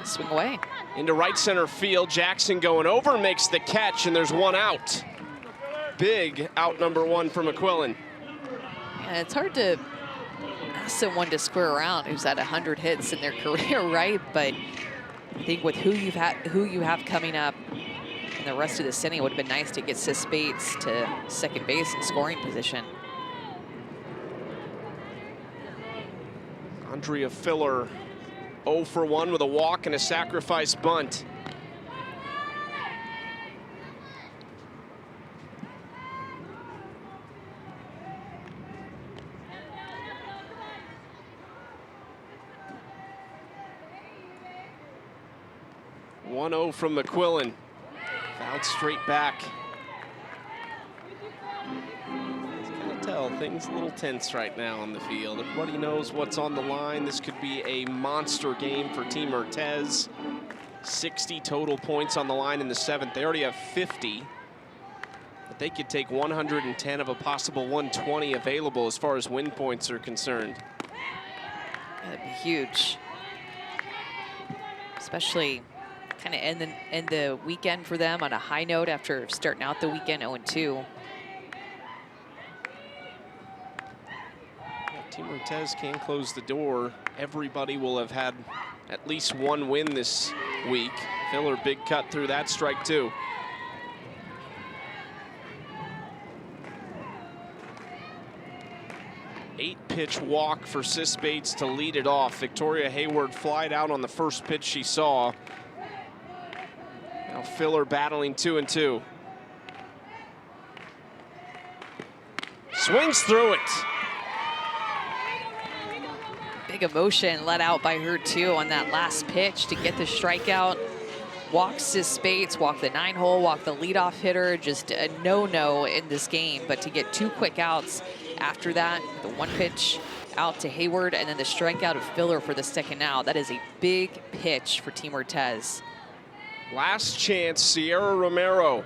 Swing away. Into right center field. Jackson going over, makes the catch, and there's one out. Big out number one for McQuillan. Yeah, it's hard to ask someone to square around who's had 100 hits in their career, right? But I think with who you have coming up and the rest of the inning, it would have been nice to get Sis Bates to second base in scoring position. Andrea Filler 0 for 1 with a walk and a sacrifice bunt. .1-0 from McQuillan. Fouled straight back. Tell things a little tense right now on the field. Everybody knows what's on the line. This could be a monster game for Team Urtez. 60 total points on the line in the 7th. They already have 50. But they could take 110 of a possible 120 available as far as win points are concerned. That'd be huge. Especially kind of end the weekend for them on a high note after starting out the weekend 0-2. Team Urtez can close the door. Everybody will have had at least one win this week. Filler, big cut through that, strike 2. Eight-pitch walk for Sis Bates to lead it off. Victoria Hayward flied out on the first pitch she saw. Now Filler battling 2-2. Swings through it. Big emotion let out by her too on that last pitch to get the strikeout. Walks Sis Bates, walk the 9-hole, walk the leadoff hitter. Just a no-no in this game. But to get 2 quick outs after that, the 1 pitch out to Hayward and then the strikeout of Filler for the second out. That is a big pitch for Team Urtez. Last chance, Sierra Romero.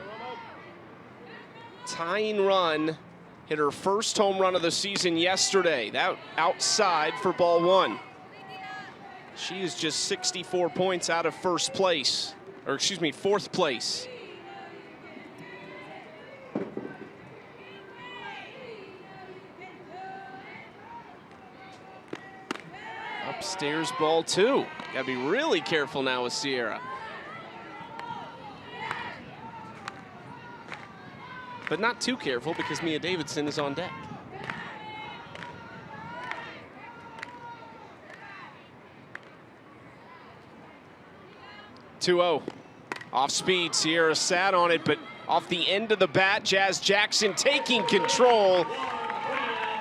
Tying run. Hit her first home run of the season yesterday. That outside for ball 1. She is just 64 points out of first place, or excuse me, 4th place. Upstairs ball 2. Gotta be really careful now with Sierra. But not too careful because Mia Davidson is on deck. .2-0. Off speed, Sierra sat on it, but off the end of the bat, Jazz Jackson taking control.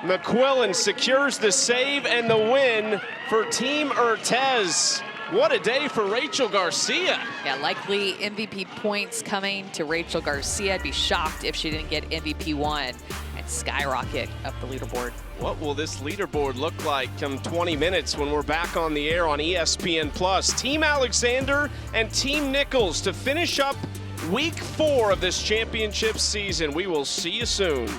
McQuillan secures the save and the win for Team Urtez. What a day for Rachel Garcia. Yeah, likely MVP points coming to Rachel Garcia. I'd be shocked if she didn't get MVP 1 and skyrocket up the leaderboard. What will this leaderboard look like come 20 minutes when we're back on the air on ESPN+. Team Alexander and Team Nichols to finish up week 4 of this championship season. We will see you soon.